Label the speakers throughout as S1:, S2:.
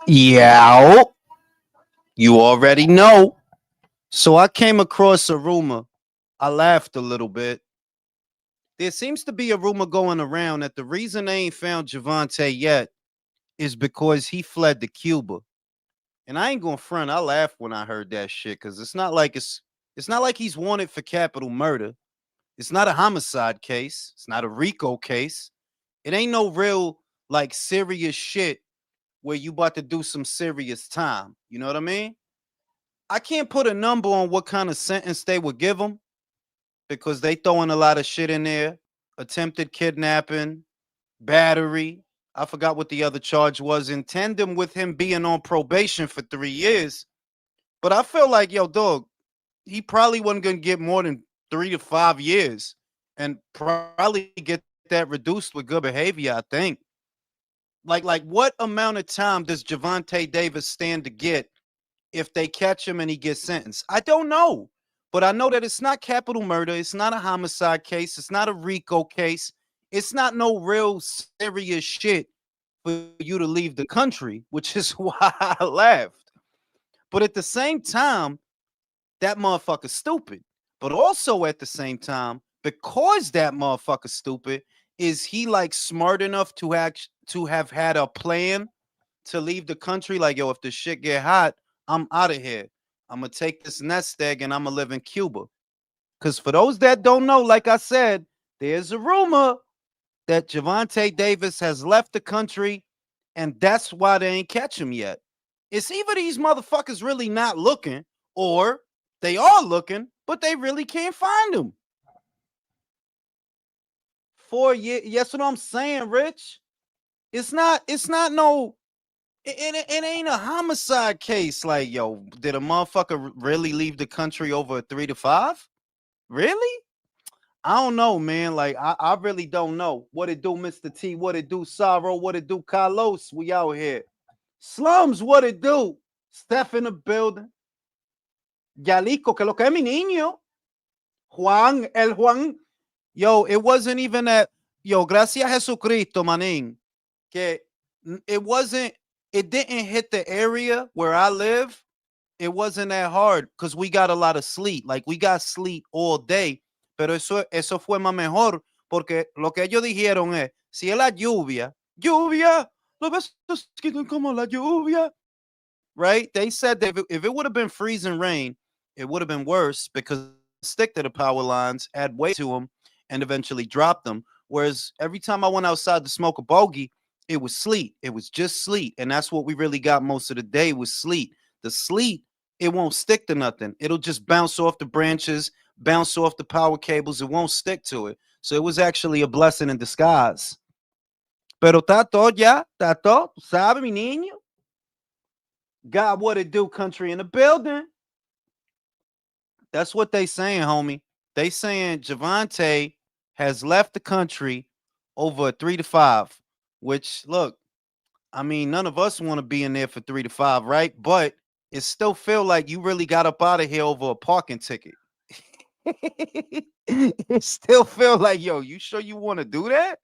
S1: Yeah, you already know. So I came across a rumor. I laughed a little bit. There seems to be a rumor going around that the reason they ain't found Javante yet is because he fled to Cuba. And I ain't gonna front. I laughed when I heard that shit because it's not like he's wanted for capital murder. It's not a homicide case. It's not a RICO case. It ain't no real like serious shit where you about to do some serious time. You know what I mean? I can't put a number on what kind of sentence they would give him because they throwing a lot of shit in there. Attempted kidnapping, battery. I forgot what the other charge was in tandem with him being on probation for 3 years. But I feel like, yo, dog, he probably wasn't gonna get more than 3 to 5 years and probably get that reduced with good behavior, I think. Like what amount of time does Javante Davis stand to get if they catch him and he gets sentenced? I don't know. But I know that it's not capital murder. It's not a homicide case. It's not a RICO case. It's not no real serious shit for you to leave the country, which is why I laughed. But at the same time, that motherfucker's stupid. But also at the same time, because that motherfucker's stupid, is he like smart enough to have had a plan to leave the country? Like, yo, if the shit get hot, I'm out of here. I'm gonna take this nest egg and I'm gonna live in Cuba. Because for those that don't know, like I said, there's a rumor that Javante Davis has left the country, and that's why they ain't catch him yet. It's either these motherfuckers really not looking, or they are looking, but they really can't find him. 4 years. Yes, what I'm saying, Rich. It's not no it ain't a homicide case. Like, yo, did a motherfucker really leave the country over a 3 to 5? Really? I don't know, man. Like, I really don't know. What it do, Mr. T? What it do, Sorrow? What it do, Carlos? We out here. Slums, what it do? Steph in the building. Yalico, que lo que es mi niño. Juan, el Juan. Yo, it wasn't even that. Yo, gracias a Jesucristo, manín. Que it wasn't, it didn't hit the area where I live. It wasn't that hard because we got a lot of sleet. Like, we got sleet all day. Pero eso fue más mejor porque lo que ellos dijeron es, si es la lluvia, lluvia, los besos quitan como la lluvia. Right? They said that if it would have been freezing rain, it would have been worse because they would stick to the power lines, add weight to them, and eventually drop them. Whereas every time I went outside to smoke a bogey, it was sleet. It was just sleet. And that's what we really got most of the day was sleet. The sleet, it won't stick to nothing. It'll just bounce off the branches, bounce off the power cables. It won't stick to it. So it was actually a blessing in disguise. Pero está todo ya, está todo, sabe, mi niño? God, what it do, country in the building? That's what they saying, homie. They saying Javante has left the country over a 3 to 5, which, look, I mean, none of us want to be in there for 3 to 5, right? But it still feel like you really got up out of here over a parking ticket. It still feel like, yo, you sure you want to do that?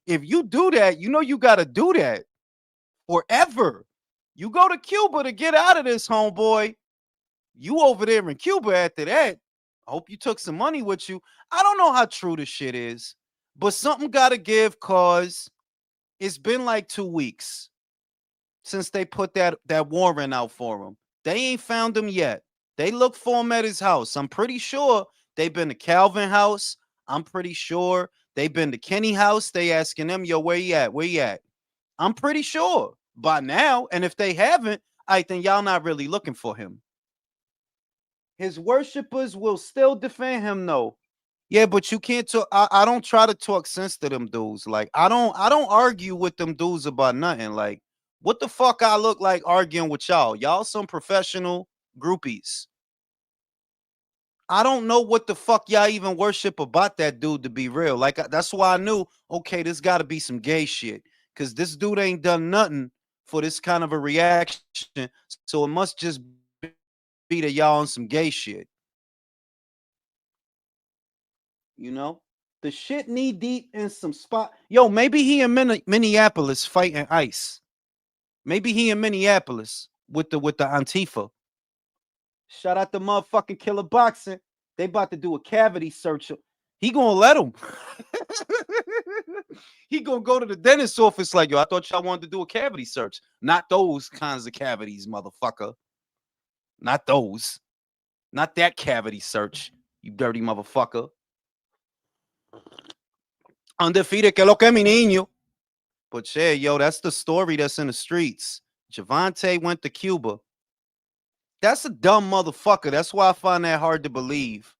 S1: If you do that, you know you got to do that forever. You go to Cuba to get out of this, homeboy. You over there in Cuba after that. I hope you took some money with you. I don't know how true this shit is, but something got to give cause it's been like 2 weeks since they put that warrant out for him. They ain't found him yet. They look for him at his house. I'm pretty sure they've been to Calvin house. I'm pretty sure they've been to Kenny house. They asking them, yo, where you at? Where you at? I'm pretty sure by now. And if they haven't, I think y'all not really looking for him. His worshipers will still defend him, though. Yeah, but you can't talk. I don't try to talk sense to them dudes. Like, I don't argue with them dudes about nothing. Like, what the fuck I look like arguing with y'all? Y'all some professional groupies. I don't know what the fuck y'all even worship about that dude, to be real. Like, that's why I knew, okay, this got to be some gay shit. Because this dude ain't done nothing for this kind of a reaction. So it must just be that y'all on some gay shit. You know? The shit knee deep in some spot. Yo, maybe he in Minneapolis fighting ICE. Maybe he in Minneapolis with the Antifa. Shout out to motherfucking Killer Boxing. They about to do a cavity search. He gonna let him. He gonna go to the dentist's office like, yo, I thought y'all wanted to do a cavity search. Not those kinds of cavities, motherfucker. Not those. Not that cavity search, you dirty motherfucker. Undefeated, que lo que mi niño. But yeah, yo, that's the story that's in the streets. Javante went to Cuba. That's a dumb motherfucker. That's why I find that hard to believe.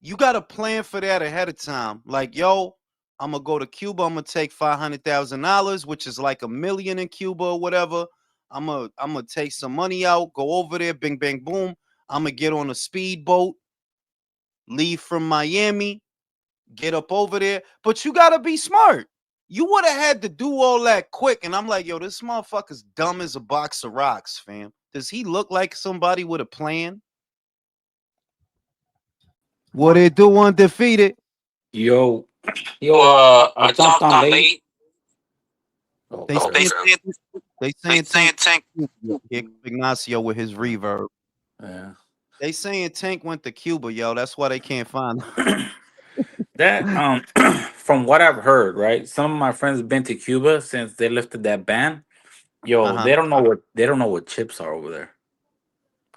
S1: You got to plan for that ahead of time. Like, yo, I'm going to go to Cuba. I'm going to take $500,000, which is like $1 million in Cuba or whatever. I'm going to take some money out, go over there, bing, bang, boom. I'm going to get on a speedboat, leave from Miami, get up over there. But you got to be smart. You would have had to do all that quick. And I'm like, yo, this motherfucker's dumb as a box of rocks, fam. Does he look like somebody with a plan? What it do undefeated?
S2: Yo, I jumped on late. Oh,
S1: They
S2: sorry.
S1: saying Tank. Ignacio with his reverb.
S2: Yeah.
S1: They saying Tank went to Cuba, yo. That's why they can't find him.
S2: That from what I've heard, right? Some of my friends have been to Cuba since they lifted that ban. Yo,
S1: Uh-huh.
S2: they don't know what chips are over there.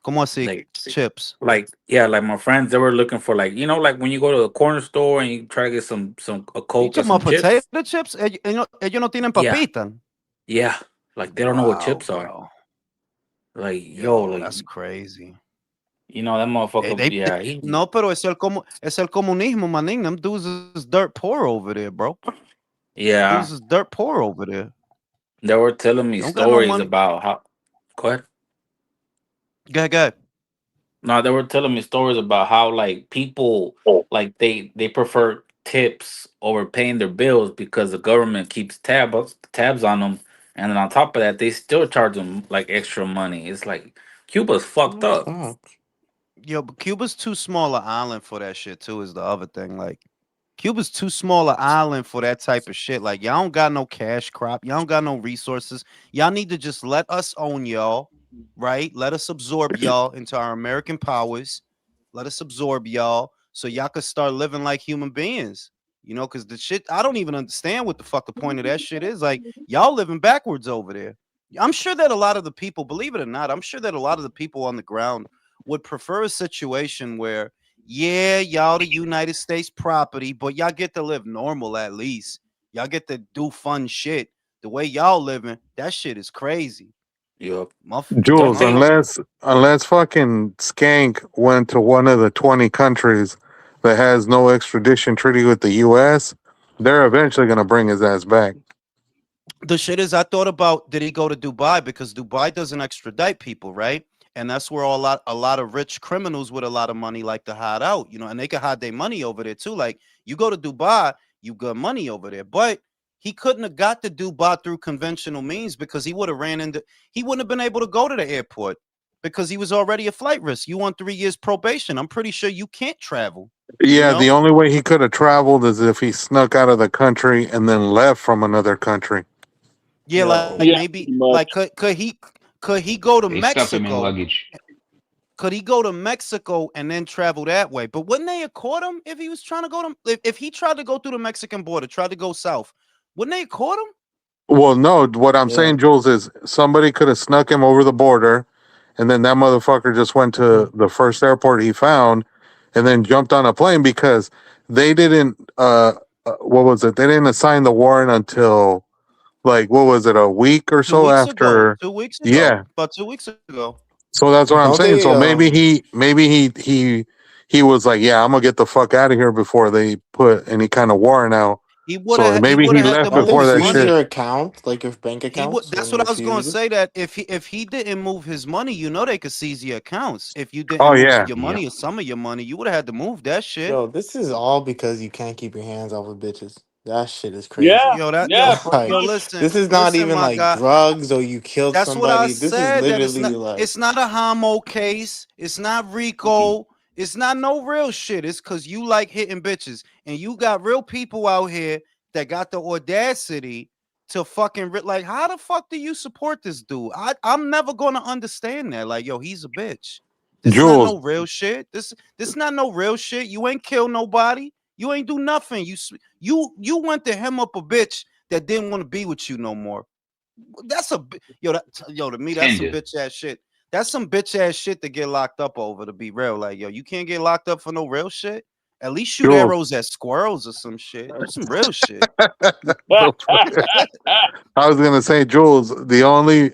S1: Como así?
S2: Like
S1: Chips.
S2: like yeah, like my friends, they were looking for, like, like when you go to the corner store and you try to get some a
S1: You
S2: Coke or
S1: talking
S2: some
S1: about potato
S2: chips.
S1: chips? Ellos no tienen
S2: Yeah,
S1: papita.
S2: yeah. Like they don't know what
S1: Wow,
S2: chips are.
S1: bro.
S2: Like,
S1: Yo, that's crazy.
S2: that motherfucker. Yeah,
S1: No, pero es el comunismo, maning. Them dudes is dirt poor over there, bro.
S2: yeah.
S1: Dudes is dirt poor over there.
S2: They were telling me
S1: Don't got no
S2: stories
S1: money.
S2: about how. Go ahead.
S1: Go ahead.
S2: No, they were telling me stories about how, like, people, like, they prefer tips over paying their bills because the government keeps tabs on them, and then on top of that, they still charge them like extra money. It's like Cuba's fucked up.
S1: Yo, but Cuba's too small an island for that shit too. Is the other thing. Like, Cuba's too small an island for that type of shit. Like, y'all don't got no cash crop. Y'all don't got no resources. Y'all need to just let us own y'all, right? Let us absorb y'all into our American powers. Let us absorb y'all so y'all could start living like human beings. Because the shit, I don't even understand what the fuck the point of that shit is. Like, y'all living backwards over there. I'm sure that a lot of the people, believe it or not, I'm sure that a lot of the people on the ground would prefer a situation where, yeah, y'all the United States property, but y'all get to live normal at least. Y'all get to do fun shit. The way y'all living, that shit is crazy.
S2: Yup.
S1: Don't
S3: Jules,
S1: they don't
S3: unless fucking Skank went to one of the 20 countries that has no extradition treaty with the U.S., they're eventually going to bring his ass back.
S1: the shit is I thought about, did he go to Dubai? Because Dubai doesn't extradite people, right? And that's where a lot of rich criminals with a lot of money like to hide out, and they can hide their money over there too. Like, you go to Dubai, you got money over there. But he couldn't have got to Dubai through conventional means because he wouldn't have been able to go to the airport because he was already a flight risk. You on 3 years probation. I'm pretty sure you can't travel, you
S3: Yeah, the
S1: know?
S3: only way he could have traveled is if he snuck out of the country and then left from another country.
S1: Yeah, like
S4: Yeah,
S1: maybe
S4: pretty much.
S1: like could he go to
S5: They stuff him in
S1: Mexico?
S5: luggage.
S1: Could he go to Mexico and then travel that way? But wouldn't they have caught him if he was trying to go to if he tried to go through the Mexican border, tried to go south? Wouldn't they have caught him?
S3: Well, no, what I'm
S4: Yeah.
S3: saying, Jules, is somebody could have snuck him over the border, and then that motherfucker just went to the first airport he found, and then jumped on a plane because they didn't. What was it? They didn't assign the warrant until, like, what was it, a week or
S1: Two
S3: so
S1: weeks ago.
S3: after?
S1: 2 weeks ago.
S3: Yeah.
S1: About 2 weeks ago.
S3: So that's what I'm
S6: Don't
S3: saying.
S6: they?
S3: So maybe he was like, yeah, I'm gonna get the fuck out of here before they put any kind of warrant out. So
S1: He
S3: maybe
S1: would
S3: he
S1: have had to
S3: left
S6: Don't
S1: move
S6: they
S3: before
S1: his
S3: that
S6: freeze
S3: shit.
S1: money.
S6: your account, like your bank
S1: He would.
S6: accounts,
S1: That's
S6: when
S1: what
S6: you
S1: I was going to
S6: refuse?
S1: say. That if he didn't move his money, they could seize your accounts. If you
S3: Oh
S1: didn't move
S3: yeah.
S1: your
S5: Yep.
S1: money or some of your money, you would have had to move that shit.
S6: Yo, this is all because you can't keep your hands off of bitches. That shit is
S4: Yeah,
S6: crazy.
S1: Yo, that
S4: yeah,
S1: yo
S4: pretty
S1: yo.
S6: Like,
S4: much.
S1: Listen,
S6: this is not
S1: listen,
S6: even
S1: my
S6: like
S1: guy.
S6: drugs or you killed
S1: That's what I
S6: somebody. This is
S1: said. That
S6: literally like,
S1: it's not a homo case. It's not Rico. It's not no real shit. It's because you like hitting bitches, and you got real people out here that got the audacity to fucking like, how the fuck do you support this dude? I'm never gonna understand that. Like, yo, he's a bitch. This not
S3: Jules,
S1: no real shit. This not no real shit. You ain't kill nobody. You ain't do nothing. You went to him up a bitch that didn't want to be with you no more. That's yo to me that's some
S4: Tender.
S1: bitch ass shit. That's some bitch ass shit to get locked up over. To be real, like yo, you can't get locked up for no real shit. At least shoot
S3: Jules.
S1: arrows at squirrels or some shit. Do some real shit.
S3: I was gonna say, Jules, the only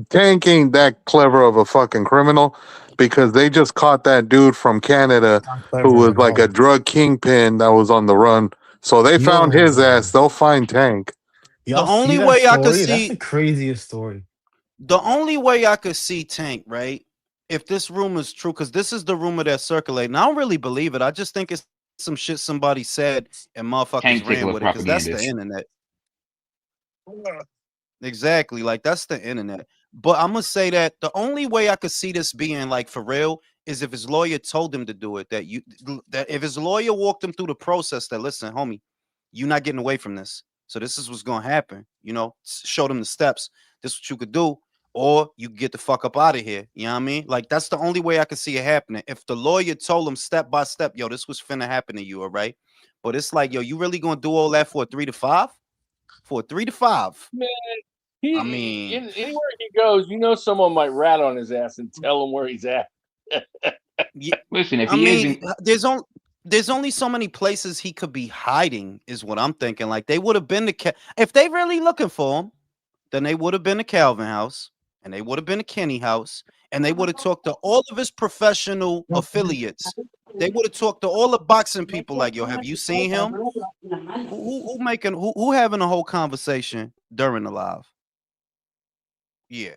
S3: Tank ain't that clever of a fucking criminal because they just caught that dude from Canada
S6: Not
S3: who
S6: clever
S3: was
S6: at
S3: like a
S6: all.
S3: drug kingpin that was on the run. So they found his ass.
S6: Yo,
S3: They'll find Tank.
S1: The
S6: y'all see
S1: only
S6: that
S1: way I could
S6: story? That's
S1: see
S6: the craziest story.
S1: the only way I could see Tank, right? If this rumor is true, because this is the rumor that's circulating. I don't really believe it. I just think it's some shit somebody said and motherfuckers
S4: Tank
S1: ran
S4: tickler
S1: with it because that's the
S4: propaganda.
S1: internet. Exactly. Like that's the internet. But I'm gonna say that the only way I could see this being like for real is if his lawyer told him to do it. That if his lawyer walked him through the process that listen, homie, you're not getting away from this. So this is what's gonna happen. You know, showed him the steps. This is what you could do, or you get the fuck up out of here. You know what I mean? Like that's the only way I could see it happening. If the lawyer told him step by step, yo, this was finna happen to you, all right? But it's like, yo, you really gonna do all that for a 3 to 5? For a 3 to 5?
S5: Man,
S1: I mean,
S5: anywhere he goes, someone might rat on his ass and tell him where he's at.
S1: yeah,
S4: Listen, if
S1: I
S4: he
S1: mean,
S4: isn't,
S1: there's only so many places he could be hiding, is what I'm thinking. Like they would have been if they really looking for him, then they would have been to Calvin House, and they would have been to Kenny House, and they would have talked to all of his professional affiliates. They would have talked to all the boxing people. Like, yo, have you seen him? Who having a whole conversation during the live? Yeah.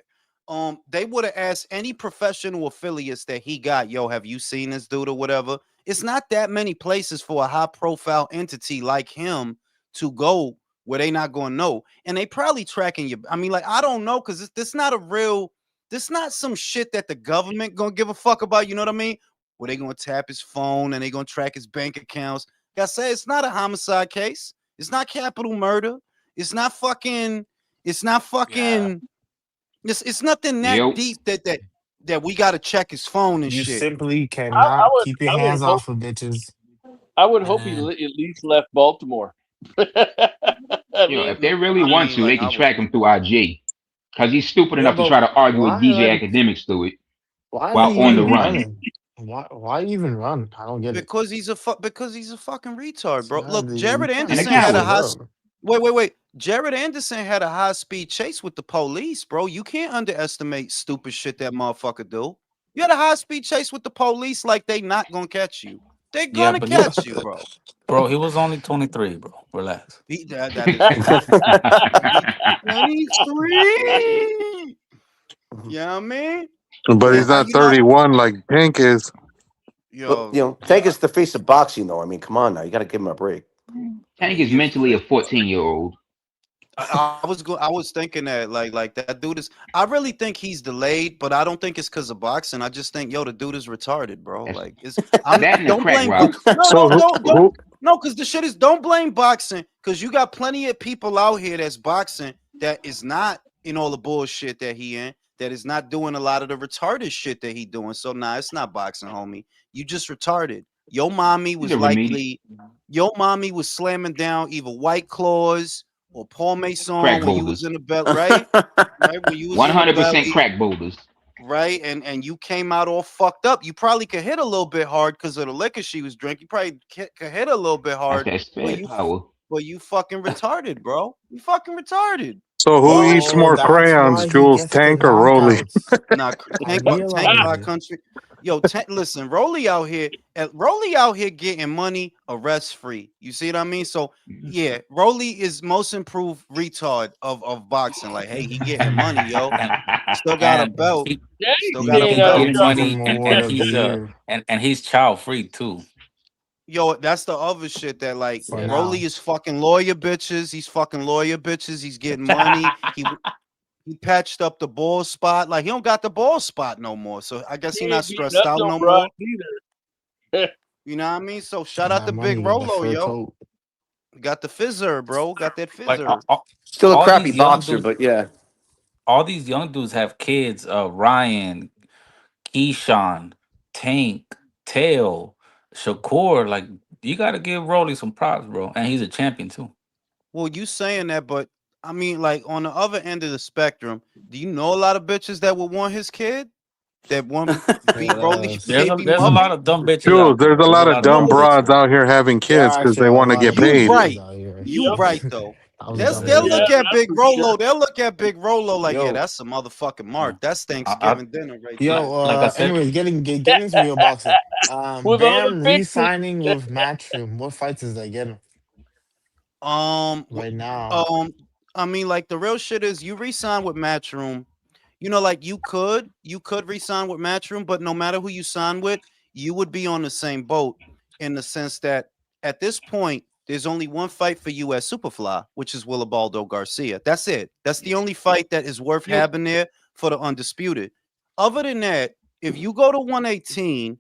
S1: They would have asked any professional affiliates that he got, yo, have you seen this dude or whatever? It's not that many places for a high profile entity like him to go where they not gonna know. And they probably tracking you. I mean, like, I don't know, because this not a real, this not some shit that the government gonna give a fuck about, you know what I mean? Where they gonna tap his phone and they gonna track his bank accounts. Like I say, it's not a homicide case, it's not capital murder, it's not fucking, it's not fucking. It's nothing that
S4: yo,
S1: deep that we got to check his phone and
S6: You
S1: shit.
S6: simply
S5: I
S6: cannot
S5: would,
S6: keep your
S5: I would
S6: hands
S5: hope,
S6: off of bitches.
S5: I would hope he
S6: And
S5: at least left Baltimore. I
S4: yo,
S5: mean,
S4: if they really
S1: I
S4: want
S1: mean,
S4: to,
S1: like
S4: they
S1: I
S4: can
S1: would.
S4: track him through IG. Because he's stupid
S6: yeah,
S4: enough to
S6: but
S4: try to argue with
S6: why
S4: DJ
S6: like
S4: Academics through it
S6: why is
S4: while
S6: he
S4: on the
S6: even
S4: run.
S6: running? Why even run? I don't get it.
S1: Because he's a fucking retard, bro.
S6: Yeah,
S1: Look,
S6: you
S1: Jared
S6: can't
S4: And a
S1: Anderson had a
S6: switch it
S4: coward.
S6: up.
S1: wait. Jared Anderson had a high speed chase with the police, bro. You can't underestimate stupid shit that motherfucker do. You had a high speed chase with the police, like they not gonna catch you. They
S2: Yeah,
S1: gonna
S2: but he,
S1: catch you, bro.
S2: bro, he was only 23, bro. Relax.
S1: That is true. He's 23. You know what I mean?
S3: But
S1: And
S3: he's not
S1: you know,
S3: 31 like Tank is.
S7: But
S1: yo,
S7: Tank is the face of boxing, though. I mean, come on now, you got to give him a break.
S1: I
S4: Tank
S1: mean,
S4: is
S1: yeah,
S4: mentally a 14-year-old.
S1: I was thinking that like that dude is. I really think he's delayed, but I don't think it's because of boxing. I just think yo, the dude is retarded, bro.
S4: That's
S1: Like it's. I'm
S4: that and the
S1: don't
S4: crack
S1: blame.
S4: rock.
S3: So
S1: Don't. No, because the shit is don't blame boxing because you got plenty of people out here that's boxing that is not in all the bullshit that he in. That is not doing a lot of the retarded shit that he doing. So nah, it's not boxing, homie. You just retarded. Your mommy
S4: He's
S1: was
S4: a remedial.
S1: your mommy was slamming down either White Claws or Paul
S4: Crack
S1: Mason when you was
S4: boulders.
S1: in the belt, right? Right when you was in the
S4: 100%
S1: belly,
S4: crack boulders.
S1: right? And you came out all fucked up. You probably could hit a little bit hard because of the liquor she was drinking. You probably could hit a little bit
S4: That's
S1: hard,
S4: that
S1: but
S4: spare power.
S1: you fucking retarded, bro. You fucking retarded.
S3: so who
S1: All
S3: eats
S6: Oh,
S3: more
S6: that's
S3: crayons,
S6: why he
S3: Jules,
S6: gets the
S3: Tank or Rolly?
S6: knockouts.
S1: Nah,
S6: I
S1: Tank
S6: realize
S1: by
S6: it.
S1: country. Yo, listen, Rolly out here, Rolly out here getting money arrest free. You see what I mean? So
S4: Mhm.
S1: yeah, Rolly is most improved retard of boxing. Like, hey, he getting money, yo.
S2: and
S1: Still got a
S2: and
S1: belt.
S2: he,
S5: yeah,
S1: Still
S5: he's
S1: got
S2: he
S1: a
S5: staying
S2: he
S5: out of
S1: belt.
S2: getting
S5: trouble.
S2: money
S6: Boxing
S2: and
S6: award of the
S2: he's
S6: year
S2: and he's child free too.
S1: Yo, that's the other shit that like
S6: for
S5: Yeah.
S1: Rolly
S6: now.
S1: is fucking lawyer bitches. He's fucking lawyer bitches. He's getting money. He patched up the ball spot. Like he don't got the ball spot no more. So I guess
S5: He
S1: he not
S5: ain't beating
S1: stressed
S5: up
S1: out
S5: no
S1: no
S5: broad
S1: more.
S5: either.
S1: You know what I mean? So shout
S6: And
S1: out
S6: that
S1: to Big
S6: money, the
S1: Rolo,
S6: fur
S1: yo.
S6: coat.
S1: Got the fizzer, bro. Got that
S2: Like
S1: fizzer.
S7: Still a
S2: all
S7: crappy
S2: these young
S7: boxer,
S2: dudes,
S7: but yeah.
S2: all these young dudes have kids. Ryan, Keyshawn, Tank, Tail, Shakur. Like you got to give Rolly some props, bro, and he's a champion too.
S1: Well, you saying that, but I mean, like on the other end of the spectrum, do you know a lot of bitches that would want his kid? That want beat Rolly's
S6: Yes.
S1: baby
S2: There's a lot
S1: mother?
S2: of dumb bitches
S3: Jules,
S2: out there.
S3: there's a
S2: There's a
S3: lot of
S2: lot of
S3: dumb
S2: dumb
S1: No,
S2: bitches
S3: broads
S2: out
S3: out
S2: there.
S3: here having
S6: There
S3: kids
S6: are
S3: because
S6: actually
S3: they
S6: a
S3: want to
S6: lot
S3: get
S6: of dumb
S1: you
S3: paid.
S6: bitches
S1: right.
S6: out here.
S1: You
S5: Yep.
S1: right though.
S6: I was a
S1: That's
S6: dumb
S1: they'll
S6: bitch.
S1: look
S5: Yeah,
S1: at
S5: that's
S1: Big
S5: for sure.
S1: Rolo. They'll look at Big Rolo like, yeah,
S2: Yo,
S1: that's a motherfucking
S2: yeah.
S1: mark. That's
S2: I
S1: Thanksgiving dinner right there.
S6: Yo,
S2: like I said,
S6: anyways, getting into real boxing.
S5: With all the
S6: Bam
S5: bitches.
S6: re-signing with Matchroom. What fights is they getting
S1: Um,
S6: right now?
S1: um, I mean, like the real shit is you resign with Matchroom. You know, like you could resign with Matchroom, but no matter who you sign with, you would be on the same boat in the sense that at this point, there's only one fight for you as Superfly, which is Willibaldo Garcia. That's it. That's the only fight that is worth
S5: You,
S1: having there for the undisputed. Other than that, if you go to 118,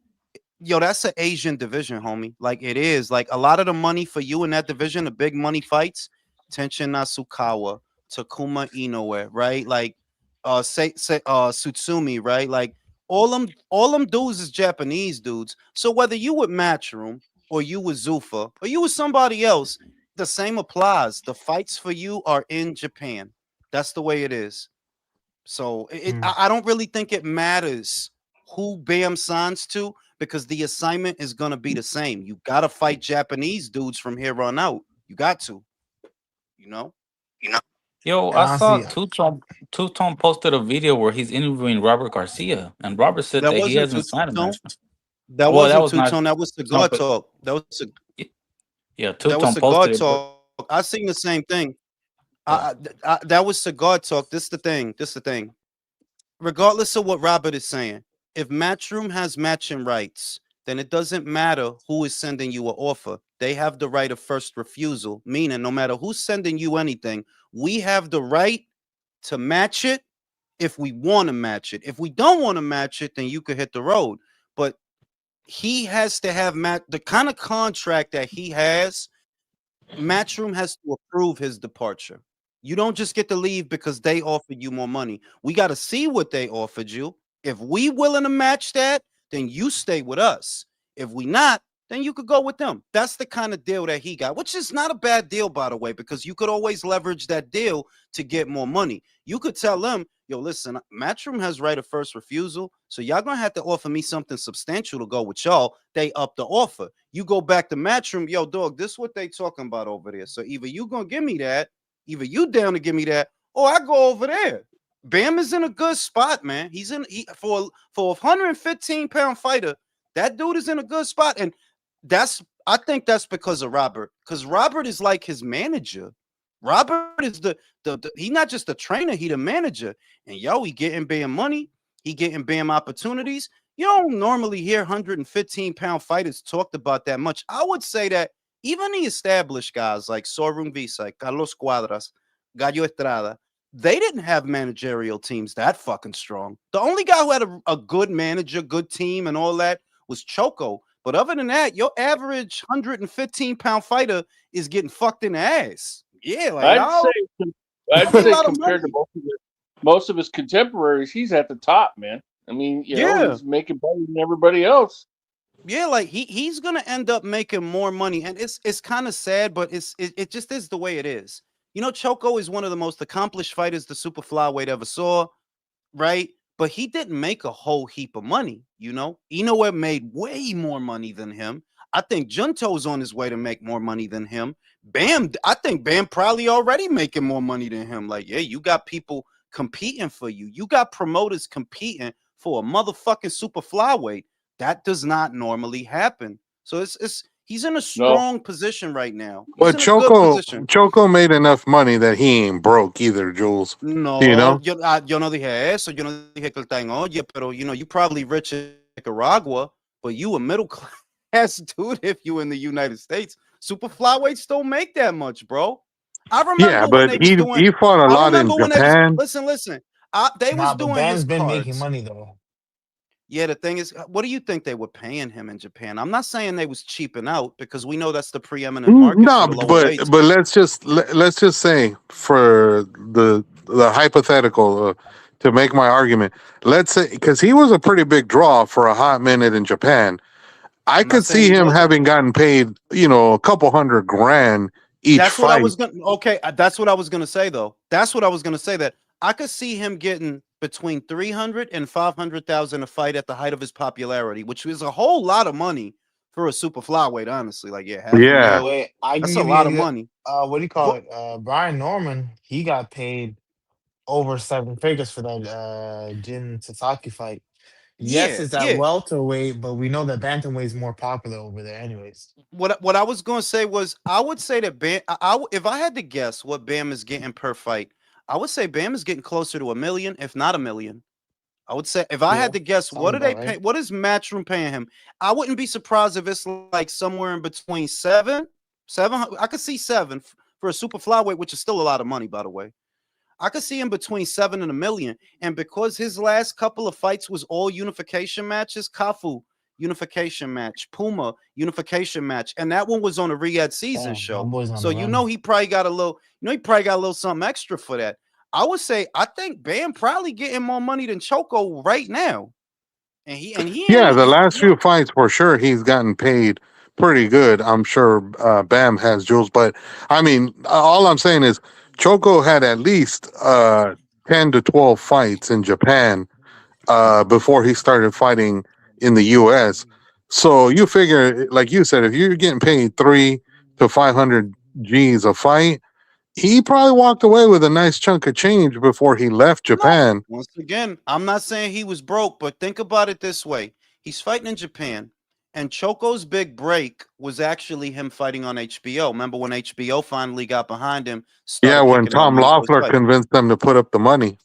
S1: yo, that's an Asian division, homie. Like it is. Like a lot of the money for you in that division, the big money fights, Tenshin Nasukawa, Takuma Inoue, right? Like Sutsumi, right? Like all them dudes is Japanese dudes. So whether you with Matchroom or you with Zufa or you with somebody else, the same applies. The fights for you are in Japan. That's the way it is. So
S6: Hmm.
S1: I don't really think it matters who Bam signs to because the assignment is gonna be the same. You gotta fight Japanese dudes from here on out. You got to, you know.
S2: yo,
S6: And
S2: I saw
S6: honestly,
S2: Two Tone posted a video where he's interviewing Robert Garcia, and Robert said
S1: That
S2: that he
S1: wasn't
S2: hasn't
S1: two
S2: signed a
S1: tone.
S2: match.
S1: That
S2: Well, that
S1: wasn't
S2: was
S1: two
S2: not.
S1: tone. That was
S2: No,
S1: cigar
S2: but
S1: talk.
S2: yeah, Two
S1: That was
S2: Tone
S1: cigar
S2: posted it. But
S1: talk. I seen the same thing.
S2: yeah,
S1: That was cigar talk. This the thing. This the thing. Regardless of what Robert is saying, if Matchroom has matching rights, then it doesn't matter who is sending you an offer. They have the right of first refusal, meaning no matter who's sending you anything, we have the right to match it if we want to match it. If we don't want to match it, then you could hit the road. But he has to have the kind of contract that he has. Matchroom has to approve his departure. You don't just get to leave because they offered you more money. We got to see what they offered you. If we willing to match that, then you stay with us. If we not, then you could go with them. That's the kind of deal that he got, which is not a bad deal, by the way, because you could always leverage that deal to get more money. You could tell them, yo, listen, Matchroom has right of first refusal, so y'all gonna have to offer me something substantial to go with y'all. They up the offer. You go back to Matchroom, yo, dog, this is what they talking about over there. So either you gonna give me that, either you down to give me that, or I go over there. Bam is in a good spot, man. For a 115-pound fighter. That dude is in a good spot, and I think that's because of Robert. Because Robert is like his manager. Robert is the he not just the trainer, he the manager. And yo, he getting Bam money, he getting Bam opportunities. You don't normally hear 115-pound fighters talked about that much. I would say that even the established guys like Sorun Visa, Carlos Cuadras, Gallo Estrada, they didn't have managerial teams that fucking strong. The only guy who had a good manager, good team, and all that was Choco. But other than that, your average 115-pound fighter is getting fucked in the ass. Yeah, like
S5: I'd say,
S1: y'all
S5: I'd
S1: pay a
S5: say
S1: lot of
S5: compared to
S1: money.
S5: most of his contemporaries, he's at the top, man. I mean,
S1: Yeah.
S5: he's making better than everybody else.
S1: Yeah, like he's gonna end up making more money, and it's kind of sad, but it just is the way it is. You know, Choco is one of the most accomplished fighters the super flyweight ever saw, right? But he didn't make a whole heap of money. You know, Inoue made way more money than him. I think Junto's on his way to make more money than him. Bam, I think Bam probably already making more money than him. Like, yeah, you got people competing for you. You got promoters competing for a motherfucking super flyweight. That does not normally happen. So it's he's in a
S5: No,
S1: strong position right now. He's
S3: But
S1: in a good
S3: Choco
S1: position.
S3: Choco made enough money that he ain't broke either, Jules. You
S1: No,
S3: know?
S1: yo no dije eso. Yo no dije que él está en olla, pero you probably rich in Nicaragua, but you a middle class dude if you in the United States. Super flyweights don't make that much, bro. I
S3: Yeah,
S1: remember when
S3: but
S1: they was doing.
S3: he fought a
S1: I
S3: lot in
S1: remember when they was
S3: Japan.
S1: listen. They was
S6: nah, but
S1: doing his
S6: Bam's been making
S1: cards.
S6: money though.
S1: Yeah, the thing is, what do you think they were paying him in Japan? I'm not saying they was cheaping out because we know that's the preeminent market
S3: No,
S1: for the lower
S3: but
S1: weights.
S3: let's just say for the hypothetical to make my argument, let's say because he was a pretty big draw for a hot minute in Japan. I
S1: I'm not
S3: could
S1: saying
S3: see
S1: he
S3: him
S1: wasn't.
S3: having gotten paid, a couple $100,000 each
S1: That's what I
S3: fight.
S1: was gonna. Okay, that's what I was gonna say though. That's what I was gonna say. That I could see him getting between 300 and 500,000 a fight at the height of his popularity, which is a whole lot of money for a super flyweight. Honestly, like half a
S3: Yeah,
S1: mil.
S6: Wait, I can
S1: That's a
S6: give you
S1: lot of money.
S6: what do you call
S1: What?
S6: it? Brian Norman, he got paid over 7 figures for that Jin Sasaki fight. Yes,
S1: Yeah,
S6: it's at
S1: yeah.
S6: welterweight, but we know that bantamweight is more popular over there, anyways.
S1: What I was going to say was I would say that Bam. If I had to guess what Bam is getting per fight, I would say Bam is getting closer to a million, if not a million. I would say if I
S6: Yeah,
S1: had to guess, what
S6: sounds
S1: are they
S6: about
S1: pay?
S6: right.
S1: What is Matchroom paying him? I wouldn't be surprised if it's like somewhere in between 7. I could see 7 for a super flyweight, which is still a lot of money, by the way. I could see him between 7 and a million. And because his last couple of fights was all unification matches, Kafu unification match, Puma unification match, and that one was on a Riyadh season
S6: Damn, my
S1: show.
S6: boy's on
S1: So
S6: the run.
S1: he probably got a little, he probably got a little something extra for that. I would say I think Bam probably getting more money than Choco right now, and he
S3: yeah.
S1: ain't.
S3: The last few fights for sure, he's gotten paid pretty good. I'm sure Bam has jewels, but I mean, all I'm saying is Choco had at least 10 to 12 fights in Japan before he started fighting in the U.S. So you figure, like you said, if you're getting paid 3 to 500 G's a fight, he probably walked away with a nice chunk of change before he left
S1: No,
S3: Japan.
S1: once again, I'm not saying he was broke, but think about it this way: he's fighting in Japan. And Choco's big break was actually him fighting on HBO. Remember when HBO finally got behind him,
S3: Yeah,
S1: started
S3: when
S1: kicking out
S3: Tom
S1: money for his
S3: Loeffler
S1: fights?
S3: convinced them to put up the money.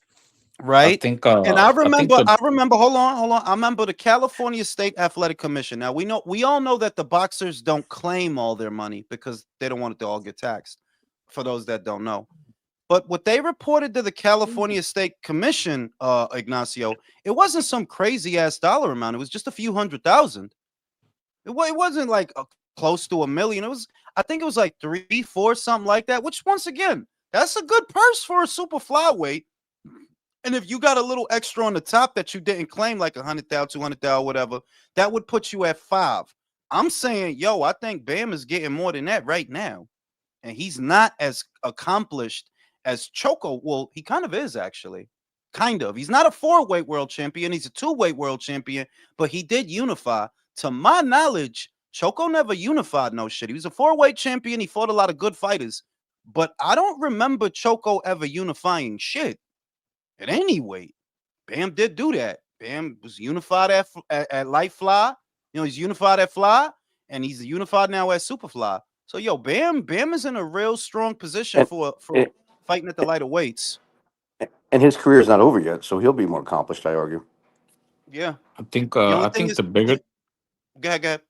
S2: I
S1: Right?
S2: think
S1: And
S2: I think the
S1: I remember, hold on. I remember the California State Athletic Commission. Now we all know that the boxers don't claim all their money because they don't want it to all get taxed. For those that don't know. But what they reported to the California State Commission, Ignacio, it wasn't some crazy ass dollar amount. It was just a few 100,000. It wasn't like close to a million. I think it was like 3, 4, something like that, which once again, that's a good purse for a super flyweight. And if you got a little extra on the top that you didn't claim, like 100,000, 200,000, whatever, that would put you at 5. I'm saying, yo, I think Bam is getting more than that right now. And he's not as accomplished as Choco. Well, he kind of is actually. Kind of. He's not a 4-weight world champion. He's a 2-weight world champion, but he did unify. To my knowledge, Choco never unified no shit. He was a 4-weight champion. He fought a lot of good fighters, but I don't remember Choco ever unifying shit at any weight. Bam did do that. Bam was unified at light fly. He's unified at fly, and he's unified now at super fly. So Bam is in a real strong position
S7: And,
S1: for
S7: and
S1: fighting at the lighter weights.
S7: and his career is not over yet, so he'll be more accomplished, I argue.
S1: Yeah. The only
S2: I
S1: thing
S2: think
S1: is,
S2: the bigger
S1: go ahead.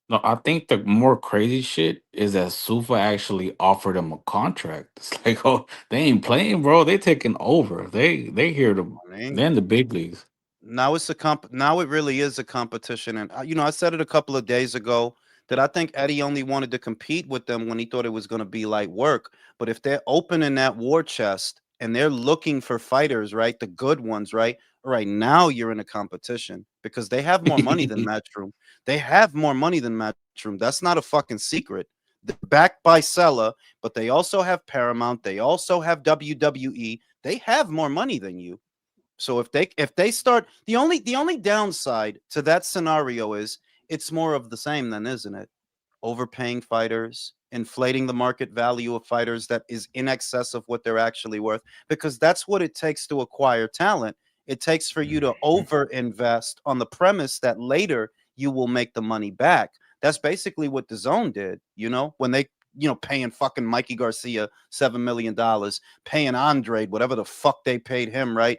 S2: no, I think the more crazy shit is that Sufa actually offered him a contract. It's like, oh, they ain't playing, bro. They taking over. They here to
S1: Man.
S2: they're in the big leagues.
S1: Now it's now it really is a competition. And I said it a couple of days ago that I think Eddie only wanted to compete with them when he thought it was going to be light work. But if they're opening that war chest and they're looking for fighters, right, the good ones, right, all right, now you're in a competition because they have more money than Matchroom. They have more money than Matchroom. That's not a fucking secret. They're backed by Sella, but they also have Paramount. They also have WWE. They have more money than you. So if they start, the only downside to that scenario is it's more of the same then, isn't it? Overpaying fighters, inflating the market value of fighters that is in excess of what they're actually worth, because that's what it takes to acquire talent. It takes for you to over invest on the premise that later you will make the money back. That's basically what the Zone did, when they paying fucking Mikey Garcia $7 million, paying Andre whatever the fuck they paid him, right?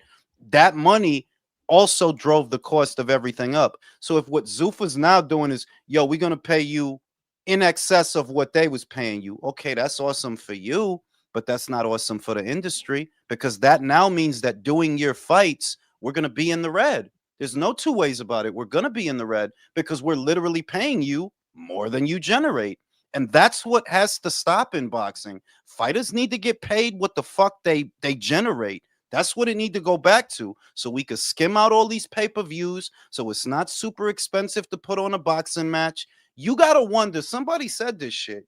S1: That money also drove the cost of everything up. So if what Zuffa's now doing is, we're gonna pay you in excess of what they was paying you, okay, that's awesome for you, but that's not awesome for the industry because that now means that doing your fights, we're gonna be in the red. There's no two ways about it. We're going to be in the red because we're literally paying you more than you generate. And that's what has to stop in boxing. Fighters need to get paid what the fuck they generate. That's what it need to go back to. So we could skim out all these pay-per-views. So it's not super expensive to put on a boxing match. You got to wonder, somebody said this shit.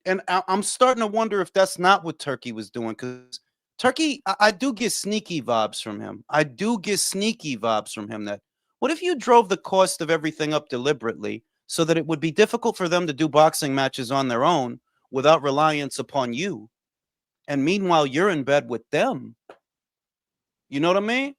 S1: And I'm starting to wonder if that's not what Turkey was doing. Because Turkey, I do get sneaky vibes from him. I do get sneaky vibes from him that what if you drove the cost of everything up deliberately so that it would be difficult for them to do boxing matches on their own without reliance upon you? And meanwhile, you're in bed with them. You know what I mean?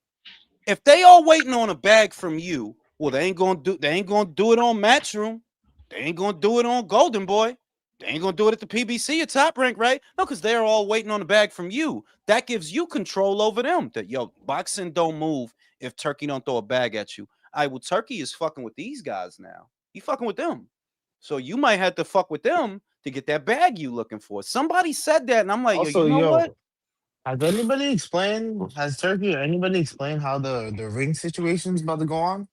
S1: If they all waiting on a bag from you, well, they ain't gonna do it on Matchroom. They ain't gonna do it on Golden Boy. They ain't gonna do it at the PBC or Top Rank, right? No, because they're all waiting on a bag from you. That gives you control over them. That boxing don't move if Turkey don't throw a bag at you. Well, Turkey is fucking with these guys now. He fucking with them. So you might have to fuck with them to get that bag you looking for. Somebody said that, and I'm like,
S6: Also,
S1: you know what?
S6: has Turkey or anybody explained how the ring situation's about to go on?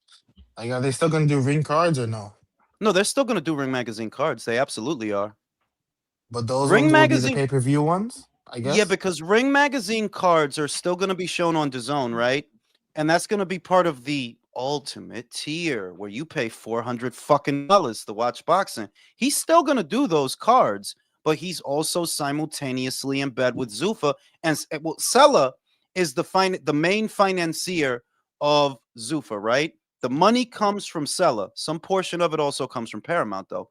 S6: Like, are they still gonna do ring cards or no?
S1: No, they're still gonna do Ring Magazine cards. They absolutely are.
S6: But those
S1: Ring
S6: ones will be the
S1: Magazine,
S6: pay-per-view ones, I guess.
S1: yeah, because Ring Magazine cards are still gonna be shown on DAZN, right? And that's gonna be part of the ultimate tier where you pay $400 to watch boxing. He's still gonna do those cards, but he's also simultaneously in bed with Zuffa, and well, Sella is the main financier of Zuffa, right? The money comes from Sella. Some portion of it also comes from Paramount, though.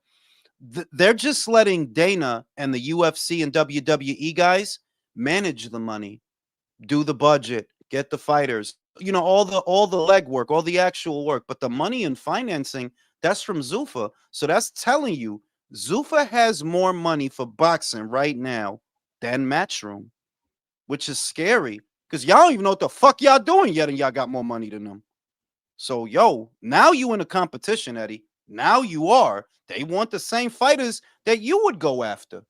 S1: They're just letting Dana and the UFC and WWE guys manage the money, do the budget, get the fighters, all the legwork, all the actual work. But the money and financing, that's from Zuffa. So that's telling you Zuffa has more money for boxing right now than Matchroom, which is scary because y'all don't even know what the fuck y'all doing yet, and y'all got more money than them. So, now you in a competition, Eddie. Now you are. They want the same fighters that you would go after.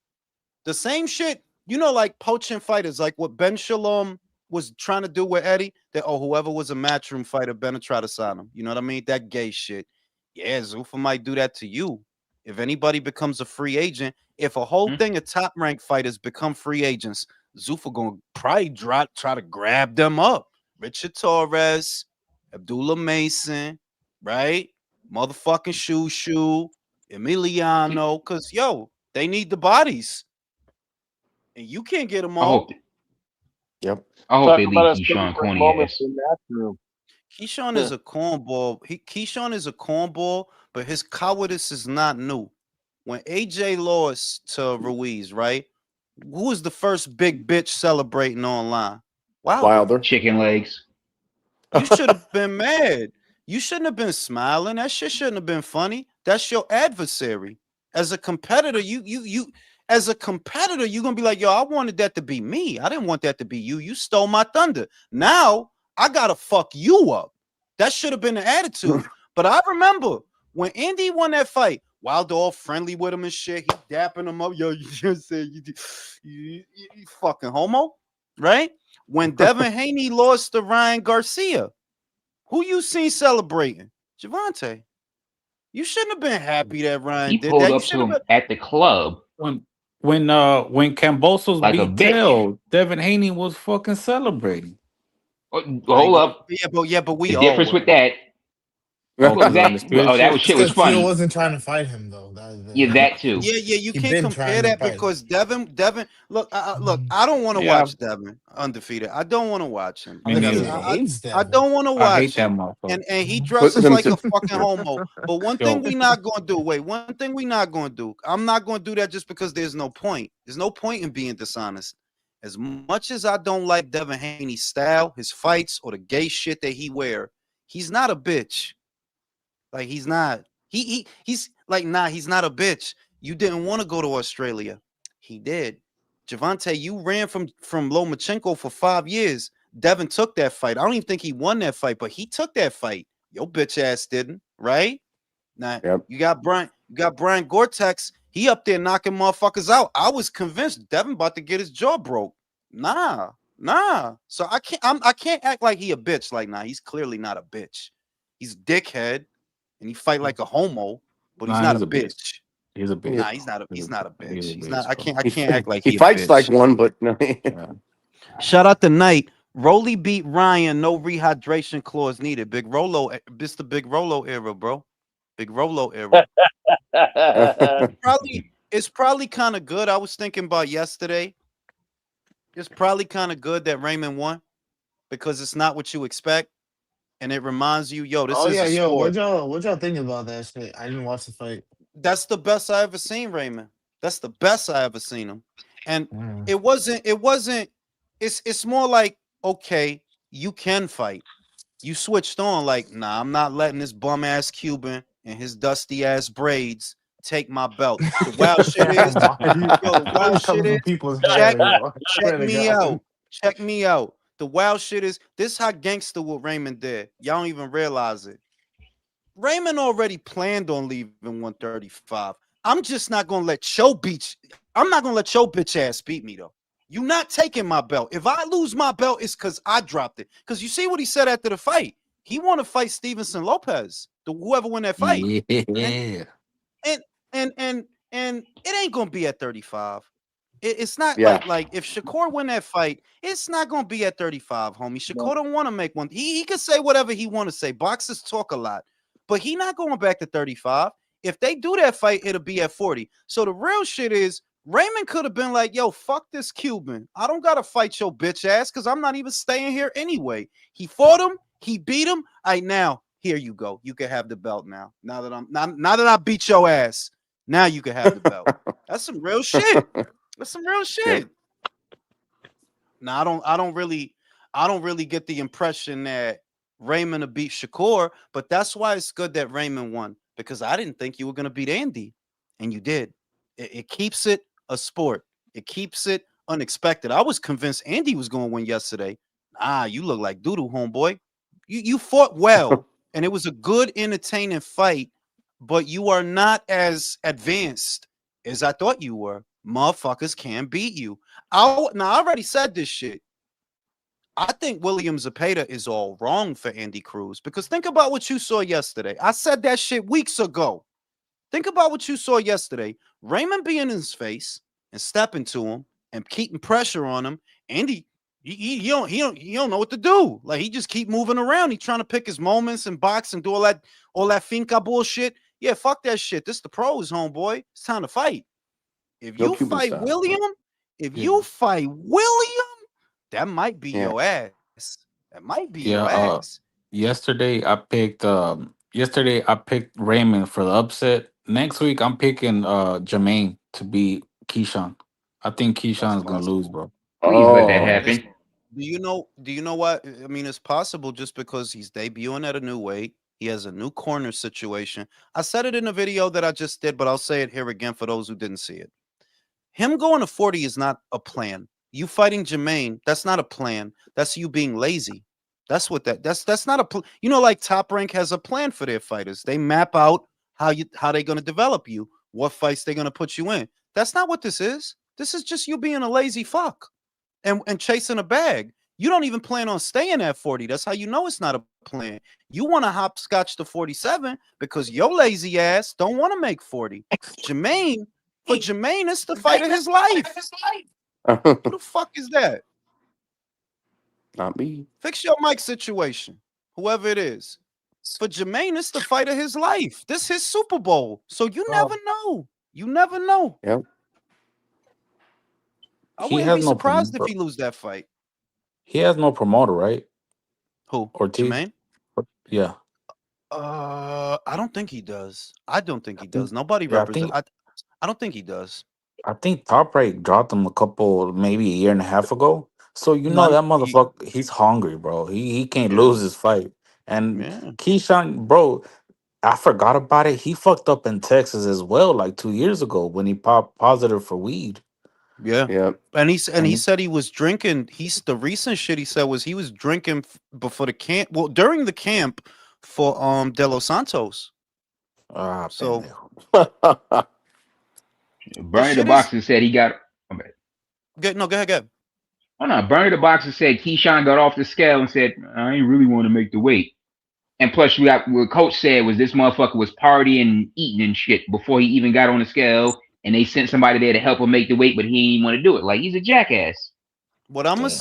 S1: The same shit, like poaching fighters, like what Ben Shalom was trying to do with Eddie. That, whoever was a Matchroom fighter, better try to sign him. You know what I mean? That gay shit. Yeah, Zuffa might do that to you. If anybody becomes a free agent, if a whole thing of top ranked fighters become free agents, Zuffa gonna probably try to grab them up. Richard Torres, Abdullah Mason, right? Motherfucking Shoo, Emiliano, because they need the bodies. And you can't get them
S4: I
S1: all.
S4: hope.
S7: Yep.
S4: I hope
S5: Talk
S4: they
S5: about
S4: leave
S5: a
S4: Keyshawn
S5: celebrate
S4: Coney
S5: moment
S4: ass.
S5: in that room.
S1: Keyshawn is a cornball. Keyshawn is a cornball, but his cowardice is not new. When AJ lost to Ruiz, right? Who was the first big bitch celebrating online?
S7: Wilder.
S4: Chicken legs.
S1: You should have been mad. You shouldn't have been smiling. That shit shouldn't have been funny. That's your adversary. As a competitor, as a competitor, you're gonna be like, I wanted that to be me. I didn't want that to be you. You stole my thunder. Now I gotta fuck you up. That should have been the attitude. But I remember when Andy won that fight, Wilder all friendly with him and shit. He dapping him up. You just said you fucking homo, right? When Devin Haney lost to Ryan Garcia, who you seen celebrating? Javante. You shouldn't have been happy that Ryan
S4: He
S1: did
S4: pulled
S1: that. You
S4: up
S1: should
S4: to
S1: have
S4: him
S1: been.
S4: at the club
S2: When Cambosos
S4: like a
S2: beat
S4: bitch.
S2: Tail, Devin Haney was fucking celebrating.
S4: Hold up.
S1: But we
S4: The
S1: all
S4: difference
S1: were.
S4: with that.
S2: Oh,
S4: What was
S2: because of
S4: that?
S2: undisputed
S4: Oh, that
S2: shit.
S4: was
S6: It's
S4: shit was
S6: because Teal
S4: funny.
S6: wasn't trying to fight him though.
S4: Yeah, that too.
S1: Yeah, you
S6: He
S1: can't
S6: been
S1: compare
S6: trying to
S1: that
S6: fight him.
S1: because Devin. Look,
S6: Mm.
S1: I don't want to
S2: Yeah,
S1: watch Devin undefeated. I don't want to watch him.
S2: me
S6: Look,
S1: Because
S2: neither.
S6: he
S2: Bro.
S6: hates
S1: I
S6: Devin.
S1: don't want to
S2: I hate
S1: watch
S2: that
S1: him.
S2: motherfucker.
S1: And he
S7: Put
S1: dresses
S7: him
S1: like
S7: to
S1: a fucking homo. But one thing
S2: Yo,
S1: we not gonna do. Wait, one thing we not gonna do. I'm not gonna do that just because there's no point. There's no point in being dishonest. As much as I don't like Devin Haney's style, his fights, or the gay shit that he wear, he's not a bitch. Like he's not. He's like, nah, he's not a bitch. You didn't want to go to Australia. He did. Javante, you ran from Lomachenko for 5 years. Devin took that fight. I don't even think he won that fight, but he took that fight. Your bitch ass didn't, right? Now
S7: Yep.
S1: you got Brian Gore-Tex. He up there knocking motherfuckers out. I was convinced Devin about to get his jaw broke. Nah, Nah. So I can't act like he a bitch. Like, nah, he's clearly not a bitch. He's a dickhead and he fight like a homo, but he's
S2: Nah,
S1: not a
S2: he's a bitch.
S1: bitch.
S2: He's a
S1: Nah,
S2: bitch.
S1: he's not a
S2: He's
S1: bitch.
S2: a
S1: He's not.
S2: bitch,
S1: I
S2: bro.
S1: can't act like
S7: He
S1: he a
S7: fights like
S1: bitch.
S7: one, but no.
S2: Yeah.
S1: Shout out to Knight. Rolly beat Ryan. No rehydration clause needed. Big Rolo. This the Big Rolo era, bro. Big Rolo era. It's probably kind of good. I was thinking about yesterday. It's probably kind of good that Raymond won because it's not what you expect, and it reminds you, yo, this
S6: Oh
S1: is
S6: yeah,
S1: a
S6: yo,
S1: sport.
S6: what y'all think about that shit? I didn't watch the fight.
S1: That's the best I ever seen Raymond. That's the best I ever seen him. And
S6: Mm.
S1: it wasn't it's more like, okay, you can fight. You switched on like, nah, I'm not letting this bum ass Cuban and his dusty ass braids take my belt. The wild shit is,
S6: Why
S1: yo, the
S6: are you
S1: wild shit
S6: coming
S1: is,
S6: for people's
S1: check
S6: hair, yo? I
S1: check
S6: swear to
S1: me
S6: God.
S1: out. Check me out. The wild shit is, this how gangster what Raymond did. Y'all don't even realize it. Raymond already planned on leaving 135. I'm just not gonna let your I'm not gonna let your bitch ass beat me though. You not taking my belt. If I lose my belt, it's because I dropped it. Because you see what he said after the fight. He want to fight Stevenson Lopez, the whoever win that fight. And
S2: Yeah.
S1: and and it ain't gonna be at 35. It's not
S7: Yeah.
S1: like if Shakur win that fight, it's not gonna be at 35, homie. Shakur don't want to make one. He can say whatever he want to say. Boxers talk a lot, but he not going back to 35. If they do that fight, it'll be at 40. So the real shit is Raymond could have been like, yo, fuck this Cuban. I don't gotta fight your bitch ass because I'm not even staying here anyway. He fought him, he beat him. All right, now here you go. You can have the belt now. Now that I beat your ass, now you can have the belt. That's some real shit. That's some real shit.
S7: Yep.
S1: Now I don't really get the impression that Raymond will beat Shakur, but that's why it's good that Raymond won because I didn't think you were gonna beat Andy, and you did. It keeps it a sport. It keeps it unexpected. I was convinced Andy was going to win yesterday. Ah, you look like doodoo, homeboy. You fought well, and it was a good, entertaining fight, but you are not as advanced as I thought you were. Motherfuckers can beat you. Now I already said this shit. I think William Zepeda is all wrong for Andy Cruz because think about what you saw yesterday. I said that shit weeks ago. Think about what you saw yesterday. Raymond being in his face and stepping to him and keeping pressure on him. Andy, he don't know what to do. Like he just keep moving around. He trying to pick his moments and box and do all that finca bullshit. Yeah, fuck that shit. This the pros, homeboy. It's time to fight. If
S7: No
S1: you
S7: Cuban
S1: fight
S7: style.
S1: William, if
S2: Yeah.
S1: you fight William, that might be
S7: Yeah.
S1: your ass. That might be
S2: Yeah.
S1: your ass.
S2: Yesterday I picked Raymond for the upset. Next week I'm picking Jermaine to beat Keyshawn. I think
S1: That's
S2: Keyshawn's gonna lose,
S1: possible.
S2: bro.
S4: Please let that
S7: Oh.
S1: It's,
S4: happen.
S1: do you know what? I mean, it's possible just because he's debuting at a new weight. He has a new corner situation. I said it in a video that I just did, but I'll say it here again for those who didn't see it. Him going to 40 is not a plan. You fighting Jermaine, that's not a plan. That's you being lazy. That's not a you know, like Top Rank has a plan for their fighters. They map out how they're gonna develop you, what fights they're gonna put you in. That's not what this is. This is just you being a lazy fuck and chasing a bag. You don't even plan on staying at 40. That's how you know it's not a plan. You want to hopscotch to 47 because your lazy ass don't want to make 40. Jermaine, for Jermaine, it's the fight of his life. Who the fuck is that?
S7: Not me.
S1: Fix your mic situation, whoever it is. For Jermaine, it's the fight of his life. This his Super Bowl. So you never know. You never know.
S7: Yep.
S1: I
S2: He
S1: wouldn't
S2: has
S1: be
S2: no
S1: surprised if
S2: promoter.
S1: he lose that fight.
S2: He has no promoter, right?
S1: Who?
S2: Ortiz.
S1: Jermaine?
S2: Yeah.
S1: I don't think he does. I don't think
S2: I
S1: he
S2: think.
S1: does. Nobody
S2: Yeah.
S1: represent. I don't think he does.
S2: I think Top Rank dropped him a couple, maybe a year and a half ago. So you know
S1: None.
S2: that motherfucker, he's hungry, bro. He can't
S1: Yeah,
S2: lose his fight. And
S1: yeah,
S2: Keyshawn, bro, I forgot about it. He fucked up in Texas as well, like 2 years ago when he popped positive for weed.
S1: yeah.
S7: Yep.
S1: And he
S2: And
S1: said he was drinking. The recent shit he said was he was drinking before the camp. Well, during the camp for De Los Santos. So
S2: pendejo.
S1: the
S4: Brian the
S1: shit is
S4: Boxer said he got.
S1: good. No, go ahead, go ahead.
S4: Oh no, Bernie the Boxer said Keyshawn got off the scale and said, I ain't really want to make the weight. And plus, we got what Coach said was this motherfucker was partying and eating and shit before he even got on the scale, and they sent somebody there to help him make the weight, but he didn't even want to do it. Like, he's a jackass.
S1: What I'm gonna
S2: Damn.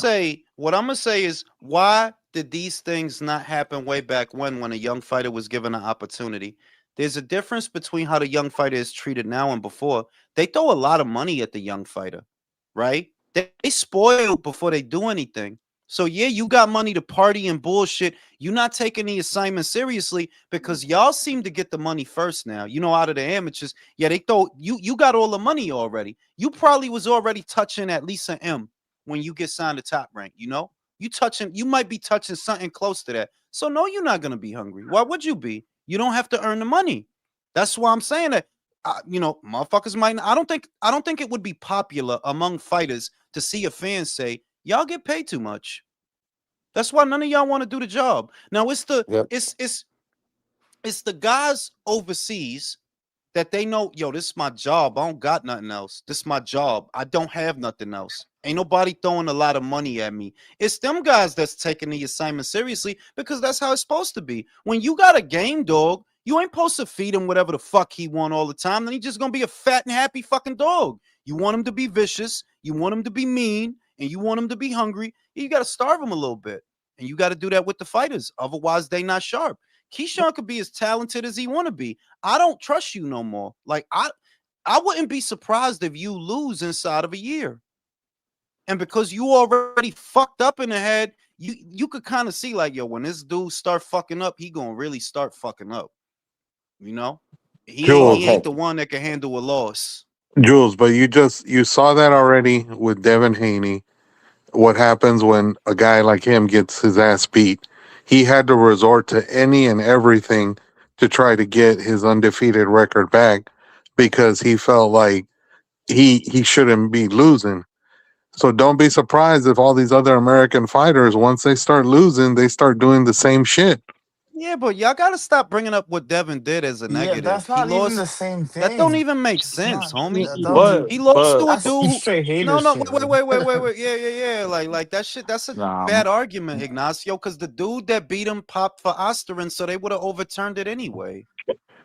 S1: say, is, why did these things not happen way back when a young fighter was given an opportunity? There's a difference between how the young fighter is treated now and before. They throw a lot of money at the young fighter, right? They spoil before they do anything. So yeah, you got money to party and bullshit. You're not taking the assignment seriously because y'all seem to get the money first now. You know, out of the amateurs, yeah, they throw you. You got all the money already. You probably was already touching at least an M when you get signed to Top Rank. You know, you might be touching something close to that. So no, you're not gonna be hungry. Why would you be? You don't have to earn the money. That's why I'm saying that. You know, motherfuckers might. I don't think it would be popular among fighters to see a fan say, y'all get paid too much. That's why none of y'all want to do the job. Now it's the
S7: Yep.
S1: it's the guys overseas that they know, yo, this is my job. I don't got nothing else. This is my job. I don't have nothing else. Ain't nobody throwing a lot of money at me. It's them guys that's taking the assignment seriously because that's how it's supposed to be. When you got a game dog, you ain't supposed to feed him whatever the fuck he want all the time. Then he's just gonna be a fat and happy fucking dog. You want him to be vicious, you want him to be mean, and you want him to be hungry. You got to starve him a little bit, and you got to do that with the fighters. Otherwise, they not sharp. Keyshawn could be as talented as he want to be. I don't trust you no more. Like I wouldn't be surprised if you lose inside of a year. And because you already fucked up in the head, you could kind of see like, yo, when this dude start fucking up, he gonna really start fucking up. You know, he
S3: Jules,
S1: ain't
S7: Okay.
S1: the one that can handle a loss.
S3: Jules, but you saw that already with Devin Haney. What happens when a guy like him gets his ass beat? He had to resort to any and everything to try to get his undefeated record back because he felt like he shouldn't be losing. So don't be surprised if all these other American fighters, once they start losing, they start doing the same shit.
S1: Yeah, but y'all gotta stop bringing up what Devin did as a
S6: Yeah,
S1: negative.
S6: that's
S1: He
S6: not even
S1: lost.
S6: the same
S1: That don't
S6: thing.
S1: even make
S6: It's
S1: sense,
S6: not.
S1: homie.
S6: That was
S2: But
S1: He lost to a
S6: that's
S1: dude
S6: some
S1: who.
S6: straight hater
S1: No,
S6: shit,
S1: wait,
S6: man.
S1: wait. Yeah. Like that shit. That's a
S2: nah,
S1: bad argument, Ignacio. Because the dude that beat him popped for Osterin, so they would have overturned it anyway.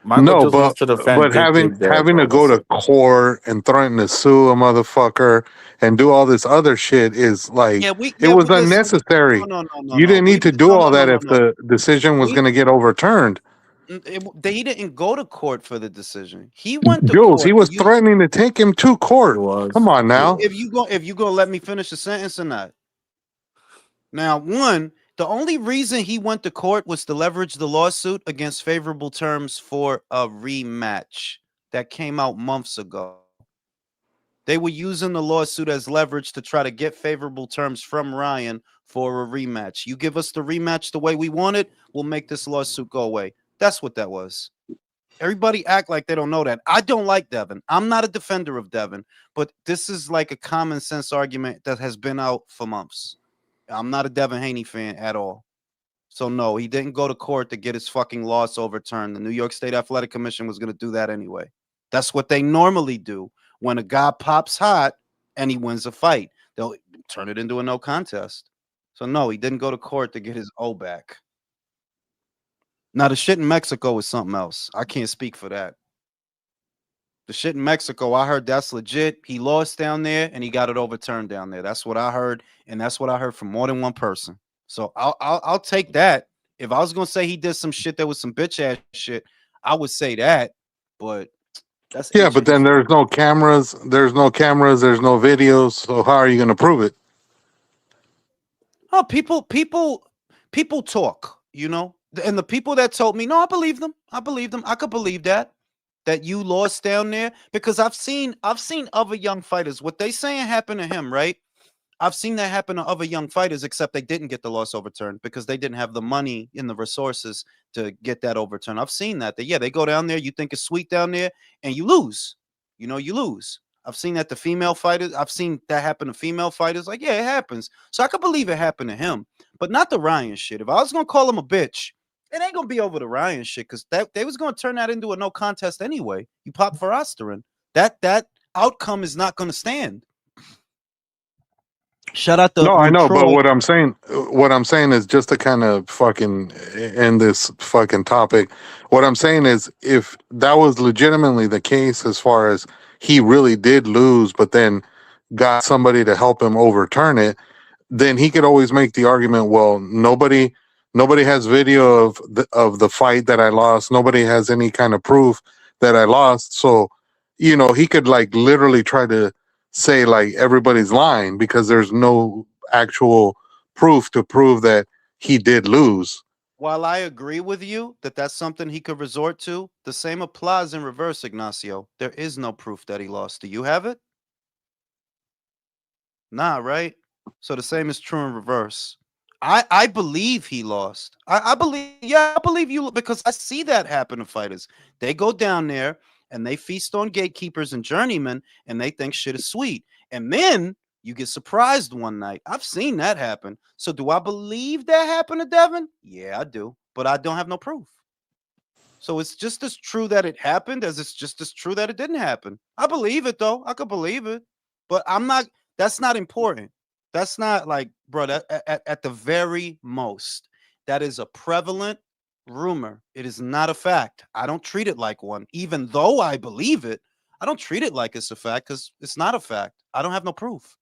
S2: Michael
S3: No,
S2: just
S3: but
S2: wants to defend
S3: but
S2: Big
S3: having
S2: Dick there,
S3: having
S2: bro.
S3: to go
S2: That's
S3: to
S2: it.
S3: court and threaten to sue a motherfucker and do all this other shit is like it was
S1: Listen.
S3: unnecessary. You
S1: No.
S3: didn't need to do all that if
S1: No.
S3: the decision was
S1: We
S3: going to get overturned.
S1: he didn't go to court for the decision. He went to
S3: Jules, he
S1: court.
S3: was threatening to take him to
S2: He
S3: court. Come
S2: was.
S3: on
S2: He
S3: now.
S2: was.
S1: If you gonna let me finish the sentence or not. Now, one, the only reason he went to court was to leverage the lawsuit against favorable terms for a rematch that came out months ago. They were using the lawsuit as leverage to try to get favorable terms from Ryan for a rematch. You give us the rematch the way we want it, we'll make this lawsuit go away. That's what that was. Everybody act like they don't know that. I don't like Devin. I'm not a defender of Devin, but this is like a common sense argument that has been out for months. I'm not a Devin Haney fan at all. So no, he didn't go to court to get his fucking loss overturned. The New York State Athletic Commission was going to do that anyway. That's what they normally do when a guy pops hot and he wins a fight. They'll turn it into a no contest. So no, he didn't go to court to get his O back. Now the shit in Mexico is something else. I can't speak for that. The shit in Mexico, I heard that's legit. He lost down there and he got it overturned down there. That's what I heard, and that's what I heard from more than one person. So I'll take that. If I was gonna say he did some shit that was some bitch ass shit, I would say that. But that's
S3: Yeah, but
S1: AJ
S3: then
S1: shit.
S3: there's no cameras, there's no videos, so how are you going to prove it?
S1: Oh, people talk, you know. And the people that told me, no, I believe them. I believe them. I could believe that you lost down there because I've seen other young fighters. What they saying happened to him, right? I've seen that happen to other young fighters, except they didn't get the loss overturned because they didn't have the money and the resources to get that overturned. I've seen that. Yeah, they go down there, you think it's sweet down there, and you lose. You know, you lose. I've seen that to female fighters. I've seen that happen to female fighters. Like, yeah, it happens. So I could believe it happened to him, but not the Ryan shit. If I was gonna call him a bitch, it ain't gonna be over the Ryan shit because that they was gonna turn that into a no contest anyway. You pop for Osterin. That outcome is not gonna stand. Shout out
S3: No, I
S1: to
S3: know, but
S1: Troy.
S3: what I'm saying is just to kind of fucking end this fucking topic. What I'm saying is, if that was legitimately the case, as far as he really did lose, but then got somebody to help him overturn it, then he could always make the argument, well, nobody has video of the fight that I lost. Nobody has any kind of proof that I lost. So, he could like literally try to say like everybody's lying because there's no actual proof to prove that he did lose.
S1: While I agree with you that that's something he could resort to, the same applies in reverse, Ignacio. There is no proof that he lost. Do you have it? Nah, right? So the same is true in reverse. I believe he lost. I believe, yeah, I believe you because I see that happen to fighters. They go down there and they feast on gatekeepers and journeymen and they think shit is sweet. And then you get surprised one night. I've seen that happen. So do I believe that happened to Devin? Yeah, I do. But I don't have no proof. So it's just as true that it happened as it's just as true that it didn't happen. I believe it though. I could believe it. But I'm not, that's not important. That's not like, bro, at the very most, that is a prevalent rumor. It is not a fact. I don't treat it like one. Even though I believe it, I don't treat it like it's a fact because it's not a fact. I don't have no proof.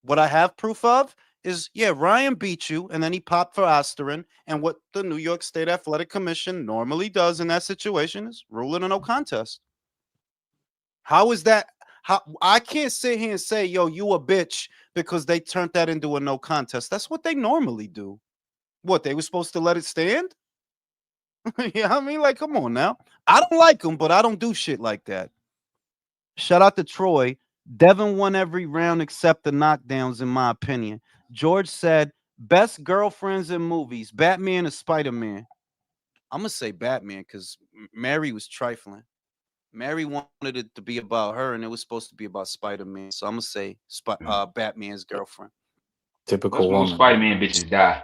S1: What I have proof of is, yeah, Ryan beat you, and then he popped for Osterin. And what the New York State Athletic Commission normally does in that situation is rule it a no contest. How is that? How I can't sit here and say, yo, you a bitch because they turned that into a no contest. That's what they normally do. What, they were supposed to let it stand? Yeah, I mean, like, come on now. I don't like them, but I don't do shit like that. Shout out to Troy. Devin won every round except the knockdowns, in my opinion. George said, best girlfriends in movies, Batman or Spider-Man. I'm going to say Batman because Mary was trifling. Mary wanted it to be about her, and it was supposed to be about Spider-Man. So I'm going to say Batman's girlfriend.
S2: Typical
S4: Plus, most
S2: woman.
S4: Spider-Man bitches die.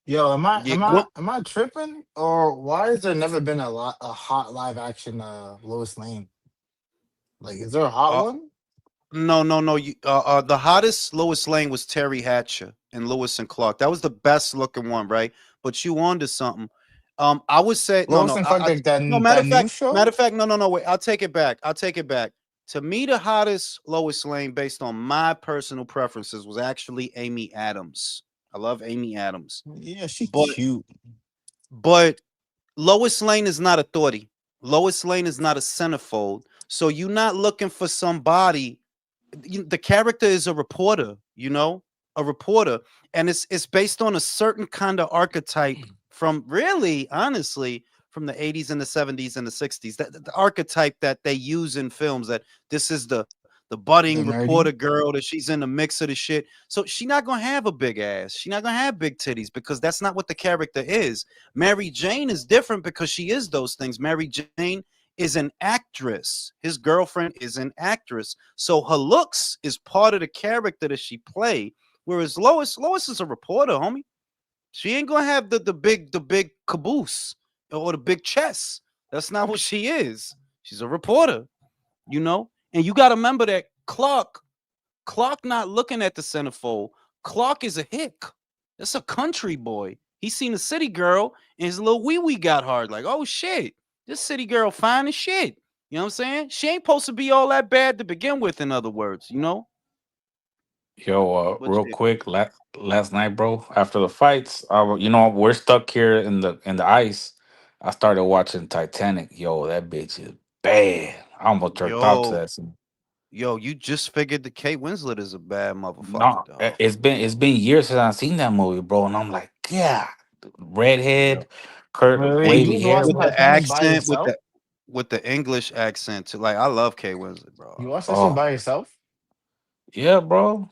S6: Yo, am I
S1: Yeah,
S6: am I
S1: what?
S6: am I tripping? Or why has there never been a hot live action Lois Lane? Like, is there a hot
S1: Uh,
S6: one?
S1: no, no, no. The hottest Lois Lane was Terry Hatcher and Lewis and Clark. That was the best looking one, right? But you on to something. I would say no,
S6: Lois
S1: no.
S6: and Clark, like that
S1: No.
S6: that new show?
S1: Matter of fact, no, no, no. Wait, I'll take it back. I'll take it back. To me, the hottest Lois Lane, based on my personal preferences, was actually Amy Adams. I love Amy Adams,
S6: Yeah, she
S1: but
S6: cute.
S1: but Lois Lane is not a thoughty. Lois Lane is not a centerfold. So you're not looking for somebody. The character is a reporter, a reporter, and it's based on a certain kind of archetype from really, honestly, from the 80s and the 70s and the 60s. That the archetype that they use in films, that this is the budding
S6: The
S1: reporter
S6: nerdy.
S1: girl, that she's in the mix of the shit. So she's not gonna have a big ass. She's not gonna have big titties because that's not what the character is. Mary Jane is different because she is those things. Mary Jane is an actress. His girlfriend is an actress. So her looks is part of the character that she played. Whereas Lois is a reporter, homie. She ain't gonna have the big caboose or the big chest. That's not what she is. She's a reporter, And you gotta remember that Clark not looking at the centerfold. Clark is a hick. That's a country boy. He seen a city girl and his little wee got hard. Like, oh shit, this city girl fine as shit. You know what I'm saying? She ain't supposed to be all that bad to begin with, in other words.
S2: Yo,
S1: But
S2: real
S1: yeah.
S2: quick, last night, bro, after the fights, we're stuck here in the ice. I started watching Titanic. Yo, that bitch is bad. I almost jerked off to
S1: Yo,
S2: that scene.
S1: you just figured that Kate Winslet is a bad motherfucker,
S2: No,
S1: dog.
S2: it's been years since I've seen that movie, bro, and I'm like, yeah,
S1: Yo.
S2: redhead,
S6: Wait, you
S2: wavy
S6: was
S2: hair.
S6: watching
S1: With the
S6: Titanic by
S1: accent,
S6: yourself?
S1: with the English accent too. Like, I love Kate Winslet,
S6: You
S1: bro.
S6: watched that shit
S2: Oh,
S6: by yourself?
S2: yeah, bro.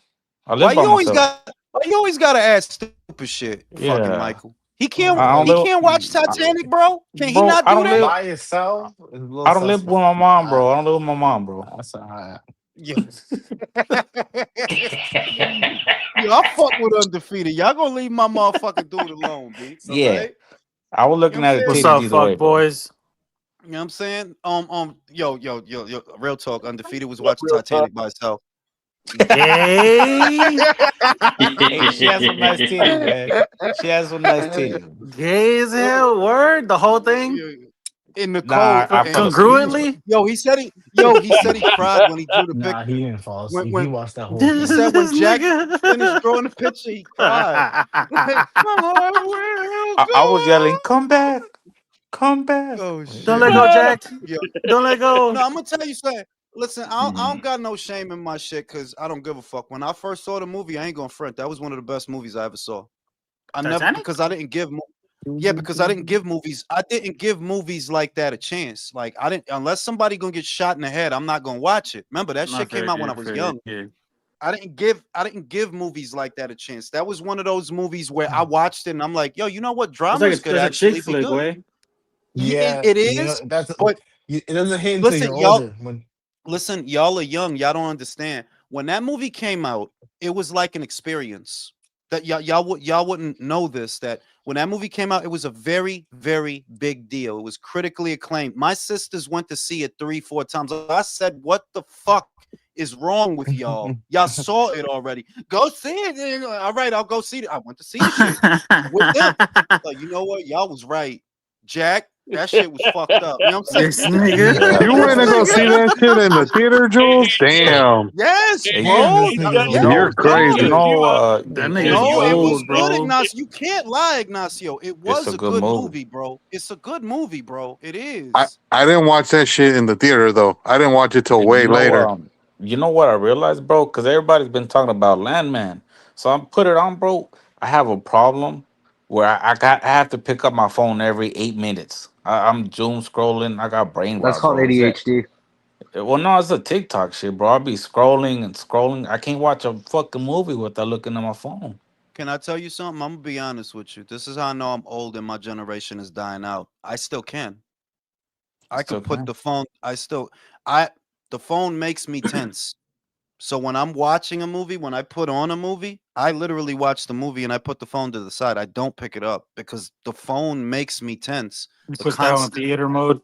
S2: I
S1: Why
S2: live by
S1: you always
S2: myself.
S1: gotta ask stupid shit, fucking
S2: Yeah,
S1: Michael? He can't
S2: I don't
S6: Bro,
S1: he
S2: live,
S1: can't watch
S2: I-
S1: Titanic, bro? Can he
S2: bro.
S1: not do that?
S6: by yourself is a little
S2: I don't live with
S6: suspect,
S2: my
S6: man.
S2: mom, bro. I don't live with my mom, bro.
S6: That's alright.
S1: Yeah. Yo, I fuck with undefeated. Y'all gonna leave my motherfucking dude alone, B. All
S2: Yeah,
S1: right?
S2: I was
S1: You know
S2: looking
S1: what
S2: at
S1: I'm
S2: the
S1: saying?
S8: What's
S2: titties
S8: up,
S2: either way,
S8: fuck
S2: bro.
S8: boys?
S1: You know what I'm saying? Yo, real talk. Undefeated was
S5: What up,
S1: watching
S5: real talk?
S1: Titanic by himself.
S2: Gay.
S6: Hey, she has some nice titties, man. She has some nice titties.
S2: Gay as hell. Word. The whole thing.
S1: In the
S6: Nah,
S1: cold,
S6: I
S1: and
S6: fell asleep.
S2: Congruently.
S1: he said he cried when he drew the
S6: Nah,
S1: picture.
S6: he didn't fall
S1: When
S6: asleep. He
S1: when
S6: watched that whole
S1: he
S6: thing.
S1: said when
S2: This
S1: Jack finished
S2: nigga.
S1: drawing the picture, he cried. Like, my heart will
S2: I was yelling,
S1: go.
S2: "Come back, come back!
S1: Oh
S2: Don't let
S1: shit.
S2: go, Jack!
S1: Yo,
S2: Don't let
S1: no,
S2: go!"
S1: I'm gonna tell you something. Listen, I don't got no shame in my shit because I don't give a fuck. When I first saw the movie, I ain't gonna front. That was one of the best movies I ever saw. I never
S2: Titanic.
S1: because I didn't give yeah, because I didn't give movies like that a chance. Like I didn't unless somebody gonna get shot in the head, I'm not gonna watch it. Remember that
S2: Not
S1: shit came
S2: fair,
S1: out when
S2: yeah,
S1: I was
S2: fair,
S1: young.
S2: yeah.
S1: I didn't give movies like that a chance. That was one of those movies where I watched it and I'm like, yo, you know what? Dramas could
S2: It's a chick
S1: actually be
S2: flick,
S1: good.
S2: way.
S1: Yeah,
S6: Yeah,
S1: it
S6: you know
S1: is. But
S6: it doesn't hit until
S1: listen,
S6: you're
S1: y'all,
S6: older. When
S1: listen, y'all are young. Y'all don't understand. When that movie came out, it was like an experience. That y'all wouldn't know this. That when that movie came out, it was a very, very big deal. It was critically acclaimed. My sisters went to see it 3, 4 times. I said, "What the fuck is wrong with y'all? Y'all saw it already. Go see it." And they're like, all right, I'll go see it. I went to see the shit with them. Like, you know what? Y'all was right, Jack. That shit was fucked up. You know what I'm saying?
S2: This nigga.
S7: Yeah.
S3: You
S1: This
S3: went to go see
S1: nigga.
S3: that shit in the theater, Jules? Damn.
S1: Yes,
S2: Hey,
S6: damn,
S1: bro.
S6: this nigga's
S1: Yeah,
S3: You're
S6: old.
S2: you
S3: crazy.
S1: good.
S2: know, that
S6: Hey,
S2: nigga's
S6: old.
S1: No, it was
S2: old,
S1: good,
S2: bro.
S1: Ignacio. You can't lie, Ignacio. It
S2: It's
S1: was
S2: a
S1: a
S2: good
S1: good
S2: movie.
S1: movie, bro. It's a good movie, bro. It
S3: I,
S1: is.
S3: I didn't watch that shit in the theater though. I didn't watch it till
S2: And
S3: way later.
S2: you know what I realized, bro? Because everybody's been talking about Landman, so I'm put it on, bro. I have a problem where I have to pick up my phone every 8 minutes. I'm doom scrolling. I got brain
S8: That's
S2: rot,
S8: called
S2: bro. Is that
S8: ADHD.
S2: well? No, it's a TikTok shit, bro. I'll be scrolling and scrolling. I can't watch a fucking movie without looking at my phone.
S1: Can I tell you something? I'm gonna be honest with you. This is how I know I'm old and my generation is dying out. I still can.
S2: I
S1: I
S2: still
S1: could put
S2: can.
S1: the phone. I the phone makes me tense. So when I'm watching a movie, when I put on a movie, I literally watch the movie and I put the phone to the side. I don't pick it up because the phone makes me tense.
S2: You
S1: The
S2: put that on
S1: constant
S2: theater mode.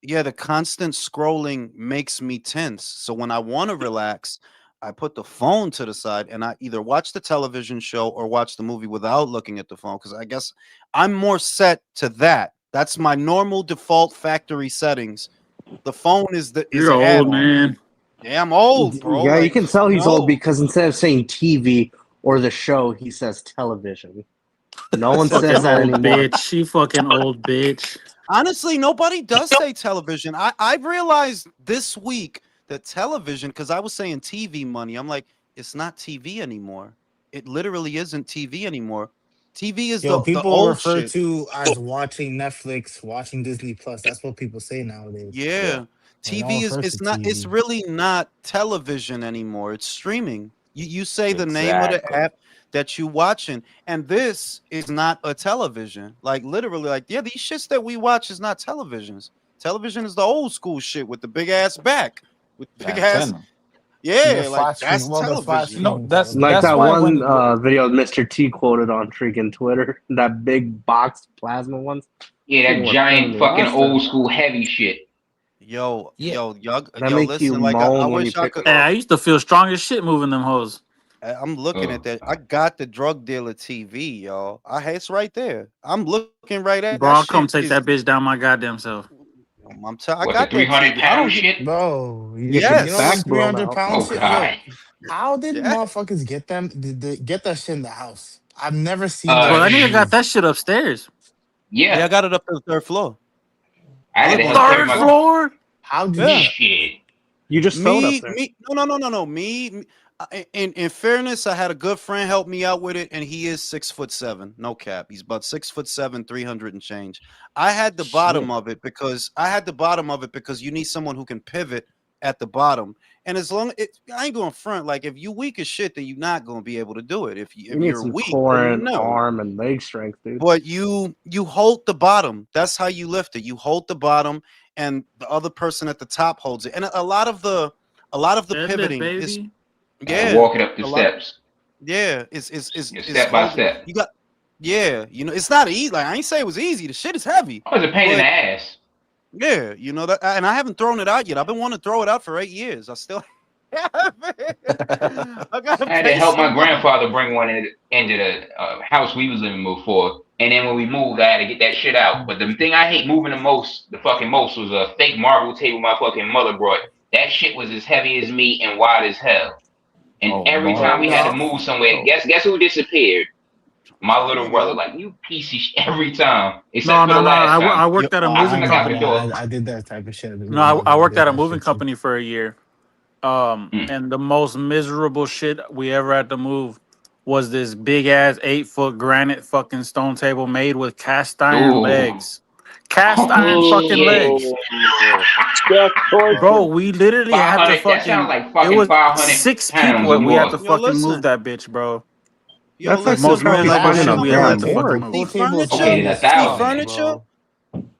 S1: Yeah, the constant scrolling makes me tense. So when I want to relax, I put the phone to the side and I either watch the television show or watch the movie without looking at the phone because I guess I'm more set to that. That's my normal default factory settings. The phone is
S2: You're
S1: an
S2: old,
S1: add-on.
S2: man.
S1: Yeah, I'm old, bro.
S8: Yeah, you
S1: Like
S8: can tell
S1: I'm
S8: he's old
S1: old.
S8: because instead of saying TV or the show, he says television. No one says
S2: Fucking
S8: that
S2: old
S8: anymore.
S2: bitch. She fucking old bitch.
S1: Honestly, nobody does say television. I realized this week that television, because I was saying TV money. I'm like, it's not TV anymore. It literally isn't TV anymore. TV is
S6: Yo,
S1: the
S6: people
S1: old
S6: refer
S1: shit.
S6: to as watching Netflix, watching Disney Plus. That's what people say nowadays.
S7: Yeah.
S1: Yeah.
S6: Like, no one
S1: TV is
S6: refers to
S1: it's not it's
S6: TV.
S1: really not television anymore. It's streaming. You say the name of the
S2: Exactly.
S1: app that you watching, and this is not a television. Like literally, like, yeah, these shits that we watch is not televisions. Television is the old school shit with the big ass back. With
S2: The
S1: big ass,
S2: antenna.
S6: The
S1: yeah, like
S6: flat screen,
S1: that's
S6: well, the flat
S1: television.
S2: No,
S6: screen
S2: that's
S8: Like
S6: television.
S2: that's
S8: that
S2: why
S8: one
S2: when
S8: video Mr. T quoted on freaking Twitter, that big box plasma ones.
S4: Yeah,
S8: Thing
S4: that
S8: was a pain in
S4: giant
S8: the
S4: fucking
S8: ass. That
S4: old school heavy shit.
S1: Yo,
S2: yeah.
S8: that makes you
S1: listen, like I
S8: moan when you
S1: wish I
S8: pick
S1: could.
S8: them
S2: Hey,
S8: up.
S2: I used to feel strong as shit moving them hoes.
S1: I'm looking at
S4: Oh,
S1: that. I got the drug dealer TV, y'all. It's right there. I'm looking right at
S2: Bro,
S1: that
S2: I'll come
S1: shit.
S2: take
S1: Is
S2: that bitch down my goddamn self.
S1: I
S4: what, the
S1: got that
S4: 300
S1: TV. I
S4: pound
S1: don't get.
S4: shit?
S6: Bro,
S8: Get your
S6: you know
S8: back
S6: them
S1: Yes,
S6: three
S8: blown
S6: hundred
S8: out.
S6: pound
S4: Oh
S6: shit? Yo,
S4: god.
S6: how did
S1: yeah.
S6: motherfuckers get that shit in the house? I've never seen
S2: Bro,
S6: that
S2: that
S6: shit
S2: nigga got
S6: used.
S2: that shit upstairs.
S1: Yeah,
S4: Yeah,
S1: I got it up to the third floor.
S4: I
S1: I
S4: had
S1: live
S4: to
S1: on the
S4: help
S1: third
S4: carry
S2: Third
S4: my
S1: floor.
S2: floor?
S6: How'd you do
S1: Yeah.
S6: that?
S4: shit.
S8: You just fell up there.
S1: No. In fairness, I had a good friend help me out with it, and he is 6'7". No cap. He's about 6'7", 300 and change.
S8: Shit.
S1: I had the bottom of it because you need someone who can pivot at the bottom. And as long I ain't going front. Like if you weak as shit, then you're not gonna be able to do it.
S8: You
S1: If
S8: need
S1: you're
S8: some
S1: weak,
S8: core
S1: then
S8: and
S1: no.
S8: arm and leg strength, dude.
S1: But you hold the bottom. That's how you lift it. You hold the bottom, and the other person at the top holds it. And a lot of the
S2: Deadlift,
S1: pivoting is
S2: baby.
S1: yeah,
S4: Walk it up the
S1: a lot.
S4: steps.
S1: Yeah,
S4: Yeah,
S1: is
S4: step by
S1: holding.
S4: step.
S1: You got yeah. It's not easy. Like I ain't say it was easy. The shit is heavy,
S4: Oh, it's a pain in the
S1: but
S4: ass.
S1: yeah, that. And I haven't thrown it out yet. I've been wanting to throw it out for 8 years. I still I gotta
S4: I had to
S1: pay
S4: help my
S1: somebody.
S4: grandfather bring one into the house we was living before. And then when we moved, I had to get that shit out. But the thing I hate moving the fucking most, was a fake marble table my fucking mother brought. That shit was as heavy as me and wide as hell. And
S2: Oh,
S4: every time we had to
S2: Marvel.
S4: move somewhere,
S2: Oh.
S4: guess who disappeared? My little
S1: Telling
S4: brother.
S1: you.
S4: Like, you piece of shit every time.
S9: No,
S4: Except for
S9: no,
S4: the
S9: no.
S4: last
S9: I
S4: time.
S1: Yo,
S9: worked at a
S4: I
S9: moving
S4: snuck out the
S9: company.
S4: door.
S6: I did that type of shit.
S9: No, I worked at a moving company for a year.
S4: Mm.
S9: And the most miserable shit we ever had to move was this big ass 8 foot granite fucking stone table made with cast iron
S4: Ooh.
S9: legs. Cast iron
S4: Holy
S9: fucking
S4: shit.
S9: legs.
S5: Oh, that's
S9: Bro,
S5: torture.
S9: we literally had to
S4: 500. That sounds
S9: fucking
S4: like
S9: it
S4: fucking
S9: was
S4: 500
S9: 6
S4: pounds
S9: people
S4: or
S9: and we had to
S4: more.
S1: yo,
S9: fucking move
S1: listen.
S9: that bitch, bro.
S1: Yo,
S8: That's like
S1: listen,
S9: Most
S8: sometimes
S1: bro.
S8: like
S9: miserable
S8: finding
S9: shit
S8: a
S9: we ever
S8: bear
S9: had to
S8: more.
S9: fucking
S8: The
S1: See,
S9: move.
S8: whole table's
S1: furniture.
S4: Okay,
S8: heavy
S4: then
S8: as
S1: See,
S8: fuck,
S4: 1,000.
S8: bro.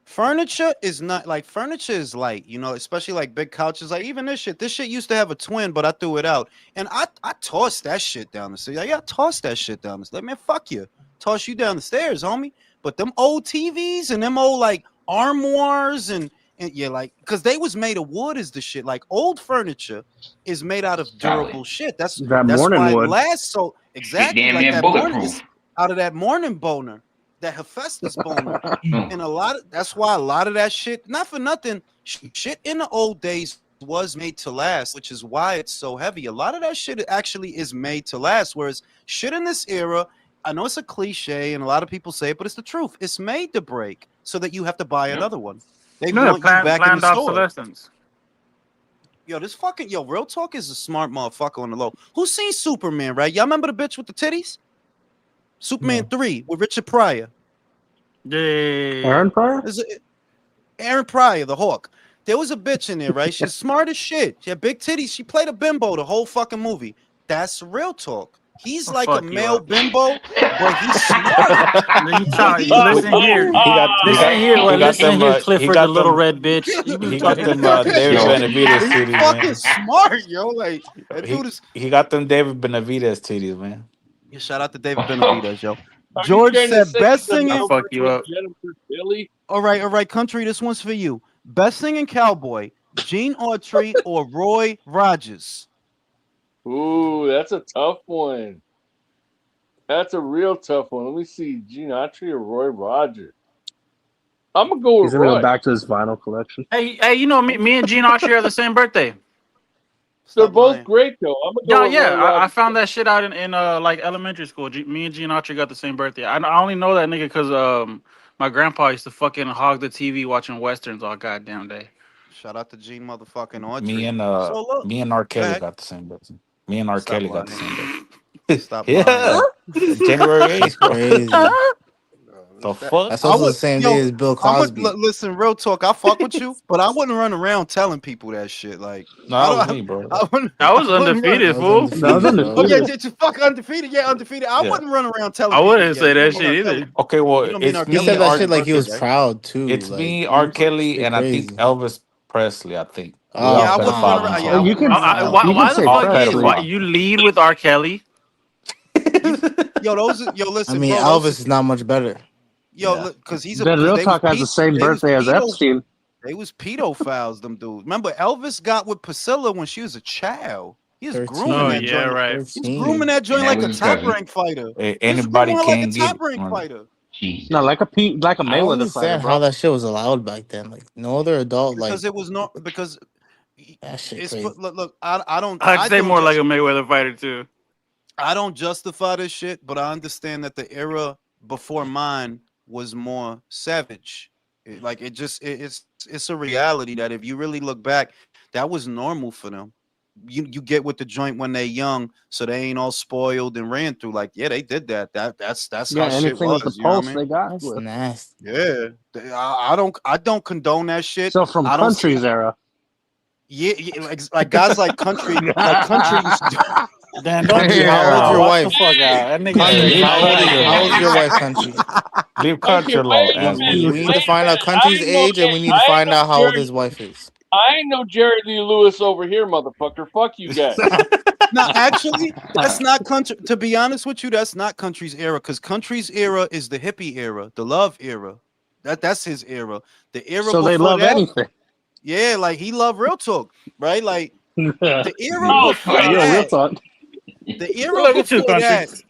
S1: furniture is not like furniture is light, you know, especially like big couches. Like even this shit. This shit used to have a twin, but I threw it out. And I tossed that shit down the stairs. Like, yeah, I tossed that shit down the stairs. Like, man, fuck you. Toss you down the stairs, homie. But them old TVs and them old like armoires and yeah, like because they was made of wood is the shit. Like old furniture is made out of durable
S4: Solid.
S1: shit.
S8: That
S1: That's
S8: morning
S1: why it
S8: wood.
S1: lasts so
S4: Shit
S1: exactly
S4: damn
S1: like
S4: near
S1: that morning.
S4: bulletproof.
S1: It's out of that morning boner, that Hephaestus boner.
S4: Mm.
S1: And that's why a lot of that shit, not for nothing, shit in the old days was made to last, which is why it's so heavy. A lot of that shit actually is made to last, whereas shit in this era, I know it's a cliche and a lot of people say it, but it's the truth. It's made to break so that you have to buy
S4: Yep.
S1: another one. They
S9: No,
S1: want you back in the
S9: planned
S1: store.
S9: obsolescence.
S1: Yo, Real Talk is a smart motherfucker on the low. Who's seen Superman, right? Y'all remember the bitch with the titties? Superman 3 with Richard Pryor.
S9: Yeah.
S8: Aaron Pryor?
S1: Aaron Pryor, the Hawk. There was a bitch in there, right? She's smart as shit. She had big titties. She played a bimbo the whole fucking movie. That's Real Talk. He's
S9: I'll
S1: like a
S9: fuck you
S1: male
S9: up.
S1: bimbo, but he's smart.
S9: You try,
S1: He's
S9: listen here.
S2: He got
S9: Listen here, well,
S2: he got
S9: listen
S2: them
S9: here, Clifford, the little
S2: them
S9: red bitch. You be
S2: he got
S9: fucking
S2: them David
S4: Yo.
S2: Benavides
S1: he's
S2: titties,
S1: fucking
S2: man.
S1: smart, yo. Like that
S2: He
S1: dude is.
S2: he got them David Benavides titties, man.
S1: Yeah, shout out to David Benavides, yo.
S5: Are you
S1: George
S5: trying to
S1: said
S5: say
S1: best
S5: the
S1: singing.
S9: I'll
S5: male
S9: fuck
S5: version
S9: you
S5: of
S9: up.
S5: Jennifer Tilly?
S1: All right, country. This one's for you. Best singing cowboy, Gene Autry or Roy Rogers?
S5: Ooh, that's a tough one. That's a real tough one. Let me see, Gene Autry or Roy Rogers. I'm gonna go
S8: He's
S5: with
S8: gonna go
S5: Roy.
S8: back to his vinyl collection.
S9: Hey, you know, me and Gene Autry are the same birthday.
S5: They're
S1: Stop
S5: both
S1: lying.
S5: great though. I'm gonna
S9: Yeah,
S5: go with Roy
S9: yeah. I
S5: Rogers.
S9: found that shit out in like elementary school. Me and Gene Autry got the same birthday. I only know that nigga because my grandpa used to fucking hog the TV watching westerns all goddamn day.
S1: Shout out to Gene motherfucking Autry.
S2: Me and
S1: So look,
S2: me and R.
S1: go
S2: Kelly
S1: ahead.
S2: got the same birthday. Me and R.
S1: Stop
S2: Kelly got the
S1: lying.
S2: same birthday.
S1: Stop
S2: Yeah,
S1: lying.
S2: January
S10: That's
S2: 8th.
S10: crazy.
S2: The fuck?
S10: That's
S1: I
S10: also the
S1: would,
S10: same day
S1: yo,
S10: as Bill
S1: I'm gonna
S10: Cosby.
S1: listen. Real talk. I fuck with you, but I wouldn't run around telling people that shit. Like
S2: No,
S1: I
S2: that was
S1: don't.
S2: me, bro.
S1: I wouldn't.
S9: I was
S1: I wouldn't run.
S10: That
S9: undefeated,
S10: was
S9: fool.
S8: That was
S10: undefeated,
S1: Oh
S10: bro.
S1: yeah,
S8: undefeated.
S1: just fuck undefeated. Yeah, undefeated. I
S2: Yeah.
S1: wouldn't run around telling
S9: I
S1: people.
S9: wouldn't
S1: Yeah,
S9: say
S1: you know
S9: that
S1: me,
S9: shit
S1: R.
S9: either.
S1: Kelly.
S2: Okay, well,
S1: You know me and
S2: it's
S1: R.
S10: He
S1: Kelly
S10: said
S2: me,
S1: got the
S10: that
S2: R.
S10: shit
S1: same
S10: like he
S1: birthday,
S10: was
S1: right?
S10: proud too.
S2: It's
S10: Like,
S2: me, R. Kelly,
S10: shit
S2: and I think
S10: crazy.
S2: Elvis Presley. I think we
S10: Oh,
S2: all
S1: Yeah, I wouldn't run
S2: pedophile
S1: around.
S2: each
S1: Yeah, I
S8: Oh,
S10: nah.
S8: you
S1: wouldn't run
S8: could
S1: around
S10: Hell
S1: telling
S8: you
S9: Why
S8: could
S10: no.
S9: the
S8: say
S2: all
S9: fuck
S8: Presley.
S9: you lead with R. Kelly?
S1: you. Yo,
S10: I
S1: listen,
S10: mean,
S1: bro.
S10: Elvis is not much better.
S2: Yeah.
S1: Because
S8: Then
S1: because
S8: Real Talk has the same
S1: they was
S8: birthday as
S1: pedo.
S8: Epstein.
S1: They was pedophiles, them dudes. Remember, Elvis got with Priscilla when she was a child. He was grooming
S9: Oh
S1: that
S10: 13.
S9: yeah,
S1: joint.
S9: right.
S1: He was grooming
S10: 13.
S1: that
S4: And
S1: joint
S4: that
S1: like
S4: was
S1: a
S4: his
S1: top
S4: cousin.
S1: rank fighter. He was
S2: Anybody
S1: grooming her like a
S2: can
S1: top
S2: get
S1: rank
S2: money.
S1: fighter.
S8: No,
S4: Jesus.
S8: like a
S10: I don't
S8: Mayweather fighter,
S10: understand how
S8: bro.
S10: that shit was allowed back then. Like, no other adult, like,
S1: Because it was not because
S10: that shit
S1: it's
S10: crazy.
S1: look. I don't
S9: I'd say more like a Mayweather fighter too.
S1: I don't justify this shit, but I understand that the era before mine was more savage. It's a reality that if you really look back, that was normal for them. You get with the joint when they're young, so they ain't all spoiled and ran through. Like, yeah, they did that. That's
S8: Yeah,
S1: how shit
S8: anything with the
S1: was. You know what I
S8: pulse
S1: mean?
S8: they got
S10: That's
S8: with.
S10: nasty.
S1: Yeah, I don't condone that shit.
S8: So from
S1: I don't see.
S8: country's era.
S1: Yeah, like guys like country.
S9: Damn, don't do
S10: How old's
S2: Damn.
S10: your
S9: what the
S10: wife?
S9: fuck out. That nigga
S2: Hey,
S10: Country,
S9: said
S2: leave
S10: how old
S2: country
S10: how old's
S2: alone.
S10: your wife, Country?
S2: Leave
S5: Okay,
S2: country alone,
S5: wait a
S2: ass
S5: minute.
S10: We
S2: booty.
S10: need to
S5: Wait a
S10: find out
S5: minute. I
S10: Country's
S5: ain't no
S10: age, and we need to
S5: I ain't
S10: find
S5: no
S10: out how old
S5: Jerry.
S10: his wife is.
S5: I ain't no Jerry Lee Lewis over here, motherfucker. Fuck you guys.
S1: No, actually, that's not country. To be honest with you, that's not country's era. Because country's era is the hippie era, the love era. That's his era. The era
S8: So they
S1: before
S8: love
S1: that,
S8: anything.
S1: yeah, like he loved Real Talk, right? Like The era
S5: Oh,
S1: before
S5: God.
S8: Yo, real
S1: that,
S8: talk.
S1: the era
S9: Look at you,
S1: before
S9: country.
S1: that,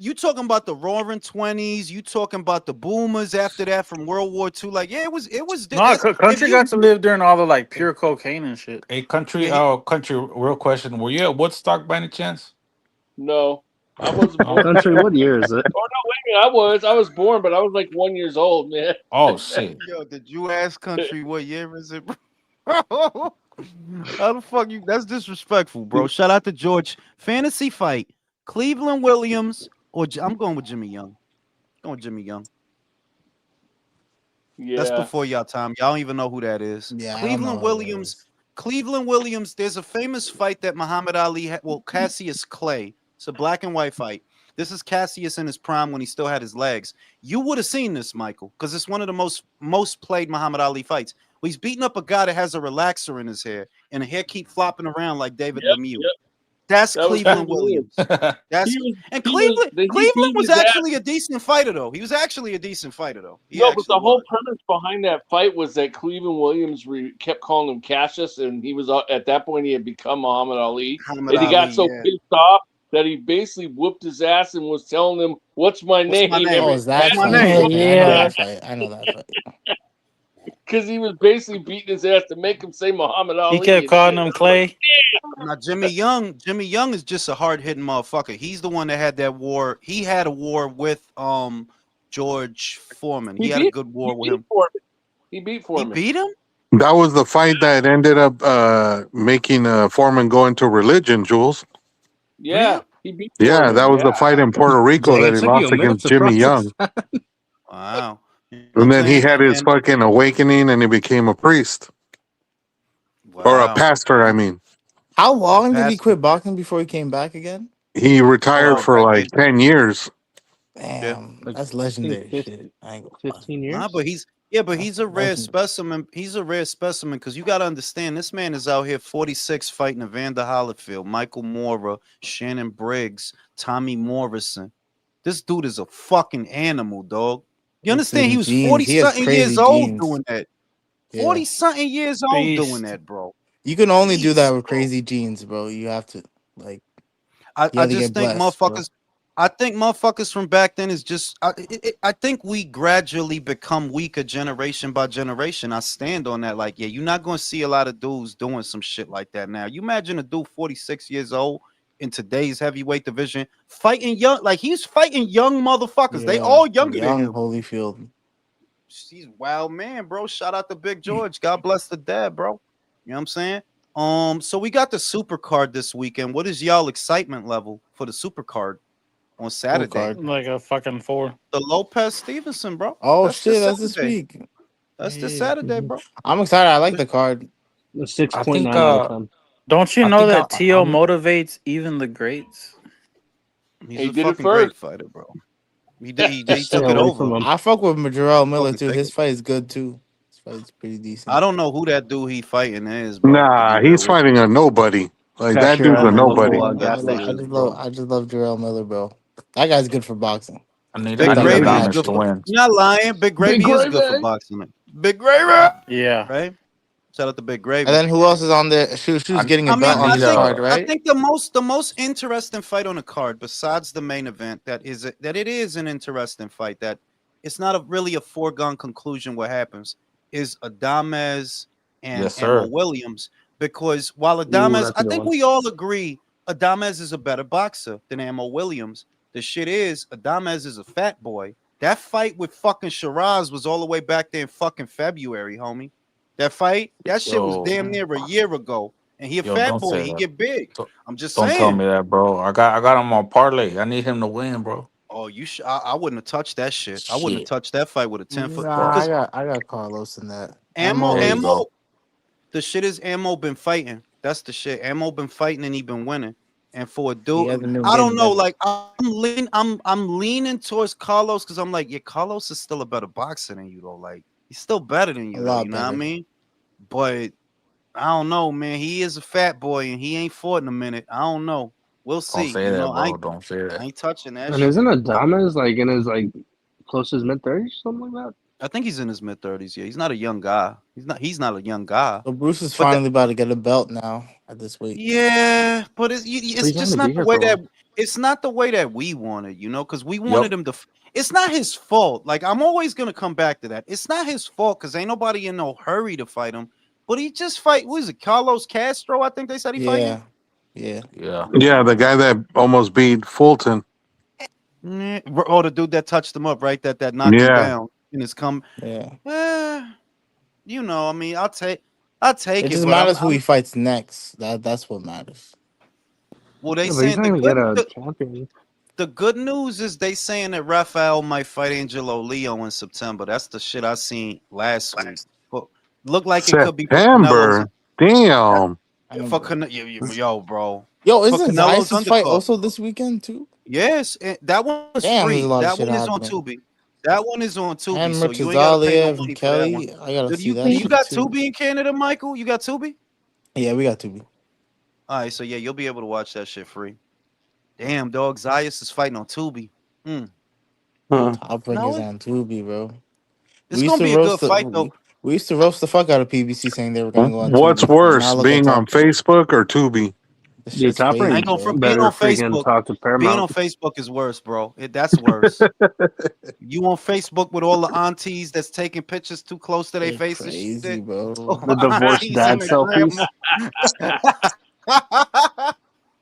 S1: you talking about the Roaring '20s? You talking about the Boomers after that from World War II? Like, yeah, it was.
S9: No,
S1: If
S9: country
S1: you
S9: got to live during all the like pure cocaine and shit.
S2: Hey, country.
S1: yeah,
S2: Country. Real question. Were you at Woodstock by any chance?
S5: No, I wasn't
S2: No.
S5: born.
S8: Country, what year is it?
S5: Oh, no, wait a minute. I was born, but I was like 1 year old, man.
S2: Oh shit.
S1: yo, did you ask country what year is it, bro? How the fuck you? That's disrespectful, bro. Shout out to George. Fantasy fight: Cleveland Williams I'm going with Jimmy Young. Going with Jimmy Young. That's
S5: Yeah.
S1: before y'all time. Y'all don't even know who that is.
S10: Yeah, I don't know
S1: Cleveland
S10: who that
S1: Williams.
S10: is.
S1: Cleveland Williams. There's a famous fight that Muhammad Ali had. Well, Cassius Clay. It's a black and white fight. This is Cassius in his prime when he still had his legs. You would have seen this, Michael, because it's one of the most played Muhammad Ali fights. Well, he's beating up a guy that has a relaxer in his hair, and the hair keep flopping around like David
S5: Yep,
S1: Lemieux.
S5: yep.
S1: That's
S5: That was
S1: Cleveland
S5: Cleveland
S1: Williams. That's
S5: He was,
S1: and
S5: he was, he
S1: Cleveland
S5: beat
S1: was
S5: his ass.
S1: actually a decent fighter, though. He was actually a decent fighter, though. He
S5: No, but the
S1: actually
S5: whole
S1: was.
S5: premise behind that fight was that Cleveland Williams kept calling him Cassius, and he was at that point he had become Muhammad Ali,
S1: Muhammad
S5: and he got
S1: Ali,
S5: so
S1: yeah.
S5: pissed off that he basically whooped his ass and was telling him, "What's my
S1: What's
S5: name?"
S1: my name?
S10: Oh, is that
S1: What's my
S10: fight?
S1: name?
S10: Okay, I know
S9: Yeah.
S10: that fight. I know that fight.
S5: Because he was basically beating his ass to make him say Muhammad Ali.
S9: He kept
S5: and
S9: calling
S5: shit.
S9: him Clay.
S1: Now Jimmy Young is just a hard hitting motherfucker. He's the one that had that war. He had a war with George Foreman. He had a good war with him.
S5: He beat
S1: He
S5: Foreman.
S1: beat him?
S3: That was the fight that ended up making Foreman go into religion, Jules.
S5: Yeah,
S1: Really?
S5: he beat
S3: Yeah,
S5: Foreman.
S3: that was the fight in Puerto Rico
S8: Dang,
S3: that
S8: it
S3: he
S8: took you
S3: lost
S8: a minute
S3: against
S8: to
S3: Jimmy
S8: process.
S3: Young.
S1: Wow. You know what
S3: And
S1: I'm
S3: then he
S1: saying?
S3: had his
S1: And
S3: fucking awakening and he became a priest. Or a
S1: wow.
S3: pastor, I mean.
S10: How
S1: A
S10: long did he
S1: pastor.
S10: quit boxing before he came back again?
S3: He retired
S1: Oh,
S3: for like
S1: decade.
S3: 10 years.
S1: Yeah.
S10: Damn,
S8: Like,
S10: that's
S8: I think
S10: legendary shit. I ain't gonna lie.
S8: 15
S1: Nah,
S8: years.
S1: but he's
S10: That's
S1: a rare
S10: legendary.
S1: specimen. He's a rare specimen because you got to understand this man is out here 46 fighting Evander Holyfield, Michael Moorer, Shannon Briggs, Tommy Morrison. This dude is a fucking animal, dog. You
S10: It's
S1: understand?
S10: them
S1: He was
S10: genes.
S1: 40
S10: He has
S1: something years
S10: crazy
S1: old
S10: genes.
S1: doing that.
S10: Yeah.
S1: 40 something years old doing
S9: Beast.
S1: that, bro.
S10: You can only do that
S1: Beast,
S10: with
S1: bro.
S10: crazy genes, bro. You have to like
S1: I
S10: you have to
S1: just
S10: get
S1: think
S10: blessed, bro.
S1: motherfuckers. I think motherfuckers from back then is just. I think we gradually become weaker generation by generation. I stand on that. Like, yeah, you're not gonna see a lot of dudes doing some shit like that now. You imagine a dude 46 years old in today's heavyweight division fighting young, like he's fighting young motherfuckers. They
S10: Yeah.
S1: all younger than
S10: Young
S1: him.
S10: Holyfield.
S1: He's wild man, bro. Shout out to Big George. God bless the dad, bro. You know what I'm saying? So we got the super card this weekend. What is y'all excitement level for the super card on Saturday?
S10: card.
S9: Like a fucking 4.
S1: The Lopez Stevenson, bro.
S10: Oh
S1: That's
S10: shit,
S1: this
S10: that's this
S1: Saturday.
S10: week.
S1: That's this
S10: Yeah.
S1: Saturday, bro.
S10: I'm excited. I like the card.
S8: A
S2: I
S8: 6.9
S2: think.
S8: out of 10.
S9: Don't you
S2: I
S9: know
S2: think
S9: that T.O.
S2: I'm.
S9: motivates even the greats?
S1: He's
S5: He
S1: a
S5: did it
S1: fucking great
S5: first.
S1: fighter, bro. He did. He
S8: Stay
S1: took it
S8: away
S1: over.
S8: from him.
S10: I fuck with Jarrell Miller
S1: Fucking
S10: too.
S1: take
S10: His
S1: it.
S10: fight is good too. His fight is pretty decent.
S1: I don't know who that dude he fighting is, bro. To
S3: Nah,
S1: be real
S3: he's
S1: with
S3: fighting a nobody. Like that dude's
S1: I
S3: a
S1: don't know
S3: nobody.
S1: who that
S10: I
S1: dude
S10: love,
S1: is, bro.
S10: I just love Jarrell Miller, bro. That guy's good for boxing.
S2: I need.
S1: Big
S2: I
S10: That
S2: need
S10: guy's
S1: Gravy is
S2: Adonis
S1: good
S2: to
S1: for.
S2: win.
S1: You're not lying. Big Gravy is good for boxing. Big Gravy,
S9: Yeah.
S1: right? Shout out to Big Gravy.
S10: And then who else is on there? Shoot's getting a
S1: I mean,
S10: belt on
S2: I
S10: this
S2: need
S10: card,
S1: I
S10: right?
S1: think the most interesting fight on the card, besides the main event, that it is an interesting fight. That it's not really a foregone conclusion. What happens is Adames and
S2: Yes,
S1: Mo
S2: sir.
S1: Williams, because while
S8: Ooh,
S1: Adames,
S8: that's
S1: I
S8: a good
S1: think
S8: one.
S1: we all agree Adames is a better boxer than Mo Williams. The shit is Adames is a fat boy. That fight with fucking Shiraz was all the way back there in fucking February, homie. That fight, that shit was
S2: Yo,
S1: damn near a year ago. And he a
S2: yo,
S1: fat
S2: don't
S1: boy.
S2: say
S1: He
S2: that.
S1: get big.
S2: Don't
S1: I'm just
S2: don't tell
S1: saying.
S2: me that, bro. I got him on parlay. I need him to win, bro.
S1: Oh, I wouldn't have touched that shit. I wouldn't have
S2: Shit.
S1: touched that fight with a 10-foot.
S10: Nah,
S1: Because
S10: I got Carlos in that.
S1: ammo,
S2: There you go.
S1: the shit is ammo been fighting. That's the shit. Ammo been fighting and he been winning. And for a
S10: He
S1: dude,
S10: has a new
S1: I don't
S10: game
S1: know.
S10: better.
S1: Like I'm leaning towards Carlos because I'm like, yeah, Carlos is still a better boxer than you though. Like he's still better than you
S10: A
S1: though.
S10: lot
S1: You know what I
S10: better.
S1: mean? But I don't know, man. He is a fat boy and he ain't fought in a minute. I don't know. We'll
S2: Don't
S1: see.
S2: say
S1: You
S2: that,
S1: know,
S2: bro. Don't say
S1: I
S2: that.
S1: ain't touching that
S8: And
S1: shit.
S8: isn't Adames like in his like close to his mid 30s, something like that?
S1: I think he's in his mid-30s. Yeah, he's not a young guy. He's not a young guy.
S10: So Bruce is
S1: But
S10: finally about to get a belt now at this weight.
S1: yeah, but it's
S11: But
S1: it's
S11: he's
S1: just
S11: only be
S1: not the
S11: here
S1: way
S11: for
S1: that it's not the way that we wanted, because we wanted
S7: Yep.
S1: him to. It's not his fault. Like I'm always gonna come back to that. It's not his fault because ain't nobody in no hurry to fight him. But he just fight. What is it, Carlos Castro? I think they said he fighting.
S10: Yeah.
S2: Yeah.
S3: Yeah, the guy that almost beat Fulton.
S1: Oh, the dude that touched him up, right? That knocked him
S3: Yeah.
S1: down in his come.
S10: Yeah.
S1: I mean, I'll take
S10: It
S1: it,
S10: just
S1: but
S10: matters who he fights next. That's what matters.
S1: well, they
S11: Yeah, but he's
S1: saying
S11: not gonna get a champion.
S1: the good news is they saying that Rafael might fight Angelo Leo in September. That's the shit I seen last week. But look like it could be for Canelo's.
S3: September. Damn.
S1: Yo, bro.
S10: Yo,
S1: For
S10: isn't
S1: Canelo's
S10: Zeiss's fight
S1: undercard.
S10: also this weekend too?
S1: Yes, that one was
S10: Damn, there's
S1: free.
S10: a lot of
S1: That
S10: shit
S1: one is on
S10: happening.
S1: Tubi. That one is on Tubi,
S10: And
S1: so you ain't gotta pay no
S10: Mertzalia
S1: money
S10: and
S1: for that one.
S10: Kelly. I gotta see
S1: You
S10: that shit
S1: got
S10: too.
S1: Tubi in Canada, Michael? You got Tubi?
S10: Yeah, we got Tubi.
S1: All right, so yeah, you'll be able to watch that shit free. Damn, dog, Zayas is fighting on Tubi.
S10: Top Rank
S1: No,
S10: is on Tubi, bro.
S1: it's gonna be a good fight though.
S10: We used to roast the fuck out of PBC saying they were gonna go on
S3: What's
S10: Tubi.
S3: worse,
S10: Now look at
S3: being on
S10: Top Rank.
S3: Facebook or Tubi?
S10: This
S11: Dude,
S10: shit's
S11: Top
S10: crazy,
S1: I
S11: Rank
S1: ain't going
S10: bro.
S1: from being
S11: better
S1: on
S11: freaking
S1: Facebook.
S11: talk to
S1: Being on
S11: Paramount.
S1: Facebook is worse, bro. That's worse. You on Facebook with all the aunties that's taking pictures too close to their
S10: They're
S1: face and
S10: crazy,
S1: shit.
S10: bro.
S11: The divorced
S1: Aunties
S11: dad
S1: and the
S11: selfies.
S1: grandma.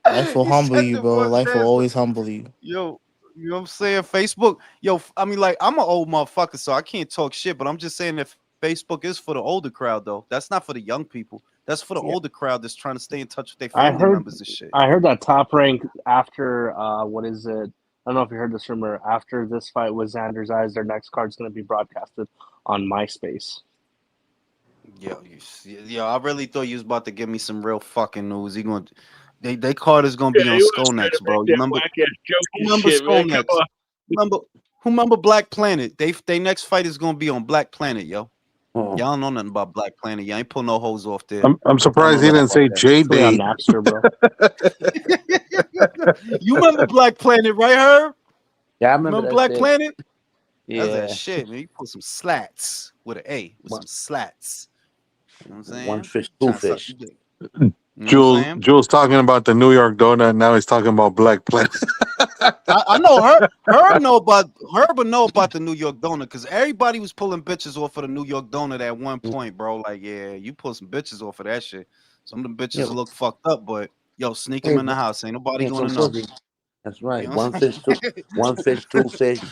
S10: Life will
S1: He
S10: humble
S1: said
S10: you, bro.
S1: divorced
S10: Life will
S1: dads.
S10: always humble you.
S1: Yo, you know what I'm saying? Facebook. Yo, I mean, like, I'm an old motherfucker, so I can't talk shit, but I'm just saying that Facebook is for the older crowd, though. That's not for the young people. That's for the
S11: Yeah.
S1: older crowd that's trying to stay in touch with their
S11: I
S1: family
S11: heard
S1: members and shit.
S11: I heard that Top Rank after what is it? I don't know if you heard this rumor. After this fight with Xander's Eyes, their next card's going to be broadcasted on MySpace.
S1: Yo, I really thought you was about to give me some real fucking news. They card is gonna be on Skonex, bro. You remember? Remember Skonex? Remember Black Planet? They next fight is gonna be on Black Planet, yo. Y'all don't know nothing about Black Planet. Y'all ain't pulling no hoes off there.
S3: I'm surprised he didn't say J
S11: Play on
S3: Day.
S11: Napster, bro.
S1: You remember Black Planet, right, Herb?
S7: Yeah, I remember that
S1: Black
S7: shit.
S1: Planet?
S7: Yeah.
S1: That's that shit, man. You put some slats with an A, with some slats. You know what I'm saying?
S7: One fish, two fish.
S1: You know what I'm saying?
S3: Jules talking about the New York donut. Now he's talking about Black Planet.
S1: I know Herb know about the New York donut because everybody was pulling bitches off of the New York donut at one point, bro. Like, yeah, you pull some bitches off of that shit. Some of them bitches look fucked up, but yo, sneak them in the house. Ain't nobody gonna know.
S7: That's right.
S1: You know
S7: One fish, two fish.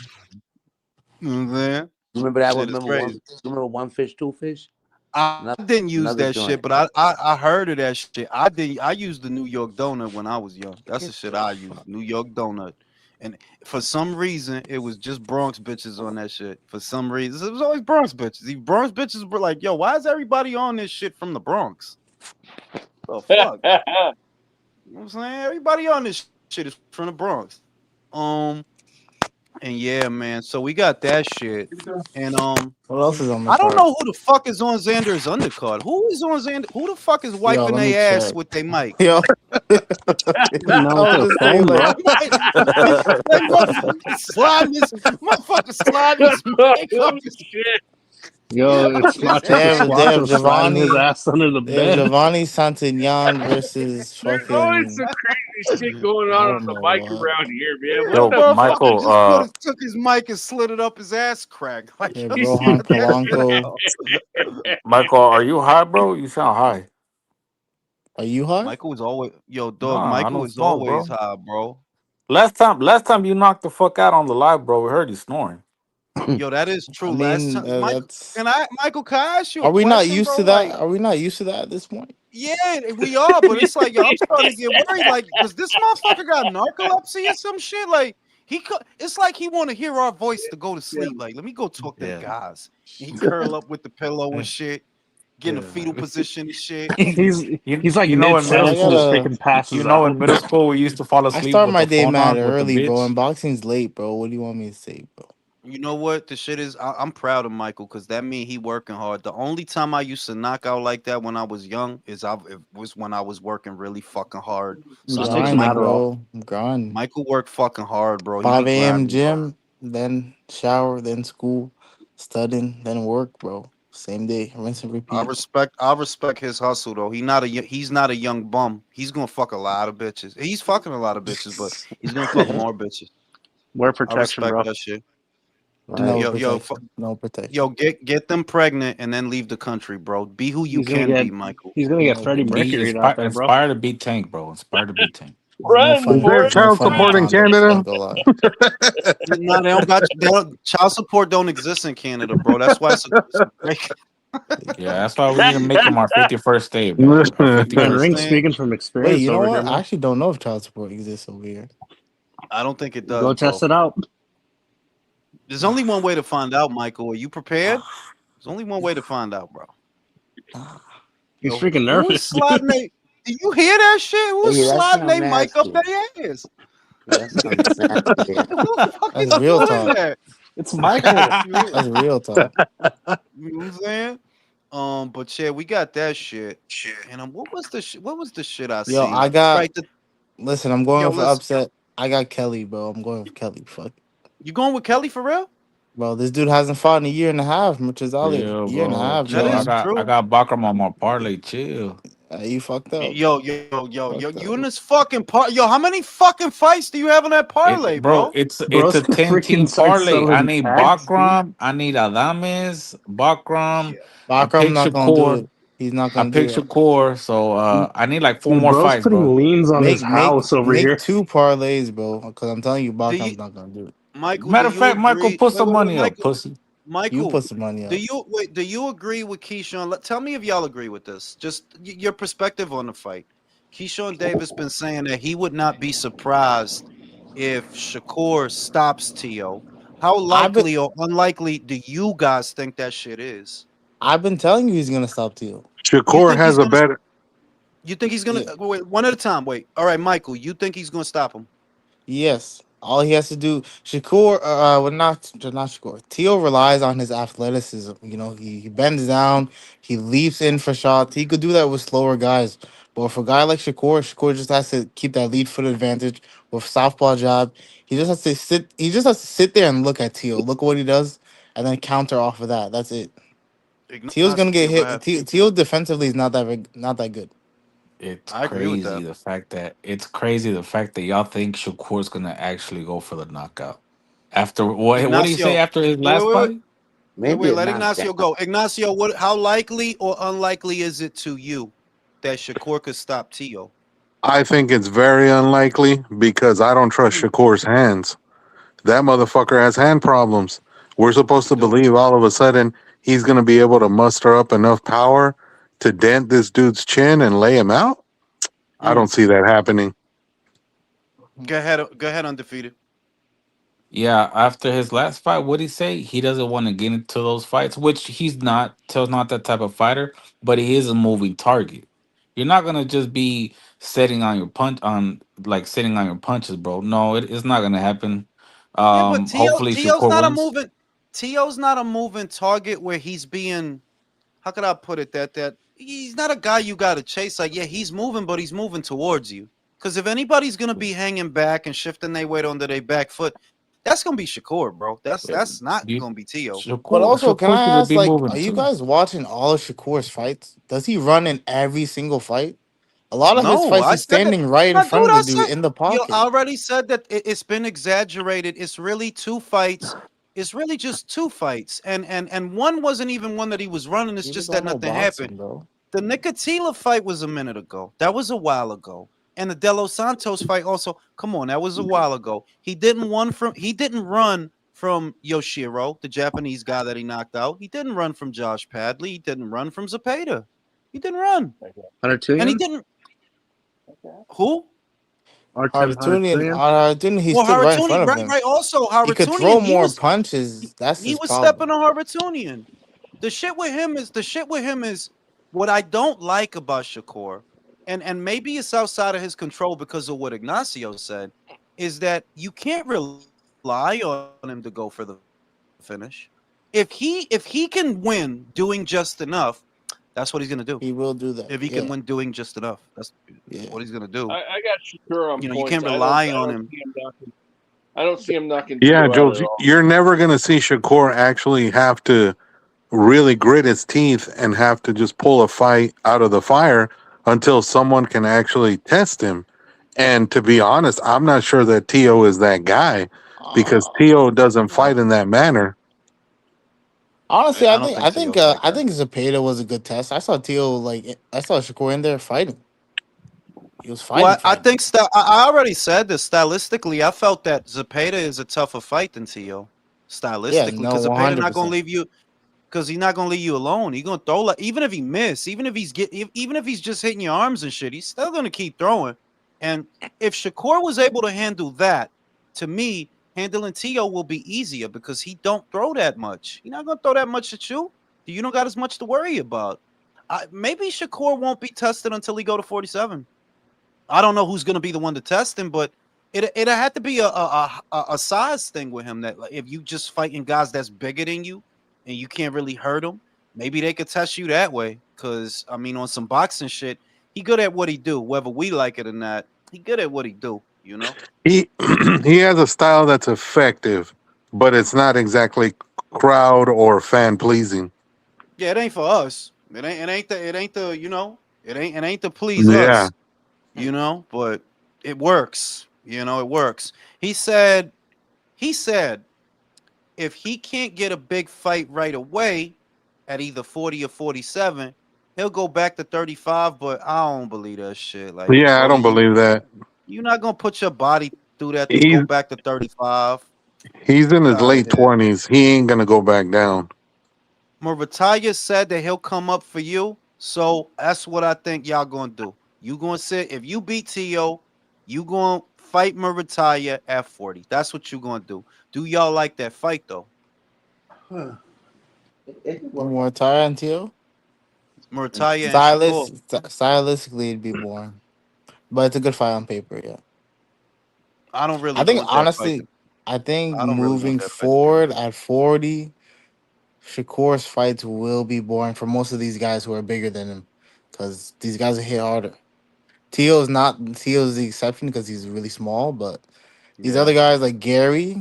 S1: You know what I'm saying?
S7: Remember that
S1: Shit
S7: one?
S1: is crazy.
S7: Remember one fish, two fish?
S1: I didn't use
S7: another
S1: that
S7: joint.
S1: shit, but I heard of that shit. I used the New York donut when I was young. That's the shit I used. New York donut. And for some reason, it was just Bronx bitches on that shit. For some reason, it was always Bronx bitches. These Bronx bitches were like, "Yo, why is everybody on this shit from the Bronx?" The fuck? You know what I'm saying? Everybody on this shit is from the Bronx. And yeah, man. So we got that shit. And
S10: What else is on the
S1: I don't
S10: card?
S1: know who the fuck is on Xander's undercard. Who is on Xander? Who the fuck is wiping
S10: let me
S1: their ass
S10: check.
S1: with their mic?
S10: Yo.
S11: Not with their phone, bro.
S1: Motherfucker sliding this mic up his
S5: shit.
S11: Yo, it's not
S10: They have
S11: Slaughter sliding his
S10: Giovanni.
S11: ass under the
S10: They have
S11: bed.
S10: Giovanni Santillán versus
S5: There's always
S10: fucking.
S5: some crazy shit going
S10: I
S5: on
S10: don't
S5: the
S10: know
S5: mic
S10: what.
S5: around here, man.
S2: Yo,
S5: What the fuck?
S2: Michael,
S1: just took his mic and slid it up his ass crack. Like,
S10: Yeah,
S1: yo,
S10: Rohan
S1: what the hell?
S10: Polanco.
S2: Michael, are you high, bro? You sound high.
S10: Are you high?
S1: Michael was always dog.
S2: Nah, I
S1: Michael
S2: don't
S1: is
S2: smoke,
S1: always
S2: bro.
S1: high, bro.
S2: Last time you knocked the fuck out on the live, bro. We heard you snoring.
S1: Yo, that is true.
S10: I
S1: Last
S10: mean,
S1: time,
S10: that's.
S1: Michael, can I ask you a
S10: Are we not
S1: question,
S10: used
S1: bro?
S10: to that?
S1: Like,
S10: Are we not used to that at this point?
S1: yeah, we are, but it's like, yo, I'm starting to get worried. Like, does this motherfucker got narcolepsy or some shit? Like, it's like he want to hear our voice to go to sleep. Like, let me go talk to the guys. And he curl up with the pillow and shit, get in a fetal position and shit.
S11: He's like
S2: you know,
S11: Nip
S2: in middle
S11: Sims
S10: I
S11: just
S2: school,
S10: gotta.
S11: freaking passes
S2: you know,
S11: out.
S2: in middle school we used to fall
S10: I
S2: asleep
S10: start
S2: with
S10: my
S2: the
S10: day
S2: phone
S10: mad
S2: on with the
S10: early, bro,
S2: bitch.
S10: and boxing's late, bro. What do you want me to say, bro?
S1: You know what? The shit is, I'm proud of Michael because that mean he working hard. The only time I used to knock out like that when I was young it was when I was working really fucking hard. So I
S11: Just
S1: know
S11: take some
S10: Grind,
S11: Adderall.
S10: bro. Grind.
S1: Michael worked fucking hard, bro. He
S10: 5
S1: be
S10: a.m.
S1: grinding, bro.
S10: gym, then shower, then school. studying, then work, bro. Same day, rinse and repeat.
S1: I respect his hustle though. He's not a young bum. He's gonna fuck a lot of bitches. He's fucking a lot of bitches, but he's gonna fuck more bitches.
S11: Wear
S1: I
S11: protection,
S1: respect
S11: bro.
S1: that shit.
S11: Right.
S10: No
S1: Yo,
S10: protection. No protection.
S1: yo, get them pregnant and then leave the country, bro. Be who you
S11: He's gonna
S1: can
S11: get
S1: be, Michael.
S11: he's gonna get
S10: No,
S11: Freddie
S10: bro.
S2: Be
S11: Mercury out there, bro.
S2: inspired to be Tank, bro. Inspired to be Tank.
S10: There's no
S5: Run,
S3: Is
S10: fun.
S3: there
S10: There's no
S3: child
S10: fun in
S3: support in
S10: condoms. I
S3: Canada?
S10: ain't gonna lie.
S1: No, child support don't exist in Canada, bro. That's why it's a break.
S2: Yeah, that's why we need to make him our 51st state, bro.
S3: That's
S2: Our
S1: You know
S11: Man,
S1: what
S2: 51st
S1: I'm
S11: Ring
S2: state.
S1: saying?
S11: speaking from
S10: Wait,
S11: experience
S10: you know
S11: over here,
S10: what? I
S11: man.
S10: actually don't know if child support exists over here.
S1: I don't think it
S11: Go
S1: does,
S11: test
S1: bro.
S11: it out.
S1: There's only one way to find out, Michael. Are you prepared? There's only one way to find out, bro.
S11: He's
S1: Yo,
S11: freaking
S1: who is
S11: nervous.
S1: sliding a? Do you hear that shit? Who's
S7: Hey, that
S1: sliding
S7: sounds
S1: a mic up
S7: nasty.
S1: their ass?
S7: That sounds nasty.
S1: Who the fuck
S10: That's
S1: is
S10: real
S1: doing
S10: talk.
S1: that?
S7: It's Michael.
S1: You
S10: That's real talk.
S1: know what I'm saying? But yeah, we got that shit. And what was the shit I
S10: Yo,
S1: seen?
S10: I got.
S1: Right,
S10: Listen, I'm
S1: yo,
S10: going for
S1: listen,
S10: upset. I got Kelly, bro. I'm going with Kelly. Fuck,
S1: you going with Kelly for real?
S10: bro. This dude hasn't fought in a year and a half. Much as Ali,
S2: Chill,
S10: year and a
S2: bro.
S10: half,
S1: That
S2: Chill. I
S10: bro.
S1: is
S2: got I
S1: true.
S2: got Bakram on my parlay. Chill.
S10: You fucked up.
S1: Yo,
S10: Fucked
S1: you
S10: up.
S1: in this fucking part? Yo, how many fucking fights do you have in that parlay,
S2: Bro,
S1: bro?
S2: it's
S11: Bro's
S2: a
S11: gonna
S2: 10
S11: freaking
S2: team
S11: start
S2: parlay. I
S11: selling
S2: need
S11: packs, dude.
S2: Bakram. I need Adames, Bakram.
S1: Yeah.
S2: I
S10: Bakram
S2: picked
S10: not gonna do
S2: Shakur.
S10: it. He's not
S2: I
S10: gonna do
S2: picked
S10: it.
S2: Shakur. So I need like four more
S11: Bro's
S2: fights, bro.
S11: putting liens on his
S10: Make make
S11: house over
S10: make
S11: here.
S10: 2 parlays, bro. Because I'm telling you,
S1: Do you,
S10: Bakram's not gonna do it.
S1: Michael? Do
S2: Matter of
S1: you
S2: fact, Michael,
S1: agree?
S2: put
S1: Wait,
S2: some
S1: wait, wait,
S2: money up,
S1: Michael.
S2: pussy.
S10: You
S1: Michael,
S10: put some money
S1: do
S10: up.
S1: you agree with Keyshawn? Tell me if y'all agree with this. Just your perspective on the fight. Keyshawn Davis been saying that he would not be surprised if Shakur stops Tio. How
S10: I've been
S1: likely or unlikely do you guys think that shit is?
S10: I've been telling you he's gonna stop Teal.
S1: You
S3: Shakur
S1: think he's
S3: has a
S1: gonna?
S3: better.
S1: You think he's gonna?
S10: Yeah.
S1: Wait, one at a time. Wait. All right, Michael. You think he's gonna stop him?
S10: Yes. All he has to do, Shakur, well, not Shakur. Tio relies on his athleticism. You know, he bends down, he leaps in for shots. He could do that with slower guys. But for a guy like Shakur just has to keep that lead foot advantage with southpaw jab. He just has to sit. He just has to sit there and look at Tio. Look what he does, and then counter off of that. That's it. Tio's gonna
S1: Ignacio,
S10: get
S1: go ahead.
S10: hit. Tio defensively is not that good.
S2: It's
S1: I agree with
S2: crazy
S1: that.
S2: the fact that y'all think Shakur's gonna actually go for the knockout. After what did he say
S1: Ignacio,
S2: after his
S1: wait, wait,
S2: last
S1: wait, wait.
S2: fight?
S7: Maybe
S1: Wait,
S7: a
S1: let
S7: knockdown.
S1: Ignacio go. Ignacio, how likely or unlikely is it to you that Shakur could stop Tio?
S3: I think it's very unlikely because I don't trust
S1: Hmm,
S3: Shakur's hands. That motherfucker has hand problems. We're supposed
S1: he
S3: to
S1: do.
S3: believe all of a sudden he's going to be able to muster up enough power to dent this dude's chin and lay him out. I
S1: Mm.
S3: don't see that happening.
S1: Go ahead, undefeated.
S2: Yeah, after his last fight, what did he say? He doesn't want to get into those fights, which he's not. Till's not that type of fighter, but he is a moving target. You're not gonna just be sitting on your punches, bro. No, it's not gonna happen.
S1: Yeah, but
S2: Hopefully
S1: Tio's
S2: Shakur
S1: not a
S2: wins.
S1: moving Tio's not a moving target where he's being, how could I put it, that he's not a guy you gotta chase. Like, yeah, he's moving, but he's moving towards you. Because if anybody's gonna be hanging back and shifting their weight onto their back foot, that's gonna be Shakur, bro.
S2: Yeah,
S1: That's not
S2: you
S1: gonna be Tio.
S10: But also, can
S2: Shakur
S10: I
S2: should
S10: ask,
S2: be
S10: like,
S2: moving
S10: are you
S2: too.
S10: guys watching all of Shakur's fights? Does he run in every single fight? A lot of his
S1: No,
S10: fights,
S1: I
S10: he's
S1: said that.
S10: standing right in
S1: My
S10: front
S1: dude,
S10: of the
S1: I
S10: dude
S1: said,
S10: in the
S1: I
S10: pocket.
S1: already said that it's been exaggerated. It's really two fights. It's really just two fights. And one wasn't even one that he was running. It's
S10: People
S1: just
S10: don't
S1: that
S10: know
S1: nothing happened.
S10: boxing, bro.
S1: The Nicotila fight was a minute ago. That was a while ago. And the Delos Santos fight also, come on, that was a while ago. He didn't run from Yoshiro, the Japanese guy that he knocked out. He didn't run from Josh Padley. He didn't run from Zapata. He didn't run. And he
S11: Artunian?
S1: didn't who?
S11: Artem
S10: Haratunian,
S11: Haratunian?
S10: he
S1: Well,
S10: stood right in front
S1: Haratuni,
S10: of
S1: right,
S10: him.
S1: right. Also,
S10: He could throw
S1: Haratunian,
S10: more punches. That's
S1: he
S10: his
S1: was
S10: problem.
S1: stepping on Haratunian. The shit with him is what I don't like about Shakur, and maybe it's outside of his control because of what Ignacio said, is that you can't rely on him to go for the finish. If he can win doing just enough, that's what he's gonna do.
S10: He will do
S1: If he
S10: that.
S1: can win
S10: Yeah,
S1: doing just enough, that's
S10: yeah.
S1: what he's gonna do.
S5: I got Shakur on
S1: You
S5: points.
S1: can't
S5: I
S1: rely on
S5: don't
S1: him.
S5: see him knocking. I don't see him knocking
S3: Yeah,
S5: Tio out
S3: Jules,
S5: at all.
S3: you're never gonna see Shakur actually have to really grit his teeth and have to just pull a fight out of the fire until someone can actually test him. And to be honest, I'm not sure that Tio is that guy because Tio doesn't
S1: No,
S3: fight in that manner.
S10: Honestly,
S1: I don't think Tio's like
S10: I
S1: that.
S10: think Zepeda was a good test. I saw Tio I saw Shakur in there fighting. He was
S1: Well,
S10: fighting,
S1: I
S10: fighting.
S1: think I already said this. Stylistically, I felt that Zepeda is a tougher fight than Tio.
S10: Yeah,
S1: Stylistically,
S10: no,
S1: because
S10: one
S1: Zepeda
S10: hundred
S1: not gonna
S10: percent.
S1: leave you. Because he's not gonna leave you alone. He's gonna throw like even if he miss, even if he's just hitting your arms and shit, he's still gonna keep throwing. And if Shakur was able to handle that, to me, handling Tio will be easier because he don't throw that much. He's not gonna throw that much at you. You don't got as much to worry about. Maybe Shakur won't be tested until he go to 47. I don't know who's going to be the one to test him, but it had to be a size thing with him that like, if you just fighting guys that's bigger than you and you can't really hurt them, maybe they could test you that way. Because I mean, on some boxing shit, he good at what he do, whether we like it or not. He good at what he do. You know?
S3: He he has a style that's effective, but it's not exactly crowd or fan pleasing.
S1: Yeah, it ain't for us. It ain't the you know it ain't to please
S3: Yeah.
S1: us. You know, but it works. You know, it works. He said if he can't get a big fight right away at either 40 or 47, he'll go back to 35. But I don't believe that shit. Like,
S3: Yeah, I
S1: brother,
S3: don't believe that.
S1: you're not gonna put your body through that to go
S3: He's
S1: back to 35.
S3: he's in
S1: Get
S3: his
S1: out of
S3: late
S1: here.
S3: 20s. He ain't gonna go back down.
S1: Murataya said that he'll come up for you. So that's what I think y'all gonna do. You gonna sit if you beat Tio, you gonna fight Murataya at 40. That's what you gonna do. Do y'all like that fight though?
S10: More Tara and Tio.
S1: Murataya and Shakur.
S10: Stylistically, it'd be boring, but it's a good fight on paper. Yeah,
S1: I don't
S10: I
S1: really
S10: think
S1: want that fight.
S10: honestly, I think
S1: I don't really want
S10: moving
S1: that fight to get
S10: forward
S1: made.
S10: at 40, Shakur's fights will be boring for most of these guys who are bigger than him, because these guys hit harder. Tio's the exception because he's really small, but these
S1: Yeah.
S10: other guys like Gary,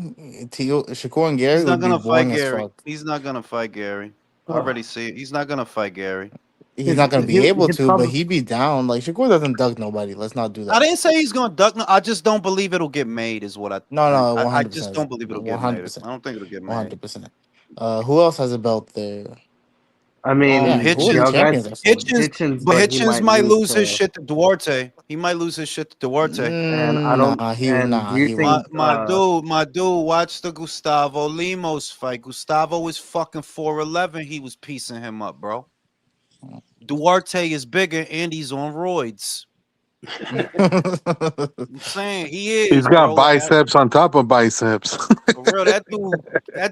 S10: Shakur and Gary
S1: He's not
S10: would be
S1: gonna fight
S10: boring as
S1: Gary.
S10: fuck.
S1: He's not gonna fight Gary. I already see it. He's not gonna fight Gary.
S10: He's not gonna be able
S11: He'd
S10: to, but
S11: probably
S10: he'd be down. Like Shakur doesn't duck nobody. Let's not do
S1: I
S10: that.
S1: didn't say he's gonna duck. No, I just don't believe it'll get made. Is what I
S10: No,
S1: think.
S10: no, one
S1: I
S10: hundred
S1: just
S10: percent,
S1: don't believe it'll get
S10: one hundred
S1: made.
S10: percent,
S1: I don't think it'll get
S10: one
S1: made.
S10: hundred percent. Who else has a belt there?
S11: I mean,
S10: Yeah, who are the
S1: Hitchens.
S11: y'all
S10: champions
S11: guys
S10: at 40?
S1: Hitchens,
S11: Hitchens,
S1: but
S11: but he
S1: Hitchens
S11: might
S1: might
S11: lose
S1: lose his
S11: to.
S1: shit to Duarte. He might lose his shit to Duarte.
S11: And I don't. And do you
S10: He
S1: My
S11: think?
S10: wouldn't.
S1: my dude, my dude, watch the Gustavo Limos fight. Gustavo is fucking 4'11. He was piecing him up, bro. Duarte is bigger and he's on roids. I'm saying he
S3: He's
S1: is,
S3: got
S1: bro. Like I,
S3: biceps on top of biceps.
S1: for real, that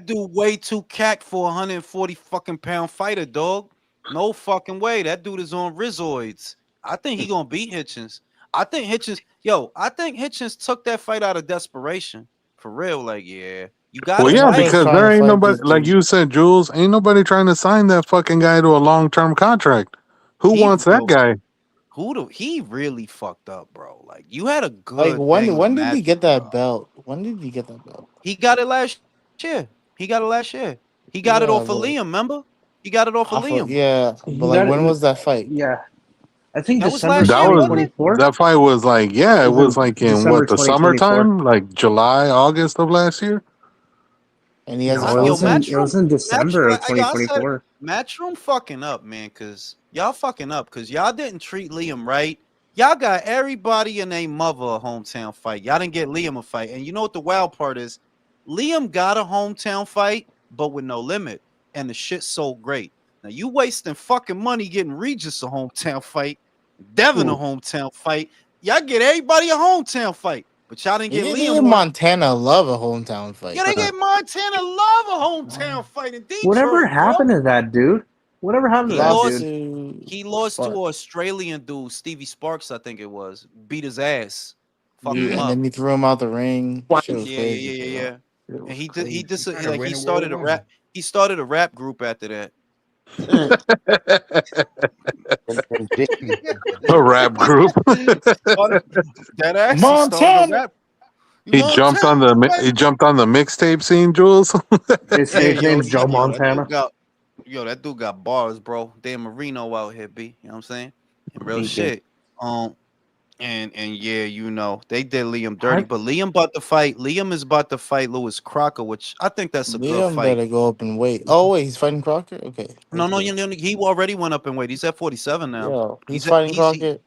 S1: dude way too cack for a 140 fucking pound fighter, dog. No fucking way. That dude is on Rizoids. I think he gonna beat Hitchens. I think Hitchens took that fight out of desperation. For real, like, yeah, you
S3: Well,
S1: gotta
S3: yeah,
S10: Nobody's
S1: fight.
S3: because
S10: trying
S3: there
S10: to
S3: ain't
S10: fight
S3: nobody,
S10: this
S3: like
S10: dude.
S3: you said, Jules, ain't nobody trying to sign that fucking guy to a long term contract. Who
S1: He
S3: wants that
S1: yo,
S3: guy?
S1: he really fucked up, bro. Like you had a
S10: Like
S1: good thing with
S10: when did he get
S1: Matchroom,
S10: that
S1: bro.
S10: belt? When did he get that belt?
S1: He got it last year. He got it last year. He got it off of
S10: Yeah,
S1: Liam,
S10: but
S1: remember? He got it off of Liam.
S10: yeah, but
S11: He
S10: like
S11: got
S10: when
S11: it.
S10: was that fight?
S11: Yeah, I think
S1: That was
S11: December
S1: last
S3: That
S1: year,
S3: was
S1: wasn't it?
S11: 2024.
S3: that fight was like, yeah,
S11: It
S3: it
S11: was
S3: was
S11: in
S3: like in
S11: December
S3: what, the
S11: 2024.
S3: summertime, like July, August of last year.
S10: And he
S11: No,
S10: hasn't
S11: it
S10: fought
S1: Yo,
S11: was in
S10: since.
S11: December of
S1: Yo, I said
S11: 2024.
S1: Matchroom fucking up, man, cause y'all fucking up, cause y'all didn't treat Liam right. Y'all got everybody and their mother a hometown fight. Y'all didn't get Liam a fight, and you know what the wild part is? Liam got a hometown fight, but with no limit, and the shit sold great. Now you wasting fucking money getting Regis a hometown fight, Devin a
S11: Ooh,
S1: hometown fight. Y'all get everybody a hometown fight, but y'all didn't
S10: He
S1: get
S10: did
S1: Liam
S10: give
S1: one.
S10: Montana love a hometown
S1: Yeah,
S10: fight.
S1: they get Montana love a hometown fight in
S11: whatever
S1: Detroit, bro.
S11: happened to that dude? Whatever happened to
S1: He
S11: that
S10: Lost
S1: lost.
S11: dude?
S10: to
S1: He lost to an
S10: Spark.
S1: Australian dude, Stevie Sparks, I think it was. Beat his ass, fucked him
S10: And
S1: up.
S10: then he threw him out the ring. Shit was
S1: Yeah, yeah,
S10: crazy.
S1: yeah, yeah, yeah.
S10: It
S1: And
S10: was
S1: he
S10: crazy.
S1: just
S4: Trying to
S1: like he
S4: win a World
S1: started a
S4: One.
S1: rap. He started a rap group after that.
S3: A rap group.
S1: Started- that ass. He started a
S10: Montana.
S1: rap.
S3: He jumped on he jumped on the mixtape scene, Jules.
S1: Yeah,
S11: His
S1: yo,
S11: name's Joe
S1: that dude
S11: Montana.
S1: got that dude got bars, bro. Dan Marino out here, B. You know what I'm saying? And real
S11: He did.
S1: shit. Um, and yeah, they did Liam dirty,
S10: How
S1: but Liam about to fight. Liam is about to fight Lewis Crocker, which I think that's a good
S10: Liam
S1: fight.
S10: better go up and wait. Oh wait, he's fighting Crocker. Okay,
S1: No,
S10: that's
S1: no,
S10: good.
S1: he already went up in weight. He's at 47 now.
S10: Yo, he's
S1: He's at
S10: fighting Crocker.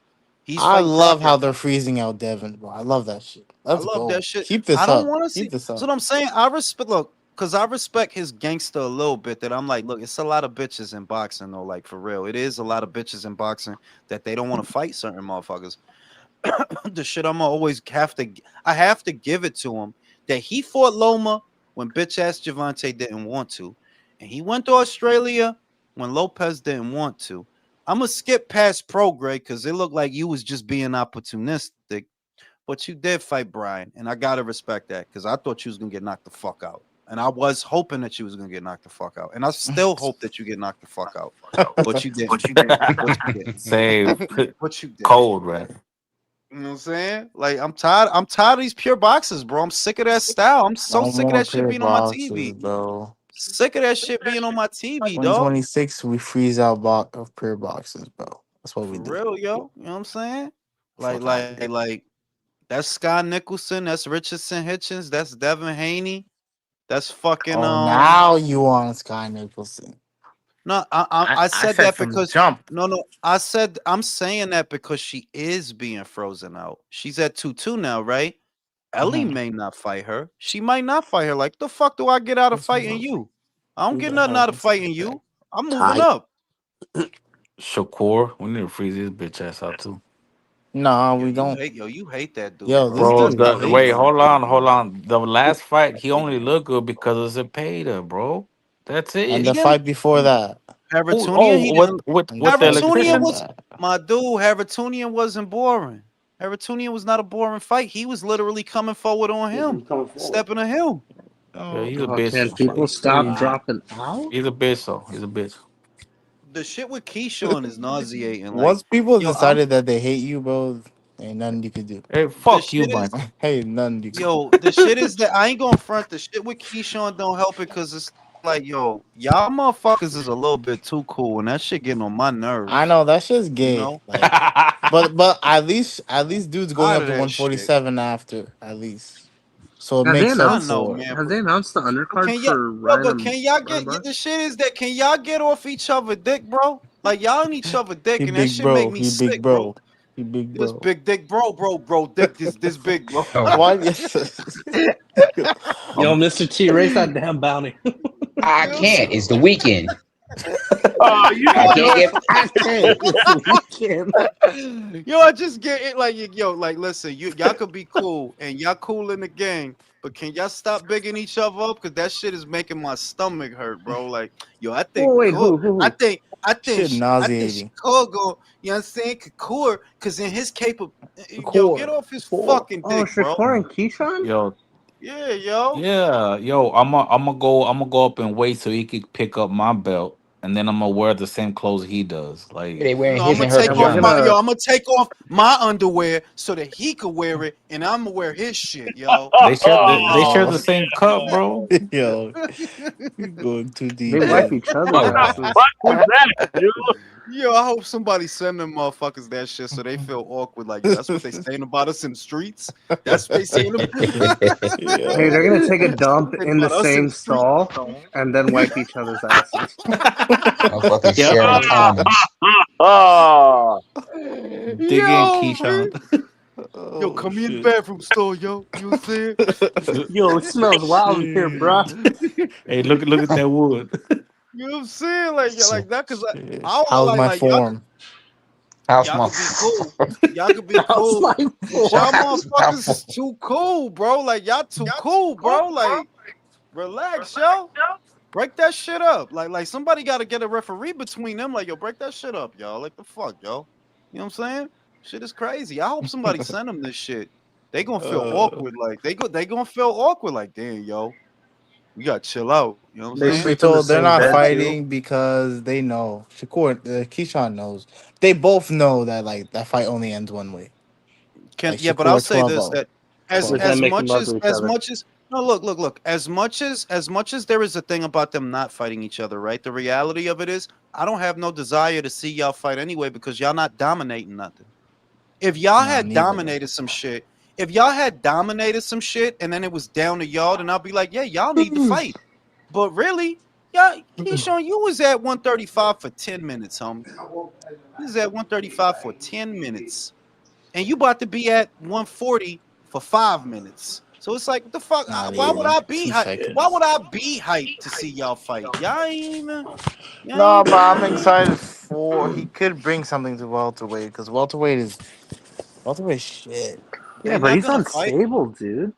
S1: he's
S10: I
S1: fighting
S10: love
S1: Crocker.
S10: how they're freezing out Devin, bro. I love that shit.
S1: I
S10: Let's
S1: love that
S10: go.
S1: shit.
S10: Keep
S1: I
S10: this
S1: don't
S10: up.
S1: want to
S10: Keep
S1: see.
S10: this
S1: That's
S10: up.
S1: what I'm saying. I respect. Look, because I respect his gangster a little bit. That I'm like, look, it's a lot of bitches in boxing, though. Like for real, it is a lot of bitches in boxing that they don't want to fight certain motherfuckers. The shit I'm always I have to give it to him that he fought Loma when bitch ass Javante didn't want to, and he went to Australia when Lopez didn't want to. I'm gonna skip past Prograde because it looked like you was just being opportunistic, but you did fight Brian, and I gotta respect that because I thought you was gonna get knocked the fuck out, and I was hoping that you was gonna get knocked the fuck out, and I still hope that you get knocked the fuck out, but you didn't. But you
S2: Say
S1: didn't. But you didn't.
S2: cold, right?
S1: You know what I'm saying? Like I'm tired. I'm tired of these pure boxes, bro. I'm sick of that style. I'm so
S10: No
S1: sick of
S10: more
S1: that shit
S10: pure
S1: being on my
S10: boxes,
S1: TV.
S10: bro.
S1: Sick of that shit being on my TV, dog.
S10: 2026, we freeze out of pure boxes, bro. That's what we
S1: For
S10: do.
S1: real, yo. You know what I'm saying? Like,
S10: Fuck out of
S1: like,
S10: here.
S1: like. That's Scott Nicholson. That's Richardson Hitchens. That's Devin Haney. That's fucking
S10: Oh, now you want Sky Nicholson.
S1: No, I
S10: I
S1: said
S10: said
S1: that
S10: from
S1: because
S10: jump.
S1: no, I'm saying that because she is being frozen out. She's at 2-2 now, right? Ellie
S10: Mm-hmm.
S1: may not fight her. She might not fight her. Like the fuck do I get out of fighting you? I don't
S10: Who
S1: get
S10: the
S1: nothing
S10: hell
S1: out of
S10: wants to
S1: fighting
S10: fight that?
S1: you. I'm moving
S10: Tight.
S1: up.
S2: Shakur, we need to freeze his bitch ass out too.
S10: Nah, we don't.
S1: You hate that dude,
S10: Yo,
S1: bro.
S10: this
S2: Bro,
S10: dude
S1: You hate
S2: wait,
S10: hates.
S1: him.
S2: hold on. The last fight, he only looked good because of Zepeda, bro. That's
S10: And
S1: He
S10: the
S2: it.
S1: didn't
S10: fight before that.
S2: Who?
S1: Havertunian, he
S2: Oh,
S1: didn't
S10: And the
S2: with the
S10: fight
S1: Havertunian
S10: before
S2: electrician?
S1: was
S10: that.
S1: my dude. Havertunian wasn't boring. Havertunian was not a boring fight. He was literally coming forward on him, stepping a hill.
S2: Yeah,
S10: Oh,
S2: he's a
S11: Oh,
S2: bitch.
S11: can
S10: this
S11: people
S10: fight
S11: stop
S10: crazy.
S11: dropping out?
S2: He's a bitch, though. He's a bitch.
S1: The shit with Keyshawn is nauseating. Like,
S10: Once people
S1: yo, I'm
S10: decided that they hate you, bro, ain't nothing you could do.
S2: Hey,
S1: the
S2: fuck you,
S1: shit is
S2: Mike.
S10: Hey, nothing you could do.
S1: the shit is that I ain't gonna front the shit with Keyshawn don't help it because it's like, yo, y'all motherfuckers is a little bit too cool and that shit getting on my
S10: I
S1: nerves.
S10: know that's just
S1: You
S10: gay.
S1: know?
S10: Like, but at least dude's going
S1: Tired
S10: up
S1: of
S10: to
S1: that shit.
S10: 147 after at least, so it
S11: Have they
S10: makes
S1: I
S10: sense
S11: announced?
S1: know,
S10: for it.
S1: man,
S11: Have they announced the
S1: but
S11: undercard
S1: can y'all
S11: for
S1: yo,
S11: Ryan
S1: but
S11: and
S1: can y'all
S11: Ryan
S1: get
S11: Bar?
S1: the shit is that can y'all get off each other dick, bro? Like y'all on each other
S10: He
S1: dick and that
S10: big
S1: shit make
S10: bro.
S1: me
S10: He big
S1: sick, bro.
S10: bro. He big
S1: This
S10: bro.
S1: big dick, bro, dick, this big, bro.
S4: Oh,
S10: Why?
S11: Yo,
S2: I'm,
S11: Mr. T, raise that damn bounty.
S4: I
S1: You know what I'm saying?
S4: can't. It's the weekend.
S5: Oh, you
S4: I
S5: know
S4: can't
S5: what?
S4: get.
S11: I can't. It's the weekend.
S1: Yo, I just get it like yo, like listen, y'all could be cool and y'all cool in the gang, but can y'all stop bigging each other up? Cause that shit is making my stomach hurt, bro. Like, yo, I think
S11: Oh wait,
S1: cool.
S11: who?
S10: Shit
S1: I think
S10: nauseating.
S1: Chicago, you know what I'm saying? Kakur, cause in his yo, get
S10: Core.
S1: off his
S10: Core.
S1: fucking
S11: Oh,
S1: dick, bro.
S11: Shakur and Keyshawn.
S2: yo,
S1: Yeah, yo.
S2: yeah, yo, I'm gonna go up and wait so he could pick up my belt, and then I'm gonna wear the same clothes he does. Like,
S4: They wearing
S1: No, I'm
S4: his
S1: gonna
S4: and her
S1: take
S11: And we're
S1: off
S4: pajamas.
S11: gonna.
S1: I'm gonna take off my underwear so that he could wear it, and I'm gonna wear his shit, yo.
S2: they share the
S10: Yo,
S2: same cup, bro.
S10: yo, you're going too
S11: They
S10: deep,
S11: wipe
S10: man.
S11: each other's
S4: Oh,
S11: asses.
S5: What was that, dude?
S1: Yo, I hope somebody send them motherfuckers that shit so they feel awkward. Like, yo, that's what they saying about us in the streets. That's what they saying.
S11: Hey,
S10: Yo.
S11: they're gonna take a
S1: That's what
S11: dump
S1: they saying
S11: in the
S1: about us in
S11: same
S1: the street.
S11: stall and then wipe each other's asses.
S4: I'm fucking
S2: Yep.
S4: sharing condoms.
S5: Oh,
S2: Digging
S1: Yo, man.
S2: Keyshawn.
S1: Yo,
S10: Oh
S1: come in the
S10: shit.
S1: bathroom store, yo. You know what I'm saying?
S11: Yo, it smells wild in here, bro.
S10: Shit.
S2: Hey, look at that wood.
S1: You know what I'm saying? Like, yeah, like that, cause
S10: Shit.
S1: I
S10: How's my
S1: like y'all.
S10: form?
S4: How's
S1: Y'all
S4: my?
S1: could be cool. Y'all could be
S11: How's
S1: cool.
S11: my
S1: But y'all
S11: form?
S4: How's my
S1: motherfuckers is too cool, bro. Like y'all too cool, bro. Like relax, yo. Break that shit up. Like somebody got to get a referee between them. Like yo, break that shit up, y'all. Like the fuck, yo. You know what I'm saying? Shit is crazy. I hope somebody send them this shit. They gonna feel
S10: Uh,
S1: awkward. Like they gonna feel awkward. Like damn, yo, we gotta chill out. You know what
S11: They
S1: I'm
S10: truth
S1: saying?
S10: be
S11: sleep in the
S10: told, they're
S11: same
S10: not
S11: bed too.
S10: fighting because they know. Keyshawn knows. They both know that like that fight only ends one way. Like
S1: Yeah, but I'll
S10: Shakur
S1: say this
S10: 12-0.
S1: that as
S11: Just then
S1: as
S11: make them
S1: much
S11: love
S1: as
S11: each
S1: as
S11: other.
S1: much as no, look, as much as there is a thing about them not fighting each other, right? The reality of it is I don't have no desire to see y'all fight anyway because y'all not dominating nothing. If y'all
S10: Nah,
S1: had
S10: neither.
S1: dominated some shit, if y'all had dominated some shit and then it was down to y'all, then I'll be like, yeah, y'all need to fight. But really, yeah, Keyshawn, you was at 135 for 10 minutes, homie. You was at 135 for 10 minutes. And you about to be at 140 for 5 minutes. So it's like, what the fuck?
S10: Not
S1: Why would
S10: even
S1: I be
S10: 2
S1: hyped? Why
S10: seconds.
S1: would I be hyped to see y'all fight? Y'all
S10: No,
S1: ain't
S10: but
S1: even
S10: I'm excited for he could bring something to welterweight because welterweight is shit.
S11: Yeah,
S1: they
S11: but
S1: not
S11: he's
S1: gonna fight.
S11: unstable, dude.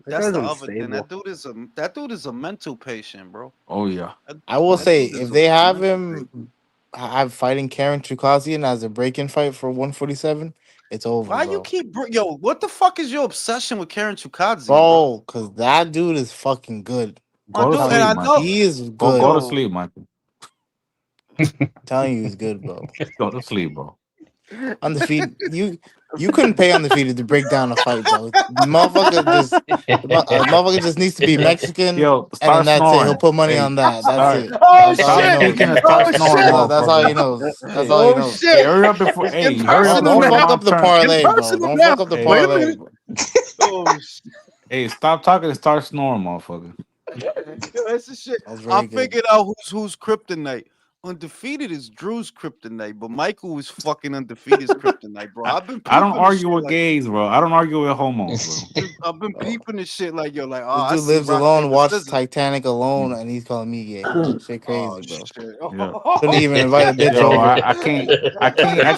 S11: That
S1: That's
S11: guy's
S1: the other thing.
S11: unstable.
S1: That dude is a mental patient, bro.
S2: Oh yeah.
S1: That,
S10: I will
S1: that
S10: say
S1: dude is
S10: if
S1: a
S10: they have
S1: mental patient.
S10: him have fighting Karen Chukazian as a break-in fight for 147, it's over,
S1: Why you
S10: bro.
S1: keep yo? What the fuck is your obsession with Karen Chukadzian, bro?
S10: Bro, cause that dude is fucking good.
S1: My
S2: Go to
S1: dude,
S10: Telling
S1: and
S2: sleep,
S1: I
S10: you,
S1: know,
S2: Michael.
S10: he is
S2: Go
S10: good.
S2: to
S1: yo,
S2: sleep, Michael.
S10: Telling you, he's good, bro.
S2: Go to sleep, bro.
S10: Undefeated. You couldn't pay undefeated to break down a fight, bro. Motherfucker just motherfucker just needs to be Mexican,
S2: Yo,
S10: and then
S2: start
S10: that's it. He'll
S2: snoring.
S10: put money
S2: Hey,
S10: on that. That's
S2: start
S10: it.
S1: oh
S10: That's all he
S2: stop
S1: shit,
S2: thinking
S10: knows.
S2: and start
S1: oh
S2: snoring,
S1: shit,
S10: That's all he
S2: motherfucker.
S10: knows. That's all he
S1: oh
S10: knows.
S2: Hey,
S1: shit.
S2: hurry up before hey, hurry up
S1: Impersonal
S2: before
S1: now.
S10: Don't
S2: your
S10: fuck up
S2: mom
S10: the
S2: turn.
S10: parlay, bro.
S1: Impersonal
S10: Don't
S1: now.
S10: fuck up the
S2: Hey,
S1: Wait a
S10: parlay,
S1: minute.
S10: bro.
S1: Oh shit.
S2: hey, stop talking and start snoring, motherfucker.
S1: Yo, that's the shit.
S10: That was
S1: I
S10: very good.
S1: figured out who's kryptonite. Undefeated is Drew's kryptonite, but Michael is fucking undefeated's kryptonite, bro.
S2: I,
S1: I've been
S2: I don't
S1: peeping the
S2: argue
S1: shit
S2: with
S1: like
S2: gays, bro. I don't argue with homos, bro.
S1: I've been
S10: Oh,
S1: peeping the shit like yo, like
S10: this
S1: I
S10: dude
S1: see
S10: lives
S1: rock
S10: alone,
S1: paper
S10: watches
S1: scissors.
S10: Titanic alone, and he's calling me gay. Shit,
S1: Oh
S10: crazy, bro.
S1: shit.
S2: Yeah.
S10: Couldn't
S1: Oh
S10: even invite a bitch
S2: Yo,
S10: over.
S2: I
S10: You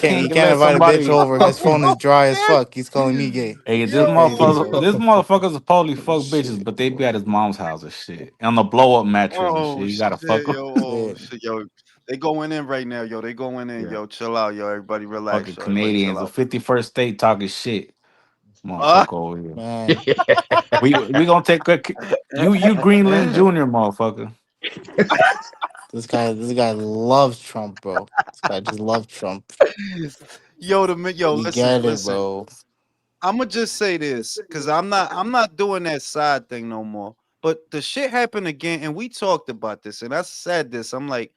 S2: can't
S10: can't
S2: let
S10: invite a bitch
S2: somebody.
S10: over. His phone is dry as
S1: shit.
S10: fuck. He's calling me gay.
S2: Hey,
S1: Yo.
S10: Crazy, bro.
S2: this motherfucker's supposedly fuck bitches,
S10: Shit,
S2: but they be at
S10: bro.
S2: his mom's house and shit on the blow up mattress and
S1: Oh
S2: shit. You gotta fuck
S1: shit,
S2: 'em.
S1: yo. Oh
S10: Shit.
S1: shit, yo. They going in right now, yo. They going in,
S2: Yeah,
S1: yo. Chill out, yo. Everybody
S2: fucking
S1: relax, yo. Everybody chill
S2: Canadians, the
S1: out.
S2: 51st state talking shit,
S1: Ah.
S2: motherfucker over here.
S10: Man,
S2: We gonna take you Greenland Junior, motherfucker.
S10: this guy loves Trump, bro. This guy just loves Trump.
S1: Yo,
S10: We
S1: listen,
S10: get it,
S1: listen.
S10: bro.
S1: I'm gonna just say this because I'm not doing that side thing no more. But the shit happened again, and we talked about this, and I said this. I'm like,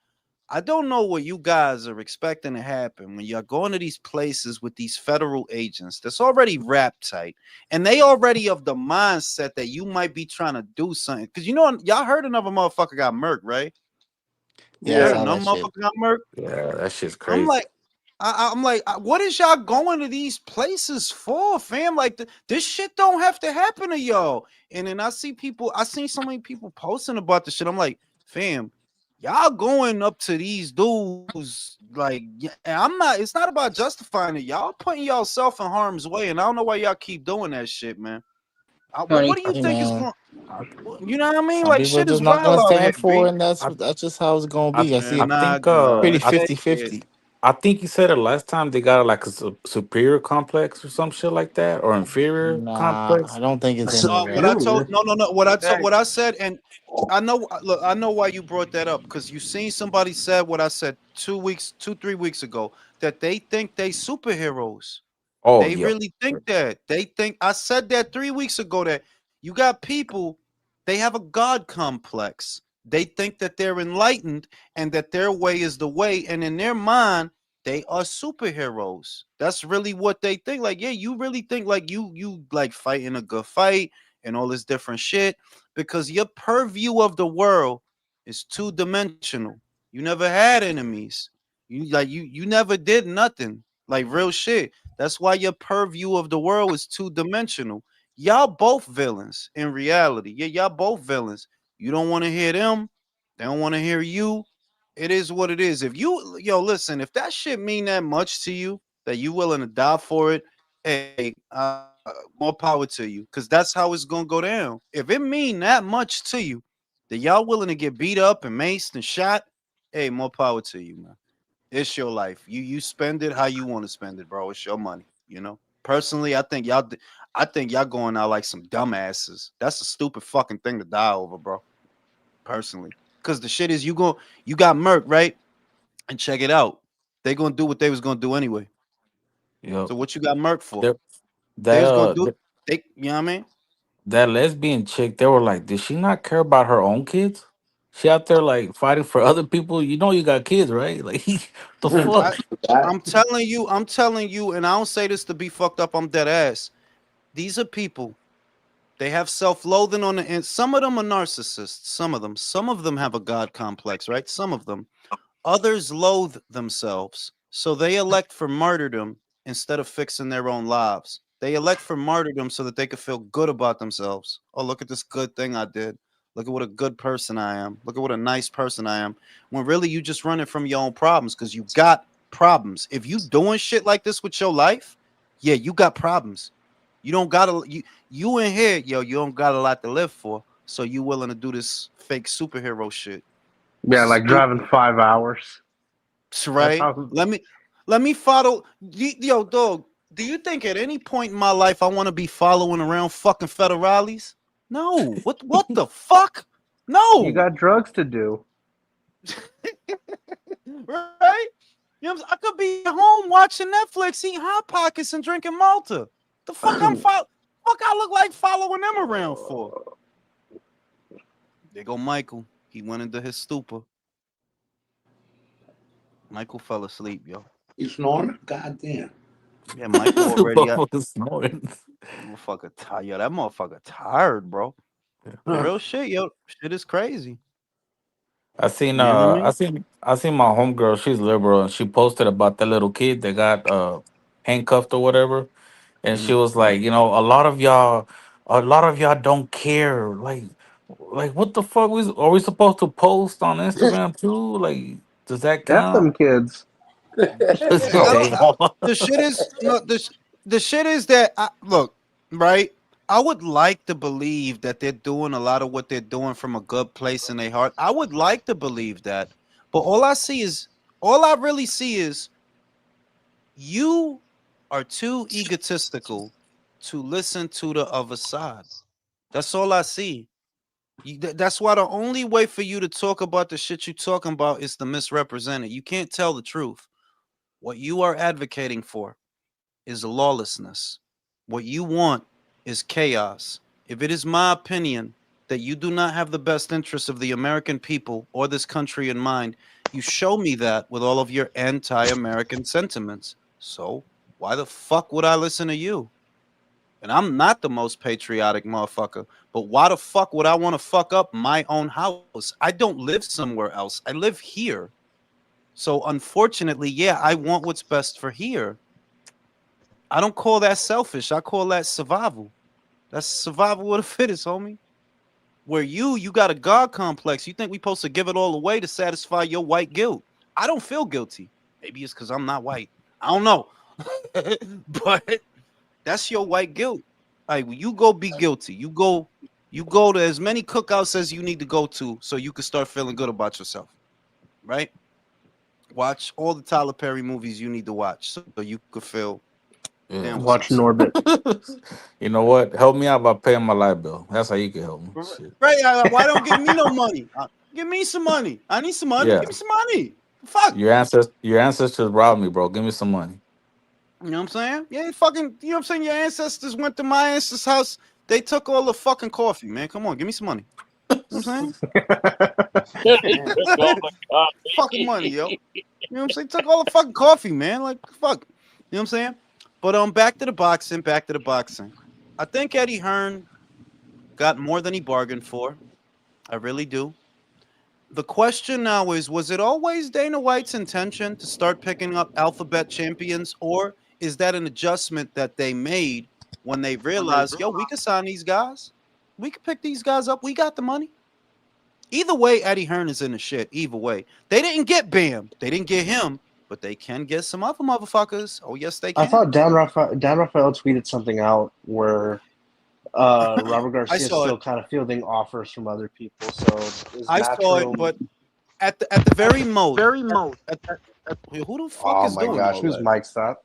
S1: I don't know what you guys are expecting to happen when you're going to these places with these federal agents that's already rap tight, and they already of the mindset that you might be trying to do something. Because y'all heard another motherfucker got murked, right?
S10: Yeah, I
S1: Heard
S5: Yeah.
S10: saw
S1: another
S10: that shit.
S1: motherfucker got murked.
S2: Yeah, that shit's
S1: I'm
S2: crazy.
S1: like, I'm like, what is y'all going to these places for, fam? Like, this shit don't have to happen to y'all. And then I seen so many people posting about this shit. I'm like, fam, y'all going up to these dudes, like, yeah, and I'm not. It's not about justifying it. Y'all putting yourself in harm's way, and I don't know why y'all keep doing that shit, man. What do
S4: Tony,
S1: you
S10: Hey,
S1: think is
S10: man.
S1: going? You know what I mean?
S10: Some
S1: Like,
S10: people are
S1: shit is
S10: just not
S1: wild
S10: gonna
S1: out here,
S10: stand for
S1: B.
S10: it, and
S2: I
S10: that's just how it's gonna
S2: I
S10: be. I see
S1: Man,
S10: it
S1: nah,
S10: pretty
S1: they
S10: 50-50.
S2: I think you said it last time. They got like a superior complex or some shit like that, or inferior
S10: Nah, I
S2: complex.
S10: don't think it's any of
S1: What
S10: that.
S1: I told
S11: Superior.
S1: no no no what I told what
S5: Thanks.
S1: I said and I know look I know why you brought that up because you seen somebody said what I said 3 weeks ago that they think they superheroes.
S2: Oh
S1: They
S2: yeah.
S1: really think that. They think I said that 3 weeks ago that you got people, they have a God complex. They think that they're enlightened and that their way is the way. And in their mind, they are superheroes. That's really what they think. Like, yeah, you really think like you like fighting a good fight and all this different shit because your purview of the world is two-dimensional. You never had enemies. You never did nothing. Like real shit. That's why your purview of the world is two-dimensional. Y'all both villains in reality. Yeah, y'all both villains. You don't want to hear them. They don't want to hear you. It is what it is. If you, yo, listen, if that shit mean that much to you, that you willing to die for it, hey, more power to you. Cause that's how it's gonna go down. If it mean that much to you, that y'all willing to get beat up and maced and shot, hey, more power to you, man. It's your life. You spend it how you want to spend it, bro. It's your money. Personally, I think y'all going out like some dumbasses. That's a stupid fucking thing to die over, bro. Personally, because the shit is you got murked, right? And check it out. They gonna do what they was gonna do anyway.
S2: Yep.
S1: So what you got murked for?
S2: There
S1: They
S2: that
S1: was gonna do.
S9: You know what I mean?
S2: that lesbian chick, they were like, did she not care about her own kids? She out there like fighting for other people. You know, you got kids, right? Like, the
S9: I,
S2: fuck?
S1: That
S9: I'm telling you, and I don't say this to be fucked up. I'm dead ass. These are people. They have self-loathing on the end. Some of them are narcissists. Some of them have a god complex, right? Some of them. Others loathe themselves, so they elect for martyrdom instead of fixing their own lives. They elect for martyrdom so that they can feel good about themselves. Oh, look at this good thing I did. Look at what a good person I am. Look at what a nice person I am. When really you just running from your own problems because you got problems. If you doing shit like this with your life, yeah, you got problems. You don't gotta you in here, yo, you don't got a lot to live for. So you willing to do this fake superhero shit.
S11: Yeah, like driving
S9: Stupid.
S11: 5 hours. That's
S9: Right?
S11: how.
S9: Let me follow. Yo, dog. Do you think at any point in my life I want to be following around fucking federales? No. What the fuck?
S11: You
S9: No.
S11: got drugs to do.
S9: Right? You know, I could be at home watching Netflix, eating hot pockets and drinking Malta. The fuck fuck I look like following them around for? There go Michael. He went into his stupor. Michael fell asleep, yo.
S12: You snoring? God damn.
S9: Yeah, Michael already got
S2: Motherfucker snoring.
S9: motherfucker tired. Yo, that motherfucker tired, bro. Real shit, yo. Shit is crazy. You know what I mean?
S2: I seen my homegirl, she's liberal, and she posted about the little kid that got handcuffed or whatever. And she
S9: Mhm.
S2: was like, a lot of y'all don't care. Like what the fuck are we supposed to post on Instagram too? Like, does that
S11: F them
S2: count?
S11: kids.
S9: Yeah,
S2: Damn.
S9: the shit is no the shit is that look, right? I would like to believe that they're doing a lot of what they're doing from a good place in their heart. I would like to believe that. But all I really see is you are too egotistical to listen to the other side. That's all I see. That's why the only way for you to talk about the shit you're talking about is to misrepresent it. You can't tell the truth. What you are advocating for is lawlessness. What you want is chaos. If it is my opinion that you do not have the best interests of the American people or this country in mind, you show me that with all of your anti American sentiments. So, why the fuck would I listen to you? And I'm not the most patriotic motherfucker, but why the fuck would I want to fuck up my own house? I don't live somewhere else. I live here. So unfortunately, yeah, I want what's best for here. I don't call that selfish. I call that survival. That's survival of the fittest, homie. Where you got a God complex. You think we supposed to give it all away to satisfy your white guilt. I don't feel guilty. Maybe it's because I'm not white. I don't know. But that's your white guilt. Like you go be guilty. You go to as many cookouts as you need to go to so you can start feeling good about yourself. Right? Watch all the Tyler Perry movies you need to watch so you could feel damn
S2: Yeah.
S9: with
S11: Watch
S9: yourself.
S11: Norbit.
S2: You know what? Help me out by paying my light bill. That's how you can help me. Shit.
S9: Right? Why don't give me no money? Give me some money. I need some money.
S2: Yeah.
S9: Give me some money. Fuck.
S2: Your ancestors robbed me, bro. Give me some money.
S9: You know what I'm saying? Yeah, fucking. You know what I'm saying? Your ancestors went to my ancestors' house. They took all the fucking coffee, man. Come on, give me some money. You know what I'm
S5: They
S9: saying?
S5: took all the
S9: Fucking money,
S5: coffee.
S9: yo. You know what I'm saying? Took all the fucking coffee, man. Like fuck. You know what I'm saying? But back to the boxing. Back to the boxing. I think Eddie Hearn got more than he bargained for. I really do. The question now is, was it always Dana White's intention to start picking up alphabet champions, or is that an adjustment that they made when they realized, yo, we could sign these guys? We could pick these guys up. We got the money. Either way, Eddie Hearn is in the shit. Either way. They didn't get Bam. They didn't get him, but they can get some other motherfuckers. Oh, yes, they
S11: I
S9: can.
S11: thought Dan Raphael tweeted something out where Robert
S9: I
S11: Garcia is
S9: saw it.
S11: still kind of fielding offers from other people. So is
S9: I saw it,
S11: Matchroom?
S9: but at the very most, who the fuck
S11: Oh
S9: is
S11: my
S9: doing
S11: gosh,
S9: all
S11: whose
S9: that?
S11: mic's that?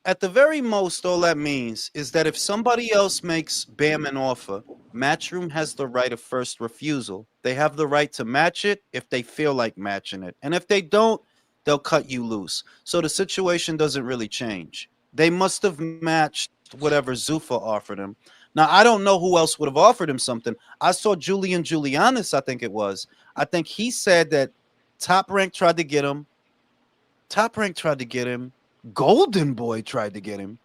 S9: At the very most, all that means is that if somebody else makes Bam an offer, Matchroom has the right of first refusal. They have the right to match it if they feel like matching it. And if they don't, they'll cut you loose. So the situation doesn't really change. They must have matched against whatever Zuffa offered him. Now I don't know who else would have offered him something. I saw Julian Julianis, I think it was. I think he said that Top Rank tried to get him. Top Rank tried to get him. Golden Boy tried to get him.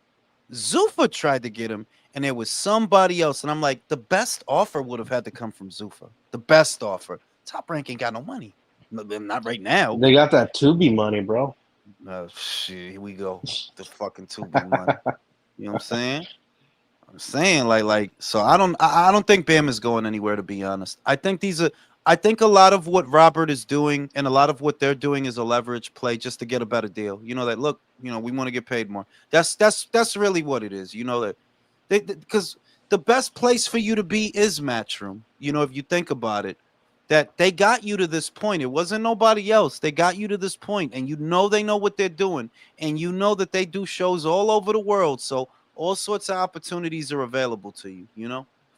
S9: Zuffa tried to get him, and there was somebody else. And I'm like, the best offer would have had to come from Zuffa. The best offer. Top Rank ain't got no money. Not right now.
S11: They got that Tubi money, bro.
S9: Shit, here we go. The fucking Tubi money. You know what I'm saying? I'm saying like so I don't think Bam is going anywhere, to be honest. I think a lot of what Robert is doing and a lot of what they're doing is a leverage play just to get a better deal. You know that look, we want to get paid more. That's really what it is. You know that because the best place for you to be is Matchroom. If you think about it, that they got you to this point. It wasn't nobody else. They got you to this point, and they know what they're doing, and that they do shows all over the world. So all sorts of opportunities are available to you.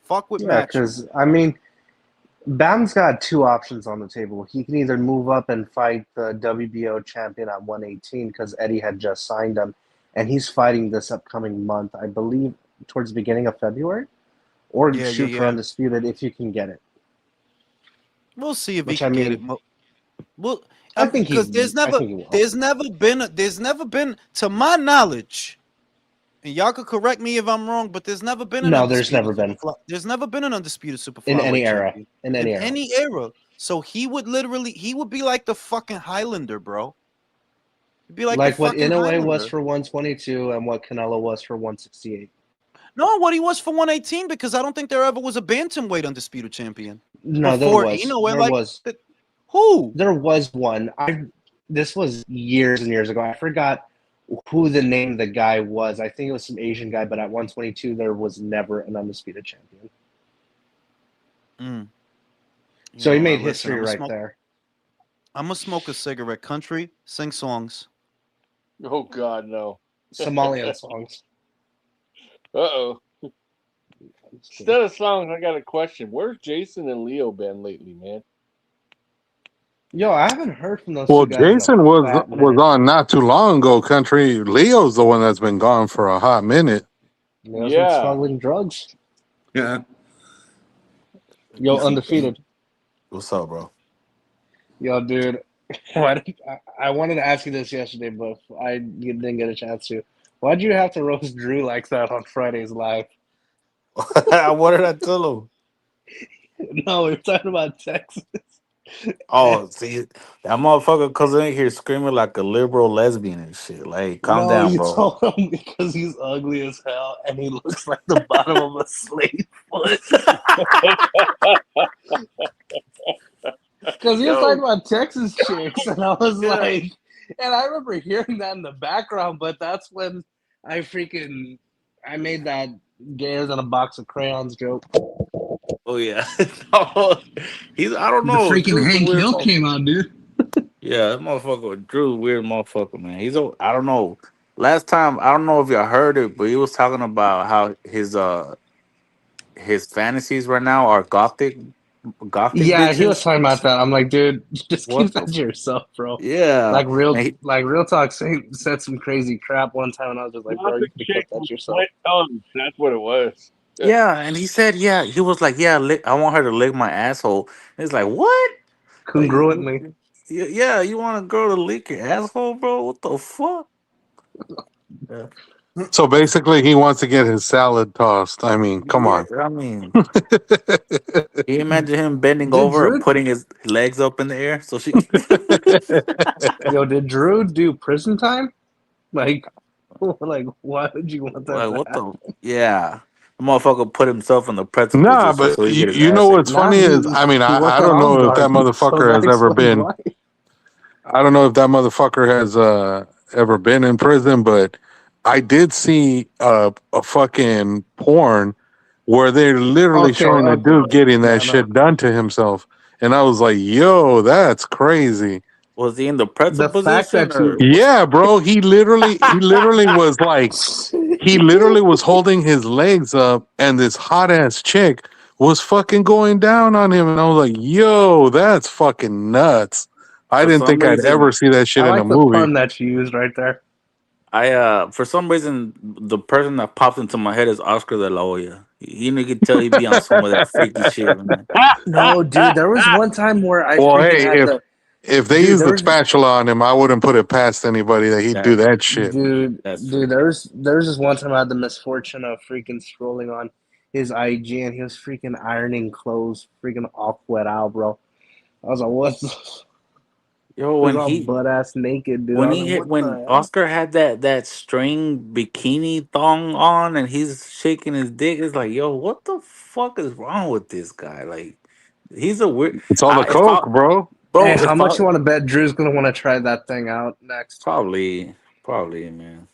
S9: Fuck with
S11: Yeah,
S9: Matchroom.
S11: because Bam's got two options on the table. He can either move up and fight the WBO champion at 118 because Eddie had just signed him, and he's fighting this upcoming month, I believe, towards the beginning of February, or shoot for Undisputed if you can get it.
S9: We'll see if he can get it. Well,
S11: I think
S9: because there's never been, to my knowledge, and y'all could correct me if I'm wrong, but there's never been an
S11: there's never been.
S9: There's never been an undisputed super
S11: in any era.
S9: champion.
S11: In any
S9: era. So he would be like the fucking Highlander, bro. He'd be like
S11: what Inoue
S9: Highlander
S11: was for 122 and what Canelo was for 168.
S9: No, what he was for 118, because I don't think there ever was a bantamweight undisputed champion.
S11: No, there was. There was.
S9: Who?
S11: There was one. This was years and years ago. I forgot who the name of the guy was. I think it was some Asian guy, but at 122, there was never an undisputed champion. So he made history there.
S9: I'm going to smoke a cigarette. Country, sing songs.
S5: Oh, God, no.
S11: Somalian songs.
S5: Uh-oh. Instead of songs, I got a question. Where's Jason and Leo been lately, man?
S11: Yo, I haven't heard from those
S3: two
S11: guys.
S3: Jason was on not too long ago, Country. Leo's the one that's been gone for a hot minute.
S11: Leo's been smuggling drugs.
S12: Yeah.
S11: Yo, Undefeated.
S7: What's up, bro?
S11: Yo, dude. I wanted to ask you this yesterday, but I didn't get a chance to. Why'd you have to roast Drew like that on Friday's live?
S7: What did I tell him?
S11: No, we're talking about Texas.
S7: Oh, see, that motherfucker comes in here screaming like a liberal lesbian and shit. Like, calm down, bro.
S11: Told him because he's ugly as hell and he looks like the bottom of a slave foot. Because he was talking about Texas chicks, and I was like, and I remember hearing that in the background, but that's when I made that gayer than a box of crayons joke.
S7: Oh yeah, I don't know.
S11: The freaking Hank Hill came out, dude.
S7: Yeah, that motherfucker, Drew, weird motherfucker, man. I don't know. Last time, I don't know if y'all heard it, but he was talking about how his fantasies right now are gothic.
S11: Yeah,
S7: bitches.
S11: he was talking about that. I'm like, dude, just keep that to yourself, bro.
S7: Yeah,
S11: like real talk. Said some crazy crap one time, and I was just like, bro, you can keep that to yourself.
S5: That's what it was.
S7: Yeah, and he said, he was like, I want her to lick my asshole. And it's like, what?
S11: Congruently.
S7: Yeah, you want a girl to lick your asshole, bro? What the fuck? Yeah.
S3: So basically, he wants to get his salad tossed. I mean, come on.
S7: I mean, can you imagine him bending over and putting his legs up in the air so she?
S11: Yo, did Drew do prison time? Like, why would you want that?
S7: Like, what the? Yeah, the motherfucker put himself in the pretzel
S3: Nah,
S7: position
S3: but
S7: so he get his
S3: you
S7: ass
S3: know
S7: in.
S3: what's funny is, I mean, I don't know if that motherfucker has ever been. I don't know if that motherfucker has ever been in prison, but I did see a fucking porn where they're literally showing a dude getting that shit done to himself, and I was like, "Yo, that's crazy."
S7: Was he in the pretzel position?
S3: Yeah, bro. He literally was like, he literally was holding his legs up, and this hot ass chick was fucking going down on him, and I was like, "Yo, that's fucking nuts." I didn't think I'd ever see that shit in a movie.
S11: Pun that you used right there.
S7: I for some reason the person that pops into my head is Oscar De La Hoya. You could tell he'd be on some of that freaky shit, man.
S11: No, dude, there was one time where I
S3: Well,
S11: freaking
S3: hey,
S11: had the
S3: if they
S11: dude.
S3: use
S11: There
S3: the
S11: was
S3: spatula on him, I wouldn't put it past anybody that he'd do
S7: That
S3: that shit.
S11: dude,
S7: that's
S11: dude.
S7: true.
S11: There was this one time I had the misfortune of freaking scrolling on his IG and he was freaking ironing clothes, freaking all wet out, bro. I was like, what?
S7: Yo,
S11: He was all butt ass naked, dude. I was like, what the
S7: when
S11: hell?
S7: Oscar had that string bikini thong on and he's shaking his dick, it's like, yo, what the fuck is wrong with this guy? Like, he's a weird.
S3: It's all the
S7: If I
S3: coke, bro.
S11: Hey,
S7: bro,
S11: how
S7: if
S11: much
S7: I
S11: you want to bet Drew's gonna want to try that thing out next?
S7: probably man.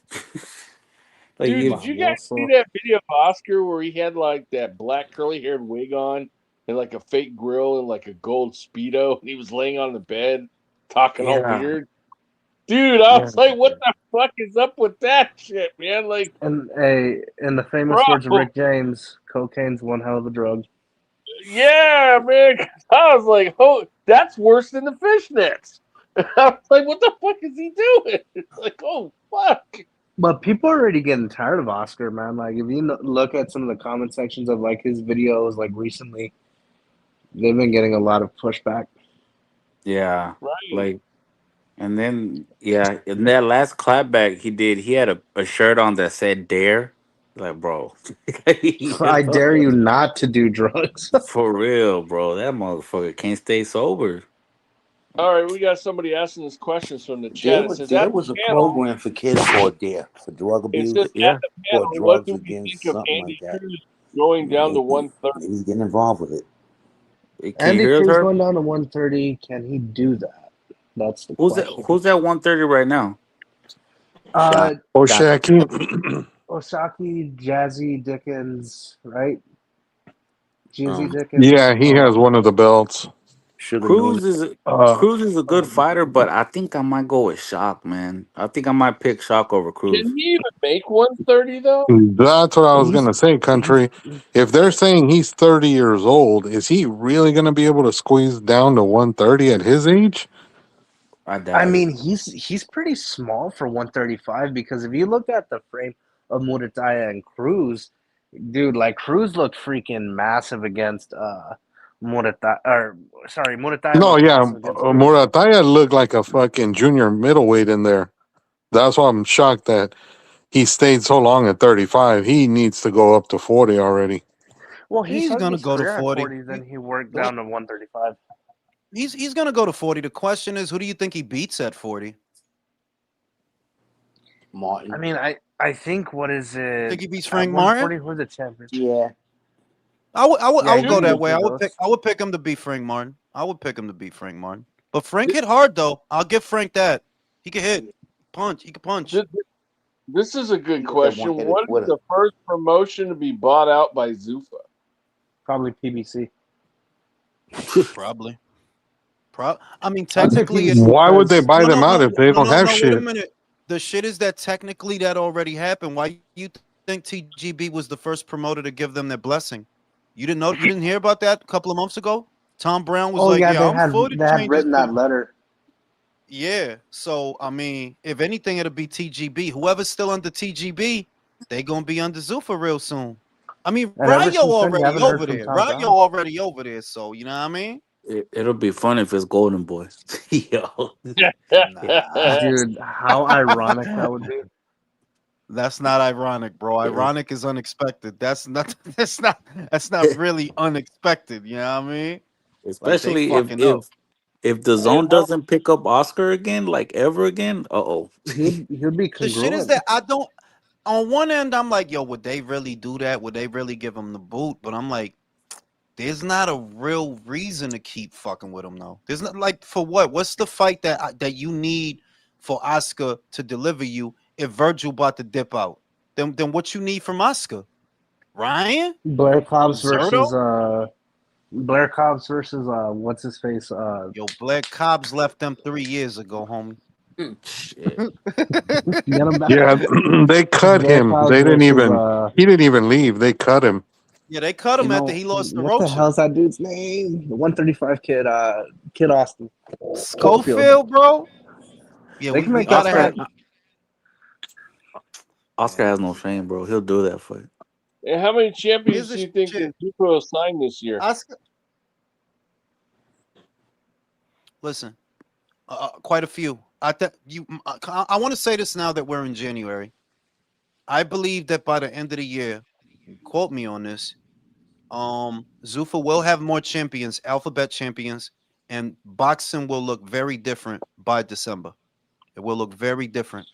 S7: Like
S5: Dude,
S7: if
S5: did you guys see
S11: Barbosa.
S5: that video of Oscar where he had like that black curly haired wig on and like a fake grill and like a gold Speedo and he was laying on the bed talking all
S7: yeah
S5: weird? Dude, I
S7: yeah
S5: was like, what the fuck is up with that shit, man? Like,
S11: And hey, in the
S5: bro,
S11: famous words of Rick James, cocaine's one hell of a drug.
S5: yeah, man. 'Cause I was like, oh, that's worse than the fishnets. I was like, what the fuck is he doing? Like, oh, fuck.
S11: But people are already getting tired of Oscar, man. Like, if you look at some of the comment sections of like his videos, like recently, they've been getting a lot of pushback.
S7: yeah
S5: Right.
S7: like and then yeah in that last clapback he had a shirt on that said dare, like bro. You
S11: I dare
S7: know?
S11: you not to do drugs.
S7: For real, bro. That motherfucker can't stay sober.
S5: All right, we got somebody asking us questions from the
S12: There
S5: chat. It
S12: was
S5: says,
S12: there
S5: at the
S12: was a
S5: panel,
S12: program for kids called Dare for drug
S5: it says,
S12: abuse
S5: at
S7: Yeah.
S5: the
S12: or
S5: panel, what
S12: drugs
S5: do we
S12: against
S5: think of
S12: something like
S5: Andy
S12: that.
S5: Cruz going down to
S12: Maybe
S5: 130?
S12: maybe he's getting involved with it.
S7: Hey, can you
S11: Andy
S7: hear us,
S11: Cruz
S7: Herb?
S11: going down to 130. Can he do that? That's the
S7: Who's that?
S11: question.
S7: Who's at 130 right now?
S12: Shot.
S3: Oh,
S12: Shot.
S3: Shaq.
S11: Osaki, Jazzy Dickens, right? Jizzy
S12: Um,
S11: Dickens.
S3: Yeah, he has one of the belts.
S12: Sugar Noonan.
S7: Cruz is a,
S3: Uh,
S7: Cruz is a good fighter, but I think I might go with Shock, man. I think I might pick Shock over Cruz.
S5: Can he even make 130, though?
S3: that's what I was
S11: He's
S3: gonna say,
S11: he's.
S3: country. If they're saying he's 30 years old, is he really gonna be able to squeeze down to 130 at his age?
S7: I
S11: I
S7: doubt it.
S11: mean, he's pretty small for 135 because if you look at the frame of Murataya and Cruz, dude, like Cruz looked freaking massive against Murataya. Or sorry, Murataya
S3: No,
S11: looked
S3: yeah,
S11: massive against Cruz.
S3: Murataya looked like a fucking junior middleweight in there. That's why I'm shocked that he stayed so long at 35. He needs to go up to 40 already.
S11: Well, he
S9: He's
S11: started
S9: gonna
S11: his
S9: go to
S11: career at
S9: 40.
S11: 40, then he worked
S9: Look,
S11: down to 135.
S9: he's gonna go to 40. The question is, who do you think he beats at 40?
S11: I
S12: Martin.
S11: mean, I think what is it
S9: Think he beats
S11: at
S9: Frank
S11: 140?
S9: Martin?
S11: Who's the champion?
S12: Yeah.
S9: I
S11: Yeah,
S9: would go
S11: he
S9: that way.
S11: usually goes.
S9: I would pick him to beat Frank Martin. I would pick him to beat Frank Martin. But Frank
S5: This,
S9: hit hard though. I'll give Frank that. He can hit, punch. He can punch.
S5: this, this is a good
S12: He was that
S5: question.
S12: one-headed
S5: What is
S12: quitter.
S5: the first promotion to be bought out by Zuffa?
S11: Probably PBC.
S9: Probably. I mean,
S11: I'd say
S9: technically,
S11: PBC
S3: Why would they
S11: because
S3: buy them out if they don't have
S9: no. Wait a
S3: shit?
S9: minute. The shit is that technically that already happened. Why you think TGB was the first promoter to give them their blessing? You didn't know? You didn't hear about that a couple of months ago? Tom Brown was
S11: oh
S9: like,
S11: yeah,
S9: "Yeah, I'm for the
S11: they had
S9: changes."
S11: written that letter.
S9: Yeah. So I mean, if anything, it'll be TGB. Whoever's still under TGB, they gonna be under Zuffa real soon. I mean,
S11: And ever
S9: Rayo
S11: since then, you
S9: already
S11: haven't heard
S9: over
S11: from
S9: there.
S11: Tom
S9: Rayo
S11: Brown.
S9: already over there. So you know what I mean?
S7: It'll be fun if it's Golden Boy. Yo.
S9: Nah,
S11: Dude, how ironic that would be.
S9: that's not ironic, bro. Ironic is unexpected. That's not. That's not really unexpected. You know what I mean? Like they
S7: Especially
S9: fucking up.
S7: if the
S5: Hey,
S7: zone doesn't pick up Oscar again, like ever again, uh-oh.
S11: He'd be
S9: The shit is
S11: congruent.
S9: that I don't. On one end, I'm like, yo, would they really do that? Would they really give him the boot? But I'm like, there's not a real reason to keep fucking with him, though. There's not like for what? What's the fight that you need for Oscar to deliver you if Virgil about to dip out? Then what you need from Oscar? Ryan?
S11: Blair Cobbs
S9: Zerto?
S11: versus what's his face?
S9: Yo, Blair Cobbs left them 3 years ago, homie.
S7: Shit.
S11: Get him back.
S3: Yeah, they cut
S11: Blair
S3: him.
S11: Cobbs
S3: They didn't
S11: versus
S3: even. He didn't even leave. They cut him.
S9: Yeah, they cut
S12: You
S9: him after
S12: know,
S9: he lost to
S11: what the
S9: Rocha.
S11: hell's that dude's name? The 135 kid, Kid Austin. Schofield.
S9: Schofield, bro. Yeah,
S11: They
S9: we,
S11: can
S9: we
S11: make
S9: gotta
S11: Oscar.
S9: have
S7: Oscar has no shame, bro. He'll do that for you.
S5: And how many
S9: Here's
S5: champions
S9: the
S5: do you think
S9: shit.
S5: that Zuko will sign this year?
S9: Oscar, listen, quite a few. I want to say this now that we're in January. I believe that by the end of the year, quote me on this. Zuffa will have more champions, alphabet champions, and boxing will look very different by December. It will look very different.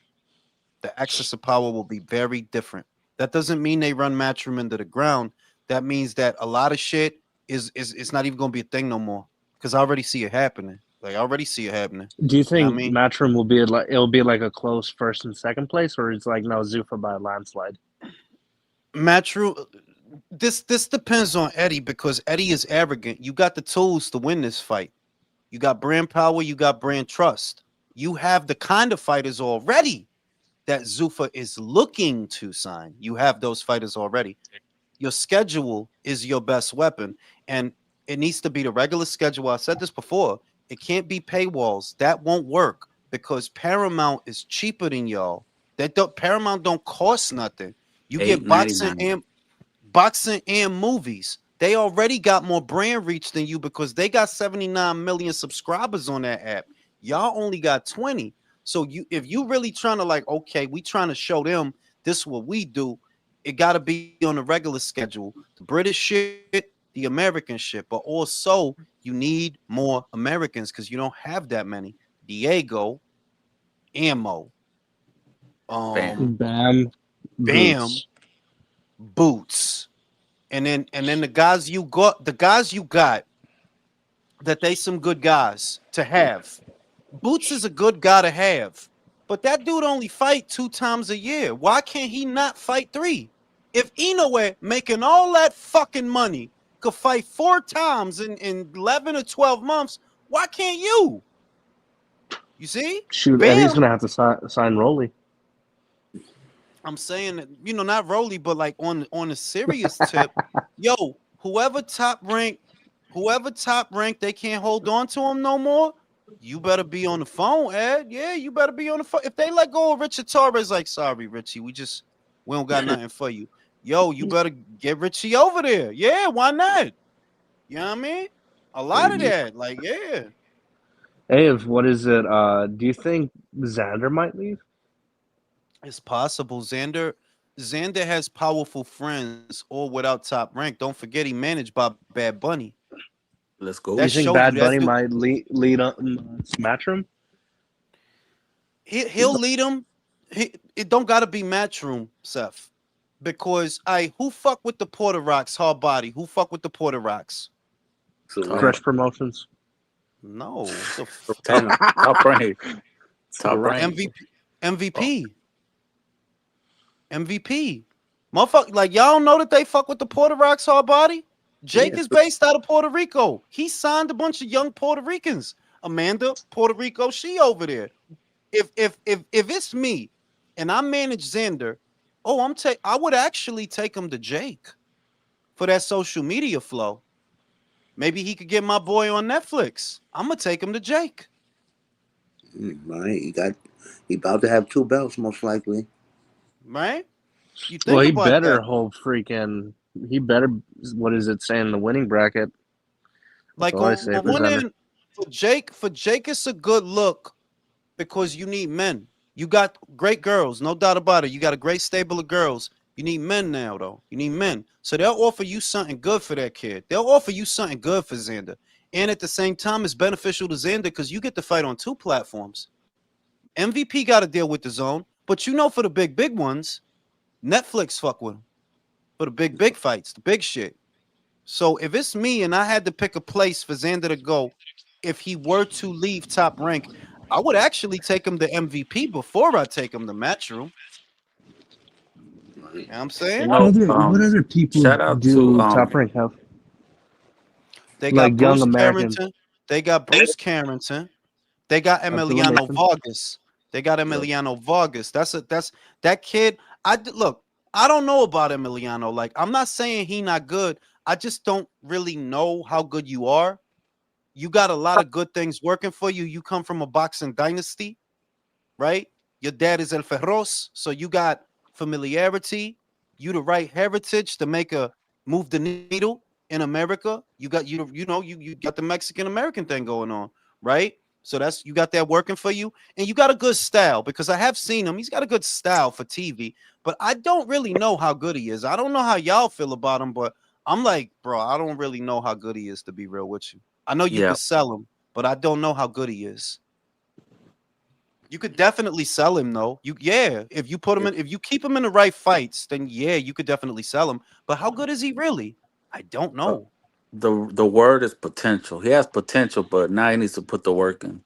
S9: The excess of power will be very different. That doesn't mean they run Matchroom into the ground. That means that a lot of shit is it's not even gonna be a thing no more. Because I already see it happening. Like I already see it happening.
S11: Do you
S9: You know what I
S11: think
S9: mean?
S11: Matchroom will be like it'll be like a close first and second place, or it's like no Zuffa by a landslide?
S9: Matchroom. This depends on Eddie because Eddie is arrogant. You got the tools to win this fight. You got brand power. You got brand trust. You have the kind of fighters already that Zuffa is looking to sign. You have those fighters already. Your schedule is your best weapon, and it needs to be the regular schedule. I said this before. It can't be paywalls. That won't work because Paramount is cheaper than y'all. Paramount don't cost nothing. You get
S2: $8.99.
S9: boxing and movies. They already got more brand reach than you because they got 79 million subscribers on that app. Y'all only got 20. So if you really trying to like, okay, we trying to show them this is what we do, it got to be on the regular schedule. The British shit, the American shit, but also you need more Americans because you don't have that many. Diego, Ammo,
S2: Bam.
S11: Bam,
S9: Bam,
S11: Boots.
S9: Boots. And then the guys you got that they some good guys to have. Boots is a good guy to have, but that dude only fight 2 times a year. Why can't he not fight 3? If Inoue making all that fucking money could fight 4 times in 11 or 12 months, why can't you? You see?
S11: Shoot, Eddie's
S9: Bam.
S11: gonna have to sign Rolly.
S9: I'm saying that, not Rolly, but like on a serious tip, yo, whoever top rank, they can't hold on to him no more. You better be on the phone, Ed. Yeah, you better be on the phone. If they let go of Richard Torres, like, sorry, Richie, we don't got nothing for you. Yo, you better get Richie over there. Yeah, why not? You know what I mean? A lot of that, like, yeah.
S11: Hey, what is it? Do you think Xander might leave?
S9: It's possible. Xander has powerful friends, all without top rank. Don't forget he managed by Bad Bunny.
S2: Let's
S11: Do
S2: go.
S11: you
S9: That
S11: think
S9: show you
S11: Bad
S9: that
S11: Bunny
S9: dude.
S11: might lead on Matchroom?
S9: He'll lead him. It don't gotta be Matchroom, Seth. Because who fuck with the Porter Rocks hard body? Who fuck with the Porter Rocks?
S2: Top,
S11: Fresh Promotions.
S9: No. The
S2: top rank. Top rank.
S9: MVP. MVP. MVP. Motherfucker, like y'all don't know that they fuck with the Puerto Rocks hard body? Jake is based out of Puerto Rico. He signed a bunch of young Puerto Ricans. Amanda, Puerto Rico, she over there. If it's me and I manage Xander, I would actually take him to Jake for that social media flow. Maybe he could get my boy on Netflix. I'm gonna take him to Jake.
S12: Right, he about to have 2 belts most likely.
S9: Right? You
S11: Well,
S9: think
S11: he
S9: about
S11: better
S9: that.
S11: hold freaking. He better. What is it saying in the winning bracket? That's
S9: Like
S11: all I
S9: on
S11: say for
S9: one
S11: Xander.
S9: end, for Jake, it's a good look because you need men. You got great girls, no doubt about it. You got a great stable of girls. You need men now, though. You need men. So they'll offer you something good for that kid. They'll offer you something good for Xander. And at the same time, it's beneficial to Xander because you get to fight on 2 platforms. MVP got to deal with the zone, but for the big ones, Netflix fuck with him. For the big fights, the big shit. So if it's me and I had to pick a place for Xander to go, if he were to leave top rank, I would actually take him to MVP before I take him to Matchroom. You know what I'm
S2: You
S9: saying?
S2: know,
S11: What other people
S2: shout out to
S11: do Top Rank have?
S9: They got
S11: Like young
S9: Bruce
S11: Americans.
S9: Carrington. They got Bruce Carrington. They got
S11: Abdullah
S9: Emiliano
S11: Mason.
S9: Vargas. That's that kid. Look. I don't know about Emiliano. Like, I'm not saying he not good. I just don't really know how good you are. You got a lot of good things working for you. You come from a boxing dynasty, right? Your dad is El Ferros, so you got familiarity, you the right heritage to make a move the needle in America. You got you got the Mexican American thing going on, right? So that's you got that working for you, and you got a good style because I have seen him. He's got a good style for TV, but I don't really know how good he is. I don't know how y'all feel about him, but I'm like, bro, I don't really know how good he is to be real with you. I know you
S2: Yeah,
S9: could sell him, but I don't know how good he is. You could definitely sell him though. If you put him in, if you keep him in the right fights, then yeah, you could definitely sell him. But how good is he really? I don't
S2: uh,
S9: know.
S2: the word is potential. He has potential, but now he needs to put the work in.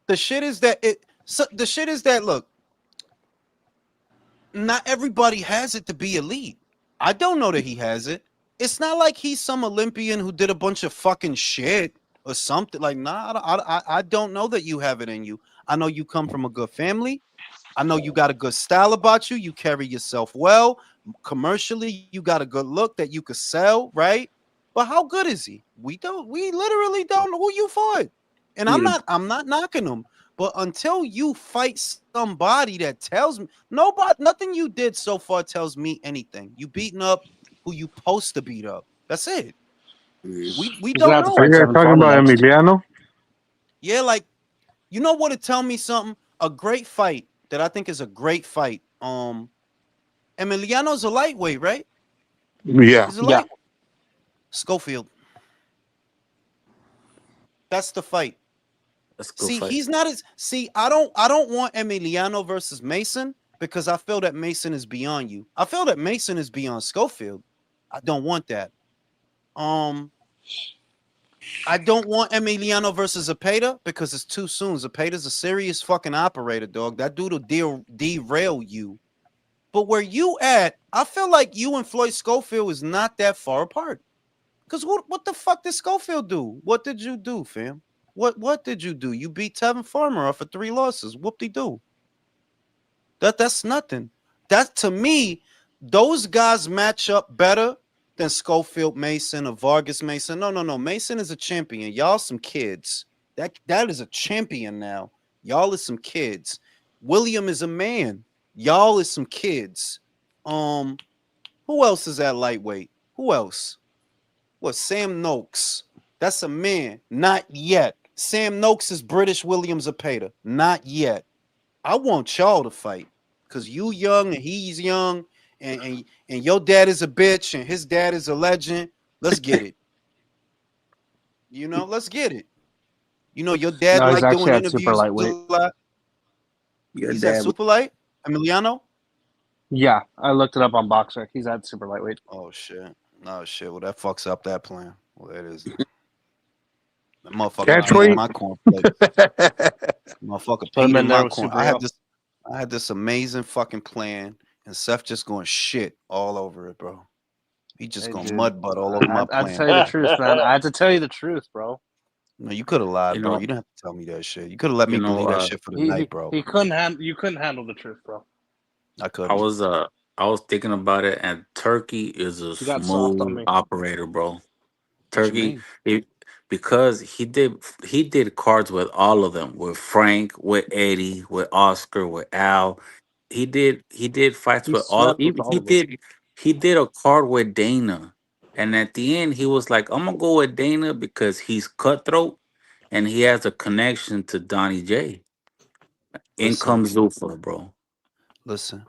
S9: The shit is that it. So the shit is that look, not everybody has it to be elite. I don't know that he has it. It's not like he's some Olympian who did a bunch of fucking shit or something. Like, nah, I don't know that you have it in you. I know you come from a good family. I know you got a good style about you. You carry yourself well. Commercially, you got a good look that you could sell, right? But how good is he? We literally don't know who you fought. And
S12: He
S9: I'm not knocking him. But until you fight somebody that tells me nothing you did so far tells me anything. You beating up who you supposed to beat up. That's it. We
S11: He's gonna
S9: don't
S11: have to
S3: Are
S11: fight
S3: you
S9: know.
S3: guys
S11: Tevin
S3: talking
S11: Farmer
S3: about
S11: next.
S3: Emiliano?
S9: Yeah, like you know what? It tell me something. A great fight that I think is a great fight. Emiliano's a lightweight, right?
S3: Yeah.
S9: He's a
S11: Yeah,
S9: lightweight. Schofield. That's the fight.
S2: Let's go
S9: See,
S2: fight.
S9: he's not as see. I don't want Emiliano versus Mason because I feel that Mason is beyond you. I feel that Mason is beyond Schofield. I don't want that. Um, I don't want Emiliano versus Zapata because it's too soon. Zapata's a serious fucking operator, dog. That dude will derail you. But where you at, I feel like you and Floyd Schofield is not that far apart. Cause what the fuck did Schofield do? What did you do, fam? What did you do? You beat Tevin Farmer off of 3 losses. Whoop de do. That's nothing. That to me, those guys match up better than Schofield Mason or Vargas Mason. No, no, no. Mason is a champion. Y'all some kids. That is a champion now. Y'all is some kids. William is a man. Y'all is some kids. Um, who else is at lightweight? Who else? What? Sam Noakes. That's a man. Not yet. Sam Noakes is British William Zapata. Not yet. I want y'all to fight because you young and he's young, and your dad is a bitch and his dad is a legend. Let's get it. Let's get it. Your dad
S11: no, he's
S9: like doing
S11: actually at super
S9: interviews a
S11: lightweight.
S9: lot.
S12: your
S9: He's at
S12: dad.
S9: super light. Emiliano.
S11: Yeah, I looked it up on Boxer. He's at super lightweight.
S9: Oh shit. No shit. Well, that fucks up that plan. Well, that is that motherfucker
S3: Catch
S9: painting
S3: weight.
S9: my cornflakes. Motherfucker
S11: Put him
S9: painting
S11: in there
S9: my
S11: with
S9: corn.
S11: Super 8.
S9: I had this amazing fucking plan, and Seth just going shit all over it, bro. He just
S11: Hey,
S9: going
S11: dude,
S9: mud butt all over my
S11: I had to
S9: plan,
S11: tell you the
S9: bro.
S11: truth, man. I had to tell you the truth, bro.
S9: No, you could have
S2: You
S9: lied, bro.
S2: know,
S9: You didn't have to tell me that shit. You could have let
S2: you
S9: me
S2: know.
S9: believe that shit for the
S11: He
S9: night,
S11: he,
S9: bro.
S11: he couldn't handle. You couldn't handle the truth, bro.
S9: I
S2: I
S9: couldn't.
S2: was uh, I was thinking about it, and Turkey is a
S11: You got soft on
S2: smooth
S11: me.
S2: operator, bro.
S9: What you
S2: Turkey,
S9: mean?
S2: because he did cards with all of them, with Frank, with Eddie, with Oscar, with Al. He did fights
S11: He
S2: with all.
S11: swept with
S2: Even
S11: all of them.
S2: he did a card with Dana, and at the end he was like, "I'm gonna go with Dana because he's cutthroat and he has a connection to Donnie J." In
S9: Listen,
S2: comes Zuffa, bro.
S9: listen.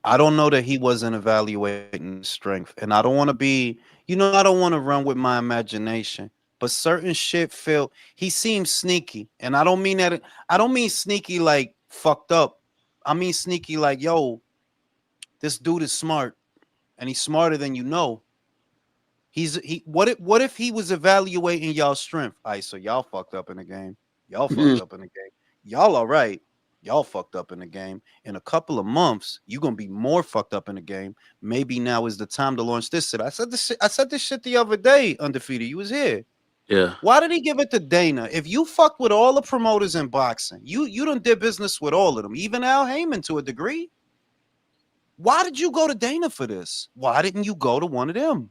S9: I don't know that he wasn't evaluating strength, and I don't want to be, I don't want to run with my imagination. But certain shit feel he seems sneaky, and I don't mean that. I don't mean sneaky like fucked up. I mean sneaky like, yo, this dude is smart, and he's smarter than you know. What if he was evaluating y'all strength? All right, so y'all fucked up in the game. Y'all fucked up in the game. Y'all all right. Y'all fucked up in the game. In a couple of months, you're gonna be more fucked up in the game. Maybe now is the time to launch this shit. I said this shit the other day, undefeated. You was here.
S2: Yeah,
S9: Why did he give it to Dana? If you fucked with all the promoters in boxing, you done did business with all of them, even Al Heyman to a degree. Why did you go to Dana for this? Why didn't you go to one of them?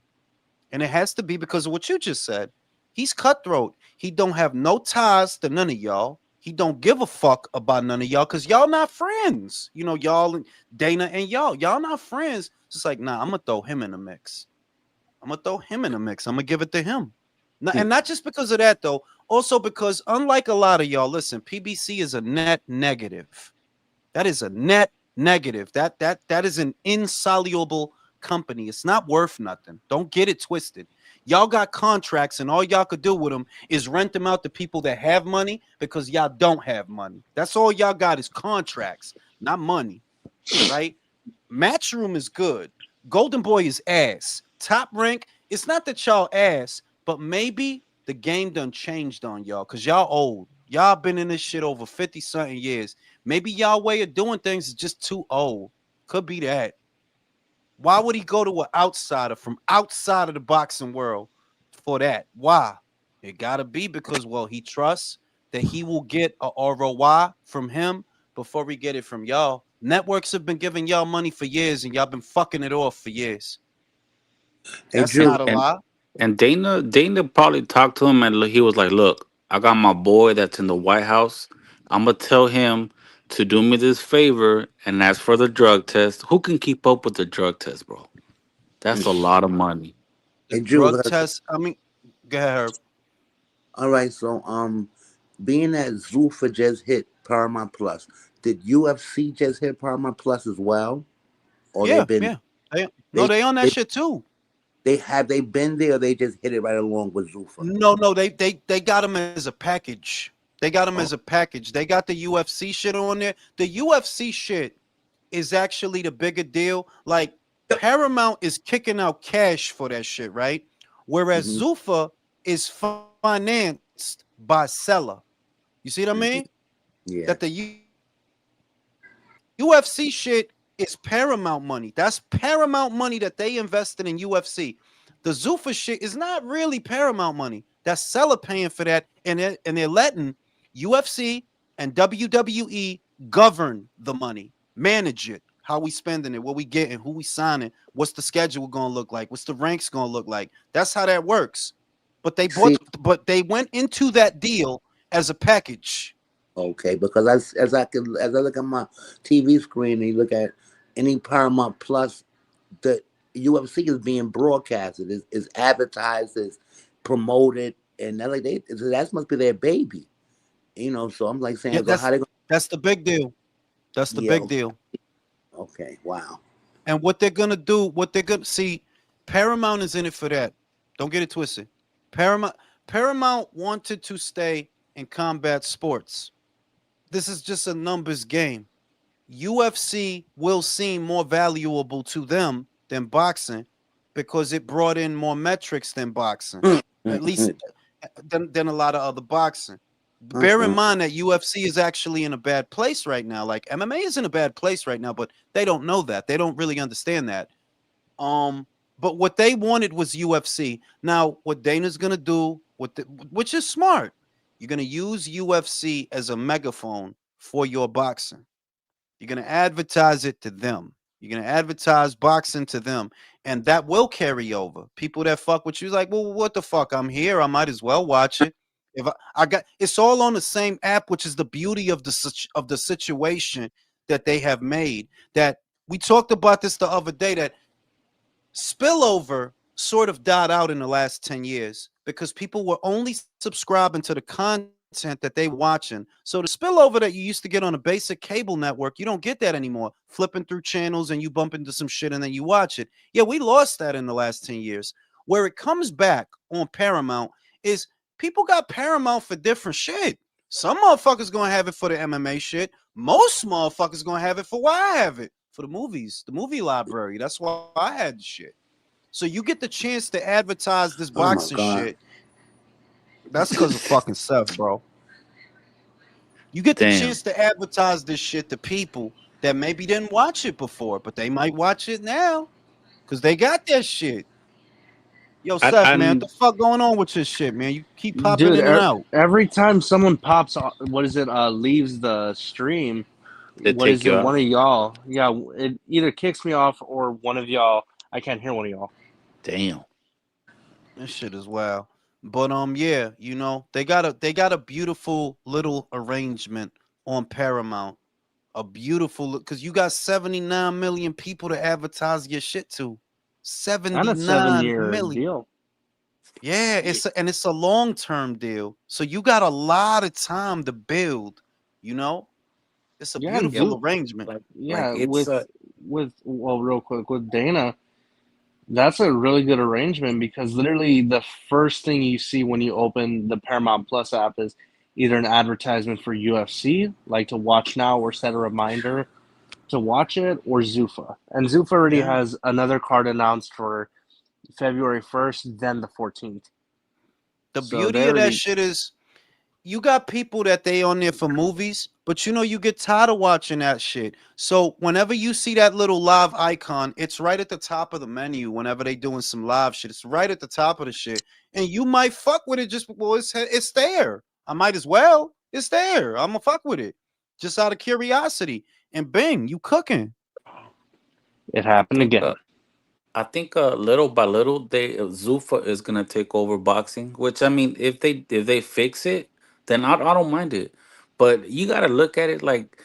S9: And it has to be because of what you just said. He's cutthroat. He don't have no ties to none of y'all. He don't give a fuck about none of y'all because y'all not friends. You know, y'all and Dana and y'all not friends. It's like, nah, I'm gonna throw him in the mix. I'm gonna throw him in the mix. I'm gonna give it to him. And not just because of that though, also because unlike a lot of y'all, listen, PBC is a net negative. That is a net negative. That is an insoluble company. It's not worth nothing. Don't get it twisted. Y'all got contracts, and all y'all could do with them is rent them out to people that have money because y'all don't have money. That's all y'all got is contracts, not money. Right? Matchroom is good. Golden Boy is ass. Top Rank, it's not that y'all ass, but maybe the game done changed on y'all because y'all old. Y'all been in this shit over 50 something years. Maybe y'all way of doing things is just too old. Could be that. Why would he go to an outsider from outside of the boxing world for that? Why? It gotta be because, well, he trusts that he will get a ROI from him before we get it from y'all. Networks have been giving y'all money for years and y'all been fucking it off for years.
S12: Hey,
S9: That's
S12: Drew.
S9: not a
S2: And
S9: lie.
S2: and Dana probably talked to him, and he was like, "Look, I got my boy that's in the White House. I'm gonna tell him to do me this favor and ask for the drug test. Who can keep up with the drug test, bro? That's a lot of money."
S9: The
S12: Hey, Drew.
S9: drug test, I mean, go ahead, Herb.
S12: All right. So, being that Zuffa just hit Paramount Plus, did UFC just hit Paramount Plus as well, or they've
S9: Yeah,
S12: been
S9: yeah. No,
S12: they
S9: they on that
S12: they
S9: shit too.
S12: they been there? Or they just hit it right along with Zuffa.
S9: No, they got them as a package. They got them as
S12: Oh,
S9: a package. They got the UFC shit on there. The UFC shit is actually the bigger deal. Like Paramount is kicking out cash for that shit, right? Whereas
S12: hmm
S9: Zuffa is financed by seller. You see what I mean? That
S12: yeah.
S9: the UFC shit is Paramount money. That's Paramount money that they invested in UFC. The Zuffa shit is not really Paramount money. That's seller paying for that, and they're letting UFC and WWE govern the money, manage it, how we spending it, what we getting, who we signing, what's the schedule going to look like, what's the ranks going to look like. That's how that works.
S12: See,
S9: But they went into that deal as a package.
S12: okay, because as I look at my TV screen and you look at any Paramount Plus, the UFC is being broadcasted, is advertised, is promoted, and that like that must be their baby, So I'm like
S9: Yeah,
S12: saying, so how they gonna?
S9: that's the big deal. That's the
S12: Yeah,
S9: big deal.
S12: okay, wow.
S9: And what they're gonna do, what they're gonna see, Paramount is in it for that. Don't get it twisted. Paramount Paramount wanted to stay in combat sports. This is just a numbers game. UFC will seem more valuable to them than boxing because it brought in more metrics than boxing,
S12: Mm,
S9: at
S12: mm,
S9: least
S12: mm,
S9: than a lot of other boxing.
S12: mm,
S9: Bear in
S12: mm.
S9: mind that UFC is actually in a bad place right now. Like MMA is in a bad place right now, but they don't know that. They don't really understand that. Um, but what they wanted was UFC. Now, what Dana's gonna do, which is smart, you're gonna use UFC as a megaphone for your boxing. You're going to advertise it to them. You're going to advertise boxing to them. And that will carry over. People that fuck with you, like, well, what the fuck? I'm here. I might as well watch it. If I got it's all on the same app, which is the beauty of the situation that they have made. That we talked about this the other day, that spillover sort of died out in the last 10 years because people were only subscribing to the content that they were watching. So the spillover that you used to get on a basic cable network, you don't get that anymore. Flipping through channels and you bump into some shit and then you watch it. Yeah, we lost that in the last 10 years. Where it comes back on Paramount is people got Paramount for different shit. Some motherfuckers gonna have it for the MMA shit. Most motherfuckers gonna have it for why I have it. For the movies, the movie library. That's why I had the shit. So you get the chance to advertise this
S12: Oh my
S9: boxing
S12: god.
S9: shit. That's because of fucking Seth, bro. You get the
S2: Damn.
S9: chance to advertise this shit to people that maybe didn't watch it before, but they might watch it now because they got that shit. Yo,
S2: I
S9: Seth, man, what
S2: I
S9: the fuck going on with this shit, man? You keep popping
S11: Dude,
S9: in and out.
S11: every time someone pops, what is it? Leaves the stream.
S2: they
S11: What
S2: take
S11: is
S2: you
S11: it?
S2: out.
S11: One of y'all, yeah, it either kicks me off or one of y'all. I can't hear one of y'all.
S2: Damn.
S9: This shit is wild. But yeah, they got a beautiful little arrangement on Paramount. A beautiful because you got 79 million people to advertise your shit to.
S11: And a
S9: 79
S11: 7-year
S9: million.
S11: deal.
S9: Yeah,
S2: Yeah,
S9: it's a long-term deal. So you got a lot of time to build, you know? It's a
S11: Yeah, and
S2: yeah,
S9: beautiful arrangement.
S2: like
S11: yeah,
S2: it's
S11: with well, real quick with Dana, that's a really good arrangement because literally the first thing you see when you open the Paramount Plus app is either an advertisement for UFC, like to watch now or set a reminder to watch it, or Zuffa. And Zuffa already
S9: Yeah.
S11: has another card announced for February 1st, then the 14th.
S9: The
S11: So they
S9: beauty of that
S11: already,
S9: shit is you got people that they on there for movies, but you get tired of watching that shit. So whenever you see that little live icon, it's right at the top of the menu. Whenever they doing some live shit, it's right at the top of the shit, and you might fuck with it just well, it's there. I might as well. It's there. I'm gonna fuck with it, just out of curiosity. And bing, you cooking.
S11: it
S2: I
S11: happened
S2: think
S11: again.
S2: little by little they Zuffa is gonna take over boxing. Which I mean, if they fix it, then I don't mind it. But you gotta look at it like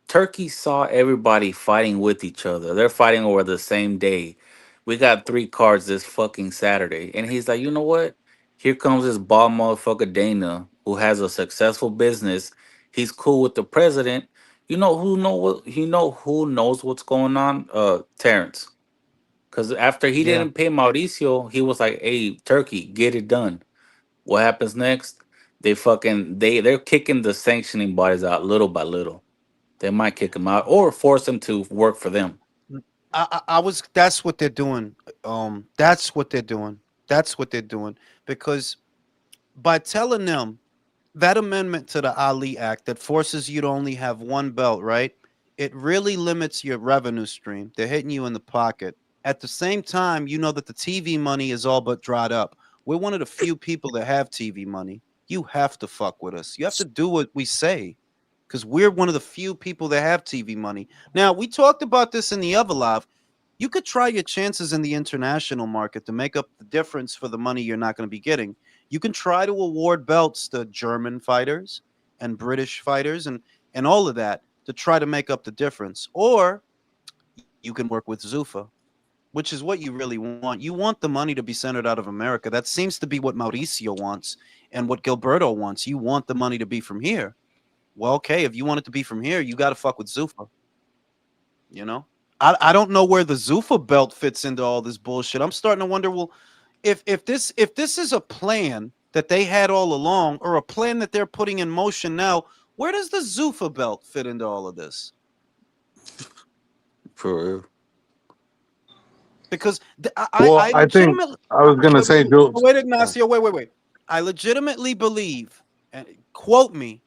S2: Turkey saw everybody fighting with each other. They're fighting over the same day. We got 3 cards this fucking Saturday. And he's like, you know what? Here comes this bald motherfucker Dana, who has a successful business. He's cool with the president. You know who knows what's going on? Terrence. Cause after he
S11: Yeah.
S2: didn't pay Mauricio, he was like, hey, Turkey, get it done. What happens next? They're kicking the sanctioning bodies out little by little. They might kick him out or force him to work for them.
S9: I was. That's what they're doing. That's what they're doing. That's what they're doing because by telling them that amendment to the Ali Act that forces you to only have one belt, right? It really limits your revenue stream. They're hitting you in the pocket. At the same time, you know that the TV money is all but dried up. We're one of the few people that have TV money. You have to fuck with us. You have to do what we say because we're one of the few people that have TV money. Now, we talked about this in the other live. You could try your chances in the international market to make up the difference for the money you're not going to be getting. You can try to award belts to German fighters and British fighters and all of that to try to make up the difference. Or you can work with Zuffa, which is what you really want. You want the money to be centered out of America. That seems to be what Mauricio wants and what Gilberto wants. You want the money to be from here. Well, okay, if you want it to be from here, you got to fuck with Zuffa. You know, I don't know where the Zuffa belt fits into all this bullshit. I'm starting to wonder. Well, if this is a plan that they had all along, or a plan that they're putting in motion now, where does the Zuffa belt fit into all of this?
S2: For real.
S9: Because
S3: Well,
S9: I
S3: I think
S9: legitimately
S3: I was gonna
S9: wait,
S3: say, Jules.
S9: wait,
S3: Oh.
S9: Ignacio, wait. I legitimately believe, and quote me,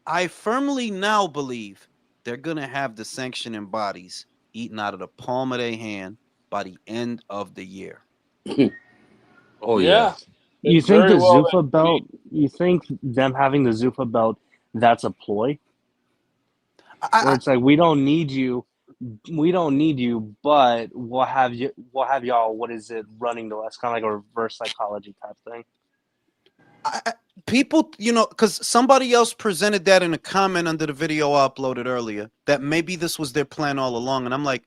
S9: I firmly now believe they're gonna have the sanctioning bodies eaten out of the palm of their hand by the end of the year.
S2: Oh yeah.
S5: Yeah,
S11: You
S5: it
S11: think the
S5: very well
S11: Zuffa
S5: may be.
S11: belt, you think them having the Zuffa belt, that's a ploy? Where
S9: I,
S11: it's like, we don't need you, but we'll have y'all, what is it, running to us, kind of like a reverse psychology type thing.
S9: People, because somebody else presented that in a comment under the video I uploaded earlier, that maybe this was their plan all along. And I'm like,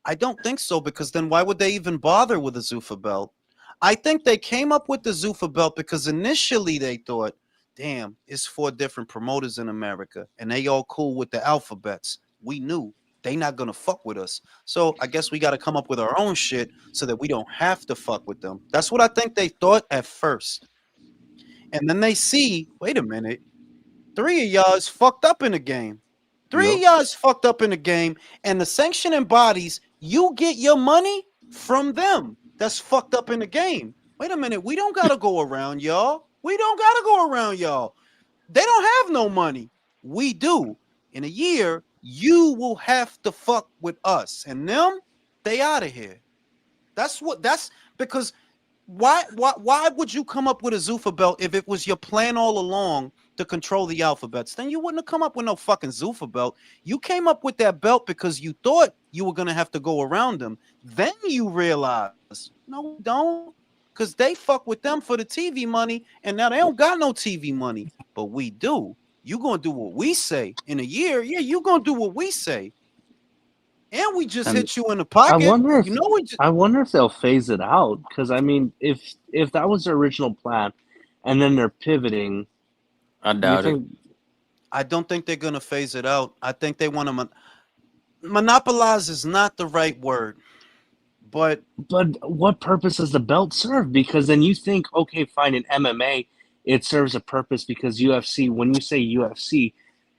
S9: I don't think so, because then why would they even bother with a Zuffa belt? I think they came up with the Zuffa belt because initially they thought, damn, it's 4 different promoters in America and they all cool with the alphabets. We knew they not gonna fuck with us. So I guess we got to come up with our own shit so that we don't have to fuck with them. That's what I think they thought at first. And then they see, wait a minute, 3 of y'all is fucked up in the game. Three
S2: Yep.
S9: of y'all is fucked up in the game, and the sanctioning bodies, you get your money from them. That's fucked up in the game. Wait a minute, we don't gotta go around y'all. We don't gotta go around y'all. They don't have no money. We do. In a year, you will have to fuck with us, and them, they out of here. That's because why would you come up with a Zuffa belt if it was your plan all along to control the alphabets? Then you wouldn't have come up with no fucking Zuffa belt. You came up with that belt because you thought you were gonna have to go around them. Then you realize, no, we don't, because because they fuck with them for the TV money, and now they don't got no TV money, but we do. You gonna do what we say in a year? Yeah, you gonna do what we say, and we just
S11: And
S9: hit you in the
S11: I
S9: pocket.
S11: wonder if
S9: You know we just.
S11: I wonder if they'll phase it out because I mean, if that was their original plan, and then they're pivoting,
S7: I
S11: do you
S7: doubt it.
S11: think?
S9: I don't think they're gonna phase it out. I think they want to monopolize is not the right word, but
S11: But what purpose does the belt serve? Because then you think, okay, fine, in MMA, it serves a purpose because UFC. When you say UFC,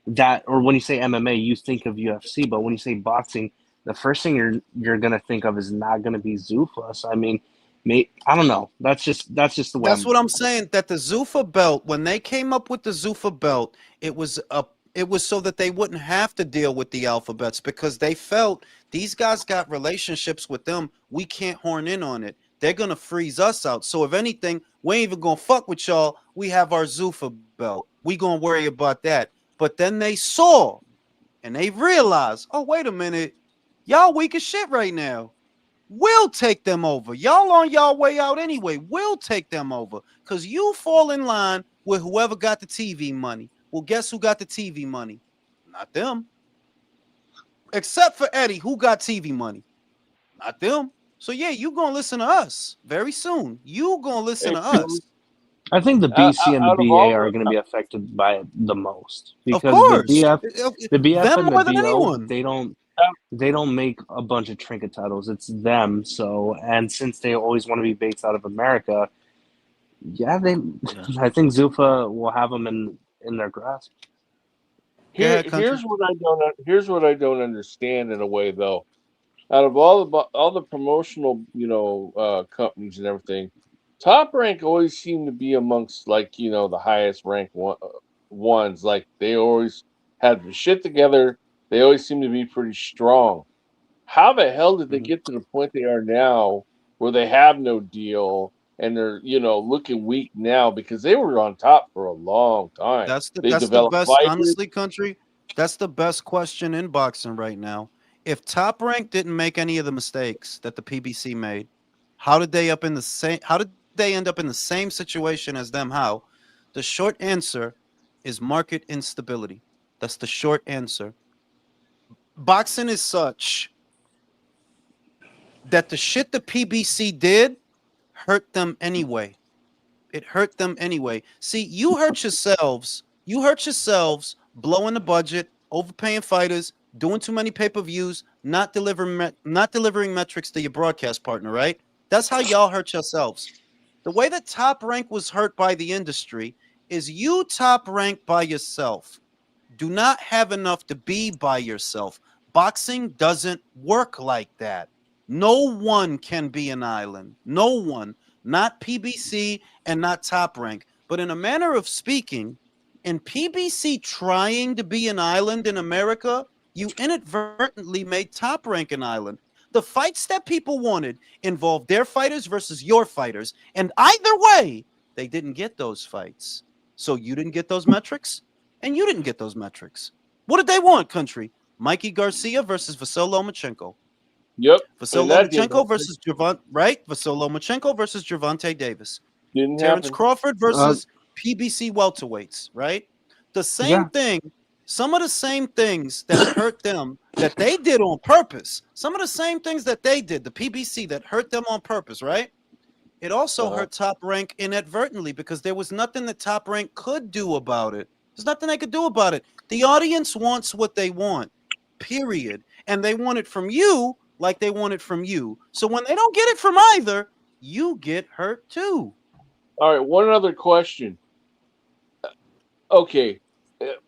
S11: that or when you say MMA, you think of UFC. But when you say boxing, the first thing you're gonna think of is not gonna be Zuffa. So I mean, I don't know. That's just the way
S9: that's
S11: I'm
S9: what I'm
S11: looking at it.
S9: saying. That the Zuffa belt, when they came up with the Zuffa belt, it was so that they wouldn't have to deal with the alphabets because they felt these guys got relationships with them. We can't horn in on it. They're gonna freeze us out. So if anything, we ain't even gonna fuck with y'all. We have our Zuffa belt. We gonna worry about that. But then they saw and they realized, oh wait a minute, y'all weak as shit right now. We'll take them over. Y'all on y'all way out anyway. We'll take them over because you fall in line with whoever got the TV money. Well, guess who got the TV money? Not them. Except for Eddie, who got TV money? Not them. So yeah, you gonna listen to us very soon. You gonna listen
S5: Hey,
S9: to us.
S11: I think the BC and the
S5: out of
S11: BA
S5: all
S11: are
S5: the,
S11: going to be affected by it the most
S9: Of
S11: because
S9: course.
S11: the BF
S9: Them
S11: and the
S9: more than
S11: BO,
S9: anyone.
S11: they don't make a bunch of trinket titles. It's them. So and since they always want to be based out of America, yeah,
S7: Yeah.
S11: I think Zuffa will have them in their grasp.
S9: Go ahead, country.
S5: here's what I don't understand in a way though. Out of all the promotional, companies and everything, Top Rank always seem to be amongst like the highest ranked ones. Like they always had the shit together. They always seem to be pretty strong. How the hell did they
S9: Mhm.
S5: get to the point they are now, where they have no deal and they're looking weak now because they were on top for a long time. They
S9: That's the
S5: developed
S9: best,
S5: fighters.
S9: honestly, country. That's the best question in boxing right now. If Top Rank didn't make any of the mistakes that the PBC made, how did they up in the same? How did they end up in the same situation as them? How? The short answer is market instability. That's the short answer. Boxing is such that the shit the PBC did hurt them anyway. It hurt them anyway. See, you hurt yourselves. You hurt yourselves blowing the budget, overpaying fighters, doing too many pay-per-views, not delivering metrics to your broadcast partner, right? That's how y'all hurt yourselves. The way that Top Rank was hurt by the industry is you Top Rank by yourself do not have enough to be by yourself. Boxing doesn't work like that. No one can be an island. No one, not PBC and not Top Rank. But in a manner of speaking, in PBC trying to be an island in America, you inadvertently made Top Rank an island. The fights that people wanted involved their fighters versus your fighters. And either way, they didn't get those fights. So you didn't get those metrics and you didn't get those metrics. What did they want, country? Mikey Garcia versus Vasyl Lomachenko.
S5: Yep,
S9: Vasyl
S5: and that
S9: Lomachenko versus Javante, right? Vasyl Lomachenko versus Gervonta Davis.
S5: didn't
S9: Terrence
S5: happen.
S9: Crawford
S11: Uh,
S9: versus PBC welterweights, right? The same
S11: yeah,
S9: thing, some of the same things that hurt them that they did on purpose. Some of the same things that they did, the PBC that hurt them on purpose, right? It also
S5: Uh-huh.
S9: hurt Top Rank inadvertently because there was nothing that Top Rank could do about it. There's nothing they could do about it. The audience wants what they want, period. And they want it from you like they want it from you. So when they don't get it from either, you get hurt too.
S5: All right, one other question. Okay,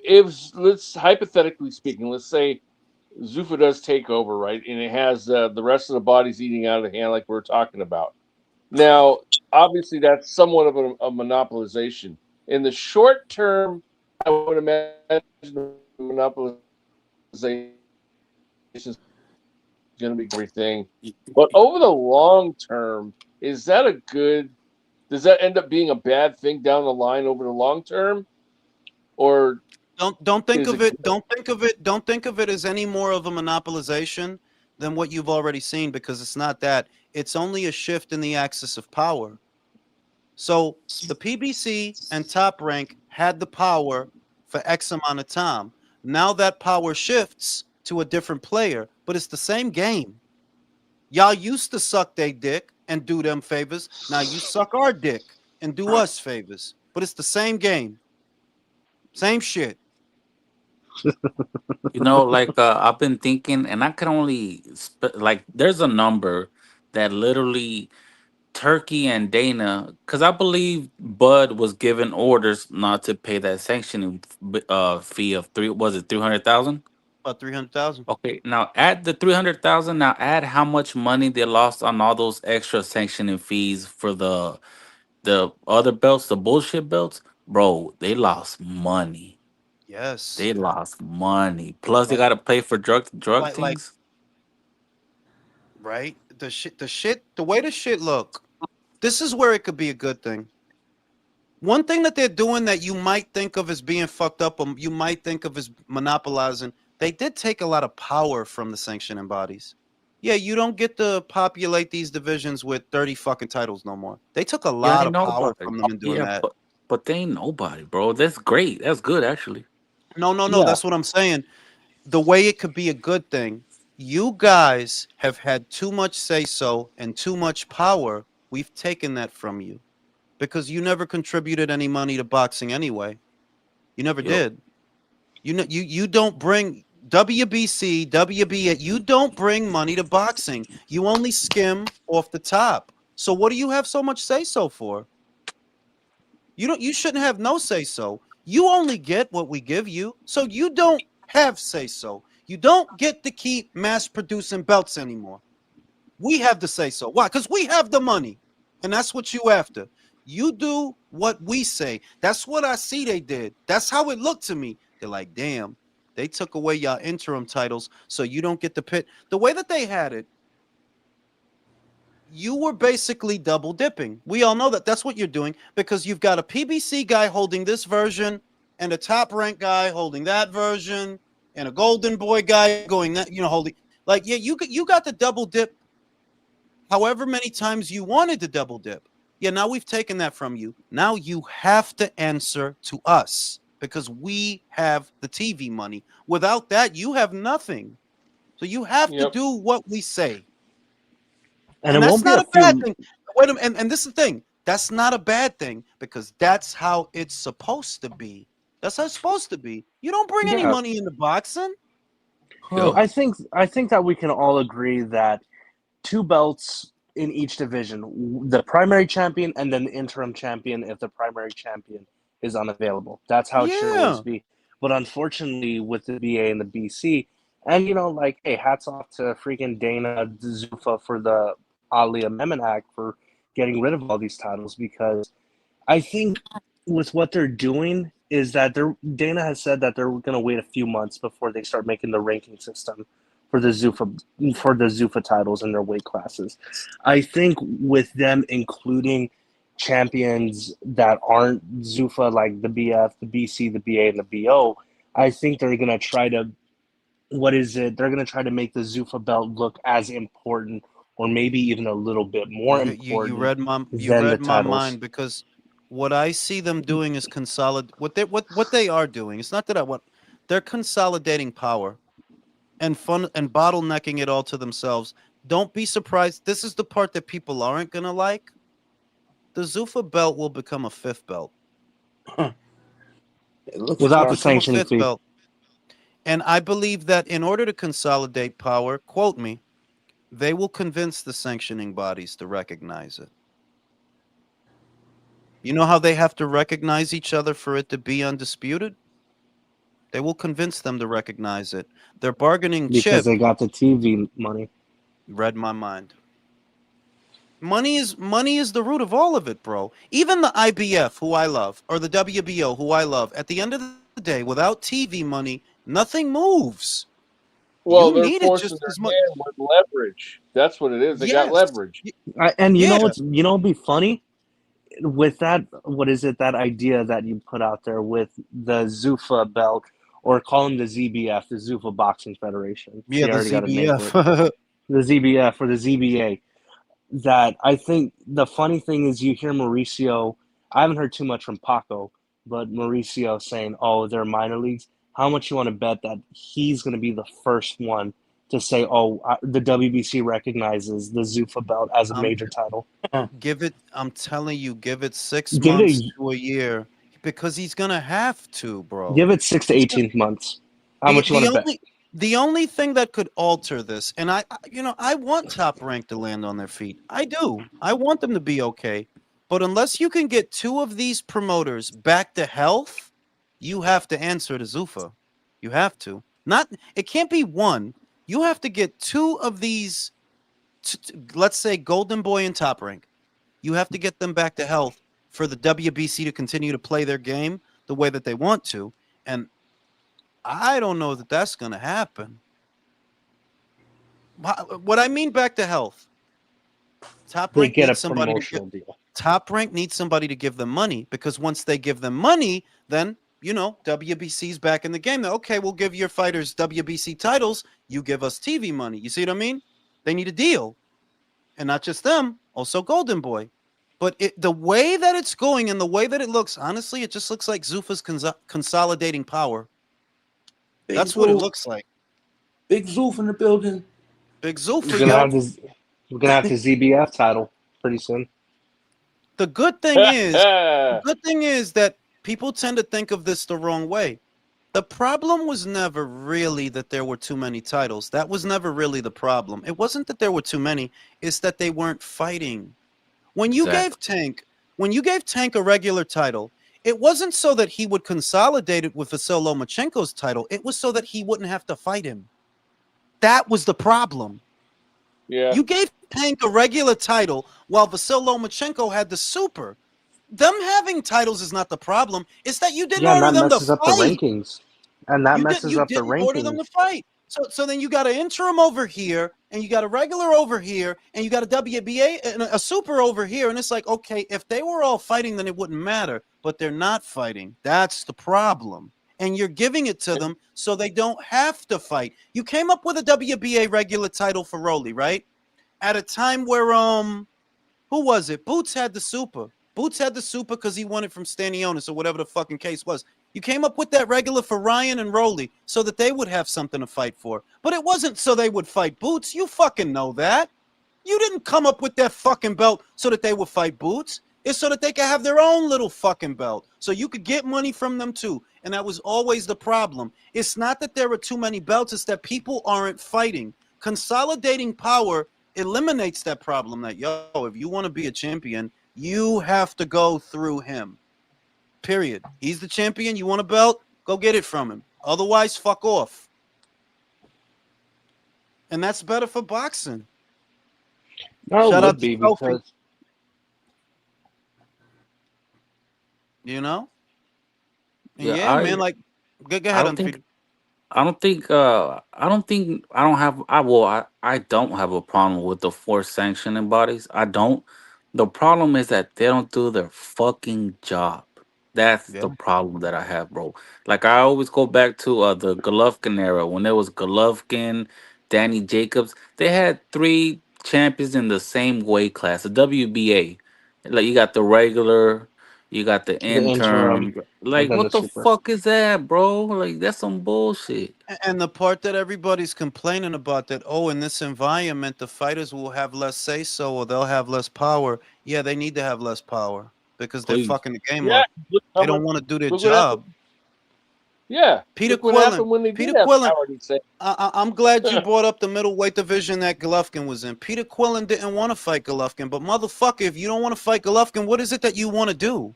S5: if let's hypothetically speaking, let's say Zuffa does take over, right, and it has the rest of the bodies eating out of the hand, like we are talking about. Now, obviously, that's somewhat of a monopolization. In the short term, I would imagine the monopolization is going to be everything. But over the long term, is that a good? Does that end up being a bad thing down the line over the long term, or
S9: Don't think
S5: is
S9: of
S5: it
S9: it.
S5: good?
S9: Don't think of it as any more of a monopolization than what you've already seen because it's not that. It's only a shift in the axis of power. So the PBC and Top Rank had the power for X amount of time. Now that power shifts to a different player, but it's the same game. Y'all used to suck their dick and do them favors. Now you suck our dick and do us favors. But it's the same game. Same shit.
S7: You know, like I've been thinking, and I can only like there's a number that literally Turkey and Dana, because I believe Bud was given orders not to pay that sanctioning fee of three. Was it 300,000?
S9: About 300,000.
S7: Okay, now add the 300,000. Now add how much money they lost on all those extra sanctioning fees for the other belts, the bullshit belts, bro. They lost money.
S9: Yes.
S7: They lost money. Plus, they
S9: Like
S7: got to pay for drug
S9: like
S7: things.
S9: right? The way the shit look. This is where it could be a good thing. One thing that they're doing that you might think of as being fucked up, or you might think of as monopolizing, they did take a lot of power from the sanctioning bodies. Yeah, you don't get to populate these divisions with 30 fucking titles no more. They took a
S7: Yeah,
S9: lot
S7: ain't
S9: of power
S7: nobody.
S9: from them in doing
S7: Yeah,
S9: that.
S7: but they ain't nobody, bro. That's great. That's good, actually.
S9: No, no, no.
S5: Yeah.
S9: That's what I'm saying. The way it could be a good thing, you guys have had too much say so and too much power. We've taken that from you because you never contributed any money to boxing anyway. You never
S7: Yo,
S9: did. You don't bring WBC, WBA. You don't bring money to boxing. You only skim off the top. So what do you have so much say so for? You don't. You shouldn't have no say so. You only get what we give you. So you don't have say so. You don't get to keep mass producing belts anymore. We have to say so. Why? Because we have the money, and that's what you after. You do what we say. That's what I see they did. That's how it looked to me. They're like, damn, they took away your interim titles, so you don't get the pit. The way that they had it, you were basically double dipping. We all know that that's what you're doing because you've got a PBC guy holding this version and a top rank guy holding that version and a golden boy guy going that, holding like, yeah, you got the double dip however many times you wanted to double dip. Yeah, now we've taken that from you. Now you have to answer to us because we have the TV money. Without that, you have nothing. So you have to
S5: Yep.
S9: do what we say.
S11: And it
S9: And that's
S11: won't be
S9: not
S11: a
S9: a bad
S11: few.
S9: thing. Wait a minute, and this is the thing. That's not a bad thing because that's how it's supposed to be. That's how it's supposed to be. You don't bring any
S11: Yeah,
S9: money into boxing.
S7: yo,
S11: I think that we can all agree that two belts in each division, the primary champion and then the interim champion if the primary champion is unavailable. That's how it should always
S9: Yeah.
S11: be. But unfortunately, with the BA and the BC, and like, hey, hats off to freaking Dana Zufa for the Ali Amendment Act for getting rid of all these titles because I think with what they're doing is that Dana has said that they're going to wait a few months before they start making the ranking system for the Zuffa titles in their weight classes. I think with them including champions that aren't Zuffa like the BF, the BC, the BA, and the BO, I think they're going to try to they're going to try to make the Zuffa belt look as important or maybe even a little bit more
S9: You
S11: important
S9: read my
S11: than the titles.
S9: mind because what I see them doing is consolidate what they are doing. It's not that I want they're consolidating power and fun and bottlenecking it all to themselves. Don't be surprised. This is the part that people aren't gonna like. The Zuffa belt will become a fifth belt.
S12: It looks
S9: It will
S11: Without the
S9: become a
S12: frightening.
S11: sanctioning
S9: fifth
S11: fee.
S9: belt. And I believe that in order to consolidate power, quote me, they will convince the sanctioning bodies to recognize it. You know how they have to recognize each other for it to be undisputed? They will convince them to recognize it. Their bargaining
S11: Because
S9: chip
S11: they got the TV money.
S9: read my mind. Money is the root of all of it, bro. Even the IBF, who I love, or the WBO, who I love, at the end of the day, without TV money, nothing moves.
S5: Well,
S9: You
S5: they're
S9: need it
S5: forcing
S9: just
S5: their
S9: as much.
S5: hand with leverage. That's what it is. They got
S9: Yes.
S5: leverage.
S11: And
S9: Yeah.
S11: it'd be funny with that. What is it? That idea that you put out there with the Zuffa belt, or call them the ZBF, the Zuffa Boxing Federation.
S9: Yeah,
S11: They
S9: the
S11: already got a name for it.
S9: ZBF.
S11: The ZBF or the ZBA. that I think the funny thing is you hear Mauricio. I haven't heard too much from Paco, but Mauricio saying, "Oh, they're minor leagues." How much you want to bet that he's going to be the first one to say, "Oh, the WBC recognizes the Zuffa belt as a
S1: I'm
S11: major title"?
S1: give it. I'm telling you, give it 6
S11: Give it
S1: months
S11: a,
S1: to a year because he's gonna have to, bro.
S11: give it 6 to
S1: He's gonna,
S11: 18 months. How
S1: the
S11: much you want to bet?
S1: the only thing that could alter this, and I want Top Rank to land on their feet. I do. I want them to be okay. But unless you can get two of these promoters back to health, you have to answer to Zuffa. You have to. Not it can't be one. You have to get two of these let's say Golden Boy and Top Rank. You have to get them back to health for the WBC to continue to play their game the way that they want to. And I don't know that that's going to happen. What I mean back to health, Top
S11: They
S1: Rank
S11: get a
S1: needs somebody to give,
S11: promotional deal.
S1: Top Rank needs somebody to give them money because once they give them money, then WBC's back in the game. Now, okay, we'll give your fighters WBC titles. You give us TV money. You see what I mean? They need a deal, and not just them, also Golden Boy. But the way that it's going and the way that it looks, honestly, it just looks like Zuffa's consolidating power.
S12: Big
S1: That's what it
S12: Zoo,
S1: looks like.
S12: Big Zoo in the building.
S1: Big
S11: We're
S1: Zuffa,
S11: gonna
S1: yo.
S11: have this. We're gonna have the ZBF title pretty soon.
S1: The good thing is that people tend to think of this the wrong way. The problem was never really that there were too many titles. That was never really the problem. It wasn't that there were too many, it's that they weren't fighting. When you
S7: Exactly.
S1: gave Tank a regular title, it wasn't so that he would consolidate it with Vasyl Lomachenko's title. It was so that he wouldn't have to fight him. That was the problem.
S5: Yeah.
S1: You gave Tank a regular title while Vasyl Lomachenko had the super. Them having titles is not the problem. It's that you didn't
S11: Yeah, and
S1: order
S11: that
S1: them to
S11: messes up the
S1: fight.
S11: rankings. And that messes
S1: You
S11: up the
S1: didn't order them to
S11: rankings.
S1: fight. So then you got an interim over here, and you got a regular over here, and you got a WBA and a super over here, and it's like, okay, if they were all fighting, then it wouldn't matter. But they're not fighting. That's the problem. And you're giving it to them so they don't have to fight. You came up with a WBA regular title for Rolly, right? At a time where who was it? Boots had the super. Boots had the super because he won it from Stanionis or whatever the fucking case was. You came up with that regular for Ryan and Rolly so that they would have something to fight for. But it wasn't so they would fight Boots. You fucking know that. You didn't come up with that fucking belt so that they would fight Boots. It's so that they could have their own little fucking belt. So you could get money from them too. And that was always the problem. It's not that there are too many belts, it's that people aren't fighting. Consolidating power eliminates that problem that, if you want to be a champion, you have to go through him. Period. He's the champion. You want a belt? Go get it from him. Otherwise, fuck off. And that's better for boxing.
S11: No,
S1: Shout
S11: it
S1: out
S11: would
S1: to
S11: be
S1: Sophie.
S11: because
S1: You know? And
S7: Yeah,
S1: yeah, man. Like, go
S7: I
S1: ahead,
S7: don't think
S1: undefeated.
S7: I don't have a problem with the forced sanctioning bodies. I don't. The problem is that they don't do their fucking job. That's
S1: Yeah.
S7: the problem that I have, bro. Like I always go back to the Golovkin era when there was Golovkin, Danny Jacobs. They had three champions in the same weight class, the WBA. Like you got the regular, you got the
S11: the interim
S7: interim.
S11: and
S7: Like
S11: then the
S7: what the
S11: super.
S7: fuck is that, bro? Like that's some bullshit.
S1: And the part that everybody's complaining about that, in this environment, the fighters will have less say so or they'll have less power. Yeah, they need to have less power because they're
S7: Please.
S1: fucking the game
S5: Yeah.
S1: up.
S5: Look
S1: They
S5: how
S1: don't
S5: much.
S1: want to do their
S5: Look what happened.
S1: job.
S5: Yeah.
S1: Peter
S5: Look what
S1: Quillen.
S5: happened when they
S1: Peter
S5: did have
S1: Quillen.
S5: power to say.
S1: I'm glad you brought up the middleweight division that Golovkin was in. Peter Quillen didn't want to fight Golovkin, but motherfucker, if you don't want to fight Golovkin, what is it that you want to do?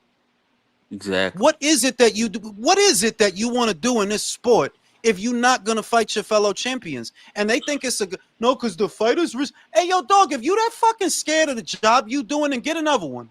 S7: Exactly.
S1: What is it that you do? What is it that you want to do in this sport if you're not gonna fight your fellow champions? And they think it's no, because the fighters risk. Hey, yo, dog, if you that fucking scared of the job you doing, then get another one.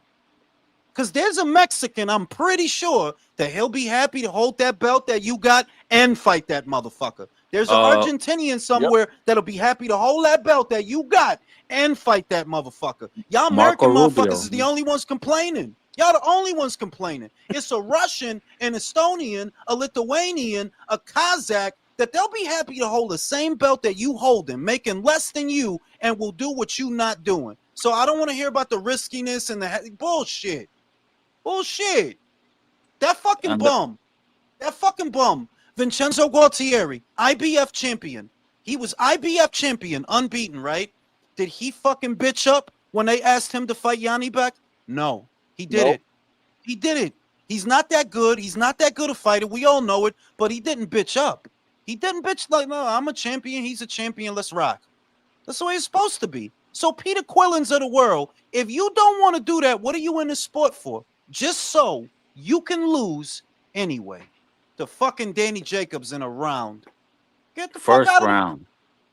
S1: Because there's a Mexican, I'm pretty sure that he'll be happy to hold that belt that you got and fight that motherfucker. There's an
S7: Uh,
S1: Argentinian somewhere that'll be happy to hold that belt that you got and fight that motherfucker. Y'all
S7: Marco
S1: American motherfuckers
S7: Rubio.
S1: is the only ones complaining. Y'all the only ones complaining. It's a Russian, an Estonian, a Lithuanian, a Kazakh that they'll be happy to hold the same belt that you holding, making less than you, and will do what you not doing.
S9: So I don't want to hear about the riskiness and the bullshit. Bullshit. That fucking
S7: And
S9: bum. That fucking bum. Vincenzo Gualtieri, IBF champion. He was IBF champion, unbeaten, right? Did he fucking bitch up when they asked him to fight Yanni back? No, he did
S5: Nope.
S9: it. He did it. He's not that good. He's not that good a fighter. We all know it, but he didn't bitch up. He didn't bitch like, no, I'm a champion. He's a champion. Let's rock. That's the way it's supposed to be. So Peter Quillins of the world, if you don't want to do that, what are you in the sport for? Just so you can lose anyway. The fucking Danny Jacobs in a round. Get the fuck
S7: first
S9: out of
S7: round.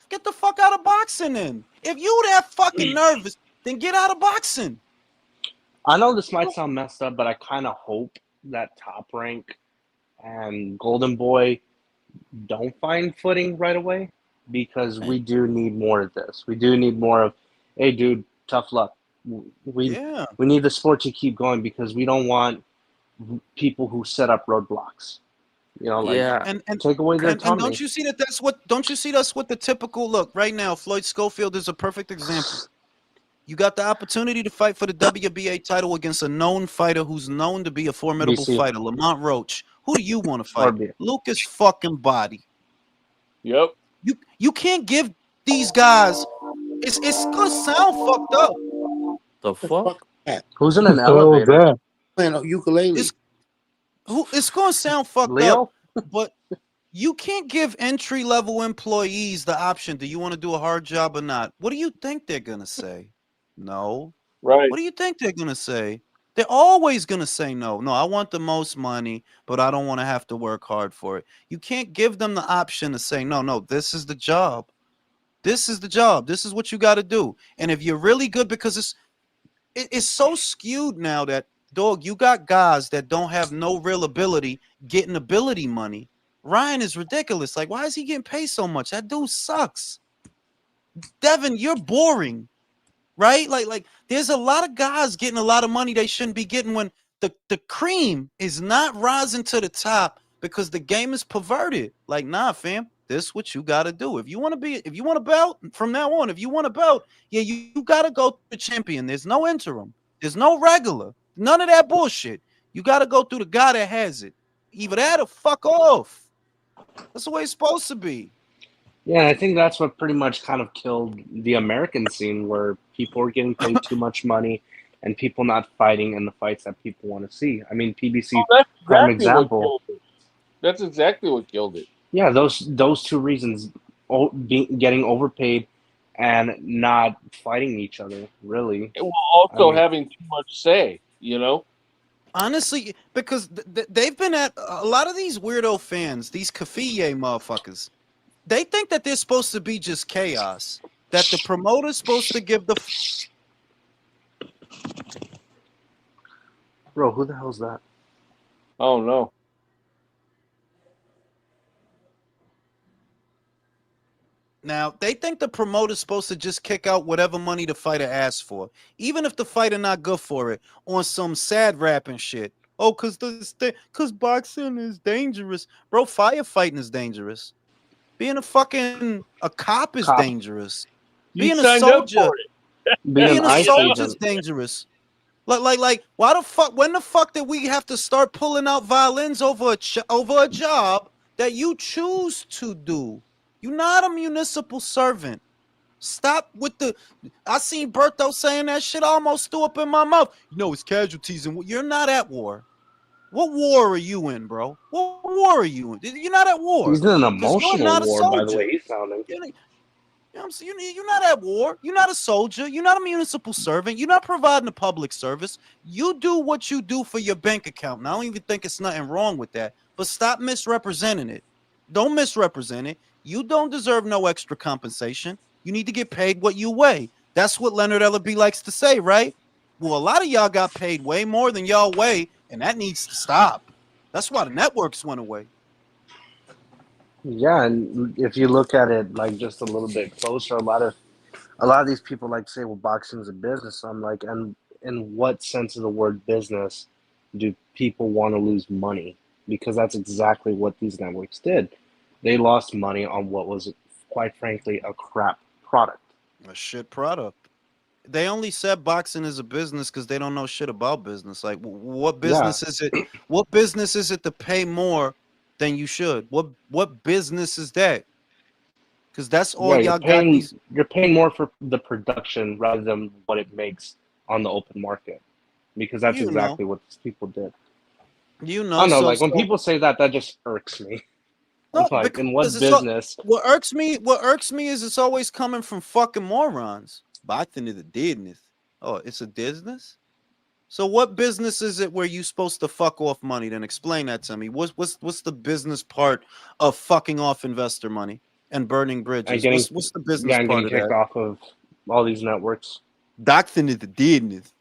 S9: get the fuck out of boxing then. If you that fucking nervous, then get out of boxing.
S11: I know this might sound messed up, but I kind of hope that Top Rank and Golden Boy don't find footing right away, because we do need more of this. We do need more of, hey, dude, tough luck. We
S9: Yeah.
S11: we need the sport to keep going, because we don't want people who set up roadblocks. You know, like,
S7: Yeah.
S9: And
S11: take away their
S9: and
S11: autonomy.
S9: don't you see that that's what the typical look right now? Floyd Schofield is a perfect example. You got the opportunity to fight for the WBA title against a known fighter who's known to be a formidable
S11: BC
S9: fighter, Lamont Roach. Who do you want to
S11: or
S9: fight?
S11: B.
S9: Lucas fucking Body.
S5: Yep.
S9: You can't give these guys. It's gonna sound fucked up.
S7: The
S12: The
S7: fuck?
S12: fuck that?
S11: Who's in
S3: What
S11: an
S3: the hell was
S11: elevator?
S3: that?
S12: Playing a ukulele.
S9: It's gonna sound fucked
S11: Leo?
S9: up, but you can't give entry level employees the option. Do you want to do a hard job or not? What do you think they're gonna say? No.
S5: Right.
S9: What do you think they're gonna say? They're always gonna say no. No, I want the most money, but I don't want to have to work hard for it. You can't give them the option to say no. No, this is the job. This is the job. This is what you got to do. And if you're really good, because it's so skewed now that, dog, you got guys that don't have no real ability getting ability money. Ryan is ridiculous. Like, why is he getting paid so much? That dude sucks. Devin, you're boring, right? Like there's a lot of guys getting a lot of money they shouldn't be getting when the cream is not rising to the top because the game is perverted. Like, nah, fam, this is what you got to do. If you want a belt from now on, if you want a belt, yeah, you got to go to the champion. There's no interim. There's no regular. None of that bullshit. You got to go through the guy that has it. Either that or fuck off. That's the way it's supposed to be.
S11: Yeah, and I think that's what pretty much kind of killed the American scene, where people were getting paid too much money and people not fighting in the fights that people want to see. I mean, PBC,
S5: That's
S11: prime
S5: exactly what
S11: example.
S5: killed it. That's exactly what killed it.
S11: Yeah, those two reasons, getting overpaid and not fighting each other, really.
S5: It will
S11: I
S5: also
S11: mean,
S5: having too much say, you know?
S9: Honestly, because they've been at a lot of these weirdo fans, these Kafiye motherfuckers. They think that they're supposed to be just chaos. That the promoter's supposed to give the.
S11: bro, who the hell's that?
S5: Oh no.
S9: Now, they think the promoter's supposed to just kick out whatever money the fighter asks for, even if the fighter not good for it, on some sad rapping shit. Oh, cause boxing is dangerous, bro. Firefighting is dangerous. Being a cop is
S11: Cop.
S9: dangerous.
S5: You
S9: Being a
S5: signed up
S9: soldier,
S5: for it.
S11: Being an
S9: being a
S11: ICE
S9: soldier is
S11: agent.
S9: dangerous. Like, why the fuck? When the fuck did we have to start pulling out violins over a job that you choose to do? You're not a municipal servant. Stop with the. I seen Berto saying that shit. I almost threw up in my mouth. You know, it's casualties, and you're not at war. What war are you in, bro? What war are you in? You're not at war
S11: He's in an
S9: because you're
S11: emotional
S9: not a
S11: war, by the
S9: soldier.
S11: way he's sounding.
S9: You know what I'm saying? You're not at war. You're not a soldier. You're not a municipal servant. You're not providing a public service. You do what you do for your bank account. And I don't even think it's nothing wrong with that. But stop misrepresenting it. Don't misrepresent it. You don't deserve no extra compensation. You need to get paid what you weigh. That's what Leonard Ellerby likes to say, right? Well, a lot of y'all got paid way more than y'all weigh, and that needs to stop. That's why the networks went away.
S11: Yeah, and if you look at it like just a little bit closer, a lot of these people like say, well, boxing is a business. So I'm like, and in what sense of the word business do people want to lose money? Because that's exactly what these networks did. They lost money on what was, quite frankly, a crap product.
S9: A shit product. they only said boxing is a business because they don't know shit about business. Like, what
S11: Yeah,
S9: business is it? What business is it to pay more than you should? What business is that? Because that's all
S11: yeah.
S9: y'all got these.
S11: You're paying more for the production rather than what it makes on the open market, because that's
S9: You know,
S11: exactly what these people did.
S9: you
S11: I
S9: know.
S11: don't know.
S9: So
S11: Like when
S9: so
S11: people say that, that just irks me. I'm
S9: no,
S11: like,
S9: because
S11: in what
S9: it's all,
S11: business?
S9: what irks me. What irks me is it's always coming from fucking morons. Boxing is a business. Oh, it's a business. So what business is it where you supposed to fuck off money? Then explain that to me. What's the business part of fucking off investor money and burning
S11: And
S9: bridges?
S11: getting,
S9: What's the business
S11: yeah, and
S9: part
S11: getting
S9: of
S11: kicked
S9: that?
S11: off of all these networks.
S9: Doxing is the business.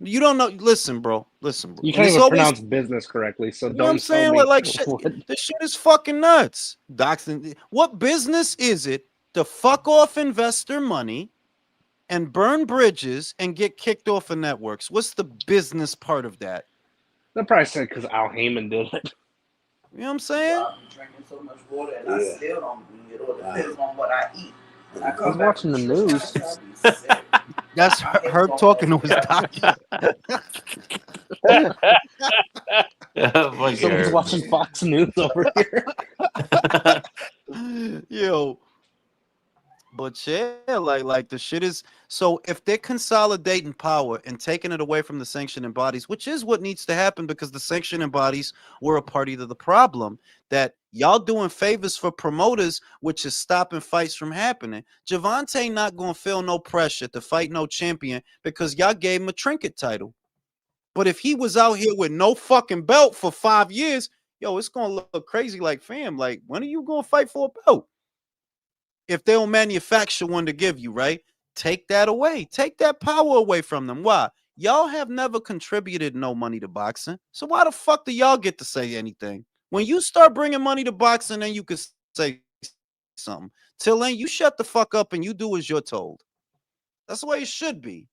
S9: You don't know. Listen, bro.
S11: You
S9: And
S11: can't
S9: it's
S11: even
S9: always,
S11: pronounce business correctly, so
S9: you know what I'm
S11: don't tell
S9: saying?
S11: me
S9: Like shit.
S11: what.
S9: This shit is fucking nuts. Doxing. What business is it to fuck off investor money and burn bridges and get kicked off of networks? What's the business part of that?
S11: They'll probably say because Al Heyman did it.
S9: You know what I'm saying?
S12: I'm drinking so much water and I still don't eat. It all depends on what I eat. When I
S11: He's
S12: come back
S11: watching
S12: from
S11: the
S12: church,
S11: news.
S12: I'll be sick.
S9: That's
S12: My head
S9: Herb
S12: gonna
S9: talking
S12: hurt.
S9: to his doctor.
S7: Fuck
S11: Someone's
S7: her.
S11: watching Fox News over here.
S9: Yo, but yeah, like the shit is so if they're consolidating power and taking it away from the sanctioning bodies, which is what needs to happen because the sanctioning bodies were a party to the problem that y'all doing favors for promoters, which is stopping fights from happening. Javante not gonna feel no pressure to fight no champion because y'all gave him a trinket title. But if he was out here with no fucking belt for 5 years, yo, it's gonna look crazy. Like, fam, like when are you gonna fight for a belt? If they don't manufacture one to give you, right? Take that away. Take that power away from them. Why? Y'all have never contributed no money to boxing. So why the fuck do y'all get to say anything? When you start bringing money to boxing, then you can say something. Till then, you shut the fuck up and you do as you're told. That's the way it should be.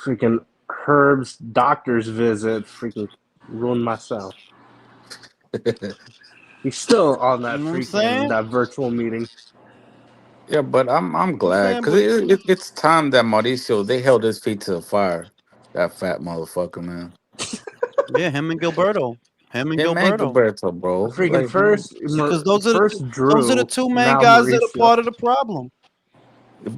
S11: Freaking Herb's doctor's visit freaking ruined myself. He's still on
S9: You
S11: that
S9: know what I'm
S11: freaking
S9: saying?
S11: that virtual meeting.
S7: Yeah, but I'm
S9: I'm
S7: glad
S9: saying,
S7: because
S9: but
S7: it's time that Mauricio they held his feet to the fire. That fat motherfucker, man.
S9: yeah, him and Gilberto. Him and
S7: Him and
S9: Gilberto.
S7: Gilberto, bro.
S11: Freaking
S7: Like, man,
S9: Because those are
S11: first
S9: the
S11: Drew,
S9: two main
S11: now
S9: guys that are
S11: Mauricio.
S9: part of the problem.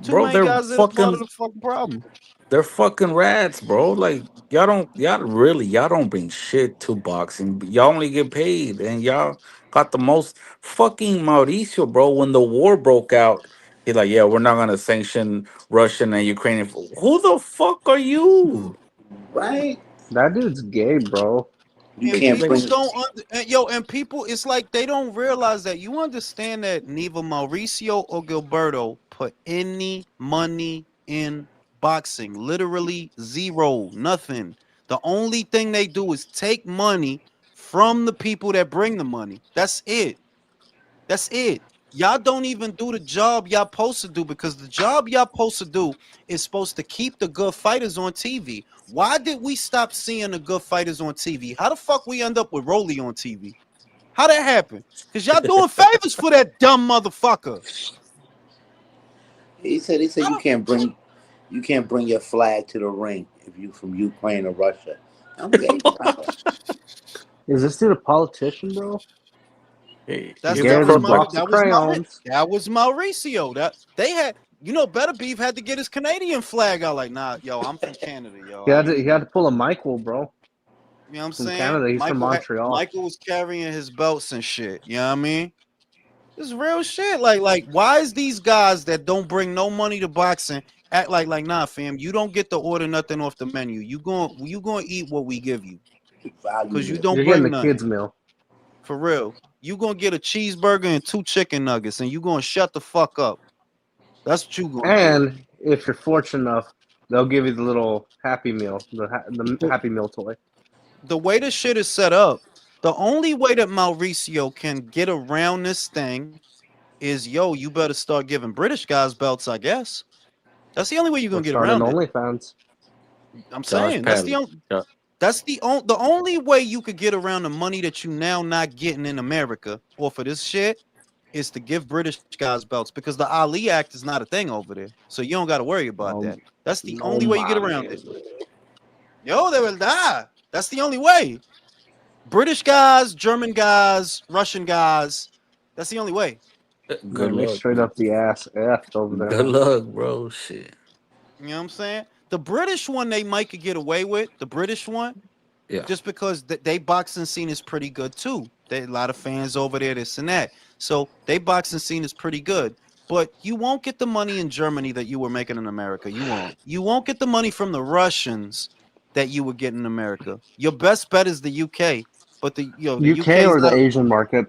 S9: Two
S7: bro,
S9: main
S7: they're
S9: guys that are part of
S7: fucking
S9: the fucking problem.
S7: they're fucking rats, bro. Like y'all don't bring shit to boxing. Y'all only get paid, and y'all got the most fucking Mauricio, bro. When the war broke out, he's like, yeah, we're not gonna sanction Russian and Ukrainian. Who the fuck are you?
S12: Right?
S11: That dude's gay, bro.
S12: You
S9: And
S12: can't
S7: Like,
S9: people
S12: bring.
S9: don't and people, it's like they don't realize that. You understand that neither Mauricio or Gilberto put any money in boxing. Literally zero, nothing. The only thing they do is take money from the people that bring the money. That's it. That's it. Y'all don't even do the job y'all supposed to do because the job y'all supposed to do is supposed to keep the good fighters on TV. Why did we stop seeing the good fighters on TV? How the fuck we end up with Rolly on TV? How that happen? Because y'all doing favors for that dumb motherfucker.
S12: He said
S9: I don't,
S12: you can't bring your flag to the ring if you from Ukraine or Russia. I'm gay, brother.
S11: Is this dude a politician, bro?
S7: he's a
S11: Get a
S7: corporate.
S11: box of crayons.
S9: that was Mauricio. That they had, Better Beef had to get his Canadian flag out. Like, nah, yo, I'm from Canada, yo. I ain't
S11: He
S9: even.
S11: had to pull a Michael, bro.
S9: You know what I'm
S11: From
S9: saying?
S11: Canada. He's from Montreal.
S9: Michael was carrying his belts and shit. You know what I mean? This is real shit. Like, why is these guys that don't bring no money to boxing act like nah, fam? You don't get to order nothing off the menu. You gonna eat what we give you
S12: Value
S9: because you
S12: meal.
S9: don't
S11: You're getting
S9: bring
S11: the
S9: nothing
S11: kids meal.
S9: for real. You gonna get a cheeseburger and 2 chicken nuggets, and you gonna shut the fuck up. That's what you gonna get.
S11: And if you're fortunate enough, they'll give you the little Happy Meal, the
S9: The,
S11: Happy Meal toy.
S9: the way this shit is set up, the only way that Mauricio can get around this thing is, yo, you better start giving British guys belts, I guess. That's the only way you're
S11: Or
S9: gonna get
S11: start an
S9: around it.
S11: OnlyFans.
S9: I'm
S7: Josh
S9: saying
S7: Padley. Yeah.
S9: that's the only way you could get around the money that you now not getting in America off of this shit is to give British guys belts because the Ali Act is not a thing over there. So you don't got to worry about
S11: Oh,
S9: that. That's the
S11: no
S9: only way you get around it.
S11: mames.
S9: Yo, de verdad. That's the only way. British guys, German guys, Russian guys. That's the only way.
S7: Good
S11: Man, they
S7: luck,
S11: straight
S7: bro.
S11: up the ass effed over there,
S7: Good
S11: man.
S7: luck, bro. Shit.
S9: You know what I'm saying? The British one they might could get away with. The British one,
S7: Yeah.
S9: just because they boxing scene is pretty good too. They a lot of fans over there, this and that. So they boxing scene is pretty good. But you won't get the money in Germany that you were making in America. You won't. You won't get the money from the Russians that you would get in America. Your best bet is the UK. But the
S11: UK
S9: UK is
S11: or the
S9: not.
S11: Asian market?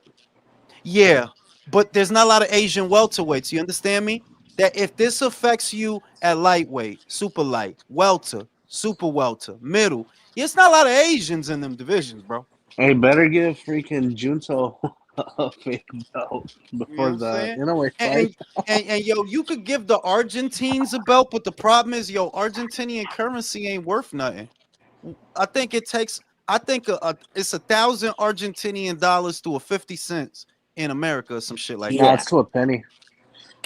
S9: Yeah, but there's not a lot of Asian welterweights. You understand me? That if this affects you at lightweight, super light, welter, super welter, middle, it's not a lot of Asians in them divisions, bro.
S11: Hey, better give freaking Junto a fake belt
S9: You know what
S11: before
S9: I'm
S11: the
S9: saying?
S11: inaway
S9: And
S11: fight.
S9: and, and yo, you could give the Argentines a belt, but the problem is, yo, Argentinian currency ain't worth nothing. I think it takes. I think it's 1,000 Argentinian dollars to a 50 cents in America or some shit like
S11: Nah,
S12: Yeah,
S9: that.
S11: it's to a penny.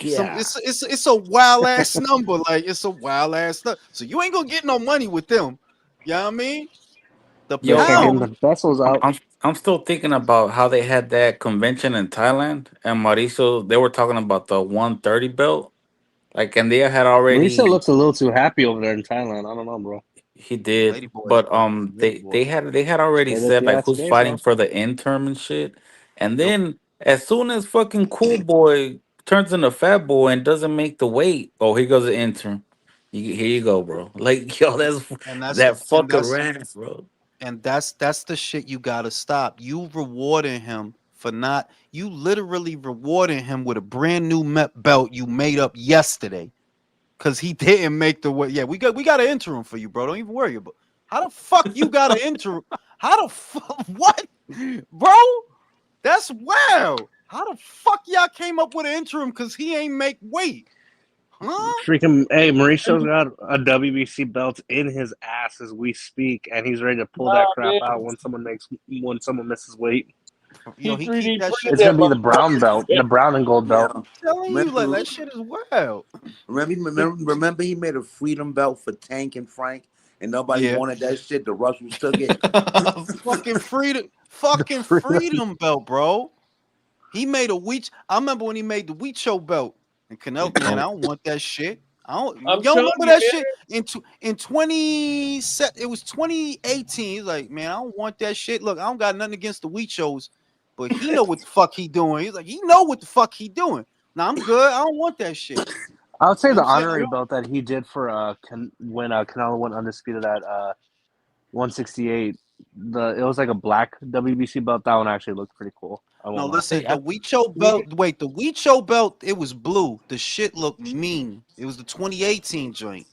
S9: Some
S12: yeah.
S9: it's a wild ass number. Like it's a wild ass stuff. So you ain't gonna get no money with them. You know what I mean? The
S11: Better
S7: Yo,
S11: start getting
S7: I'm
S11: the
S9: pound.
S11: pesos
S7: I'm
S11: out.
S7: I'm I'm still thinking about how they had that convention in Thailand and Mauricio. They were talking about the 130 belt, like, and they had
S11: Mauricio
S7: already.
S11: looks a little too happy over there in Thailand. I don't know, bro.
S7: He did,
S9: Lady boy,
S7: but
S9: bro. Lady
S7: they
S9: boy.
S7: had already
S11: Straight up
S7: said
S11: the
S7: like
S11: ass
S7: who's
S11: today,
S7: fighting
S11: bro.
S7: for the interim and shit, and
S9: Yo,
S7: then as soon as fucking Cool Boy turns into Fat Boy and doesn't make the weight, oh, here goes the interim. Here you go, bro. Like, yo, that's
S9: and that's
S7: that
S9: and
S7: fucking
S9: that's
S7: wrath, bro.
S9: that's the shit you gotta stop. You rewarding him for not. You literally rewarding him with a brand new belt you made up yesterday because he didn't make the way. Yeah, we got an interim for you, bro. Don't even worry about. How the fuck you got an interim? How the fuck what, bro? That's wild. How the fuck y'all came up with an interim because he ain't make weight? Huh?
S11: Freaking hey, Mauricio's got a WBC belt in his ass as we speak, and he's ready to pull
S5: Nah,
S11: that crap
S5: man,
S11: out when someone misses weight.
S9: Yo,
S5: he
S9: he
S5: 3D
S9: keep that shit.
S5: printed
S11: It's
S5: that
S11: gonna be the brown belt,
S5: motherfucker.
S11: the brown and gold belt.
S12: Yeah.
S9: Telling you, like
S12: Remember,
S9: that shit is wild.
S12: remember he made a freedom belt for Tank and Frank, and nobody
S9: Yeah.
S12: wanted that shit. The Russians took it.
S11: The
S9: Fucking
S11: freedom.
S9: freedom belt, bro. He made a wheat. I remember when he made the wheat show belt. And Canelo, man, I
S7: Oh,
S9: don't want that shit. I don't.
S5: I'm
S9: Y'all
S5: telling
S9: remember
S5: you,
S9: that
S5: man.
S9: shit in 20 set? It was 2018. He's like, man, I don't want that shit. Look, I don't got nothing against the wheat shows, but he know what the fuck he doing. He's like, he know what the fuck he doing. Now I'm good. I don't want that shit.
S11: I would say
S9: You know
S11: the
S9: what I'm saying?
S11: honorary belt that he did for when Canelo went undisputed at 168. It was like a black WBC belt. That one actually looked pretty cool. I
S9: No,
S11: won't lie.
S9: listen,
S7: hey,
S9: the Wheat Show belt. Wait, the Wheat Show belt, it was blue. The shit looked mean. It was the 2018 joint.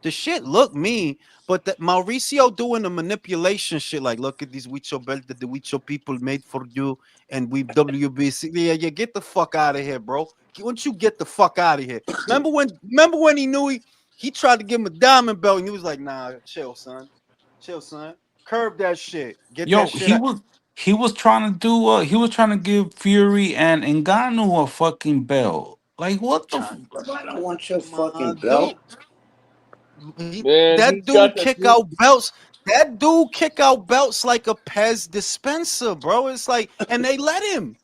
S9: The shit looked mean, but that Mauricio doing the manipulation shit, like, look at these Wheat Show belt that the Wheat Show people made for you, and we WBC. Yeah, yeah, get the fuck out of here, bro. Once you get the fuck out of here. Remember when he knew he tried to give him a diamond belt, and he was like, nah, chill, son. Chill, son. Curb that shit. Get that
S7: yo,
S9: shit out.
S7: he was trying to do he was trying to give Fury and Ngannou a fucking belt. Like, what the?
S12: I don't want your
S9: My
S12: fucking
S9: dude.
S12: belt.
S5: Man,
S9: That
S5: he's got
S9: dude
S5: the
S9: kick
S5: 3D.
S9: out belts. That dude kick out belts like a Pez dispenser, bro. It's like, and they let him.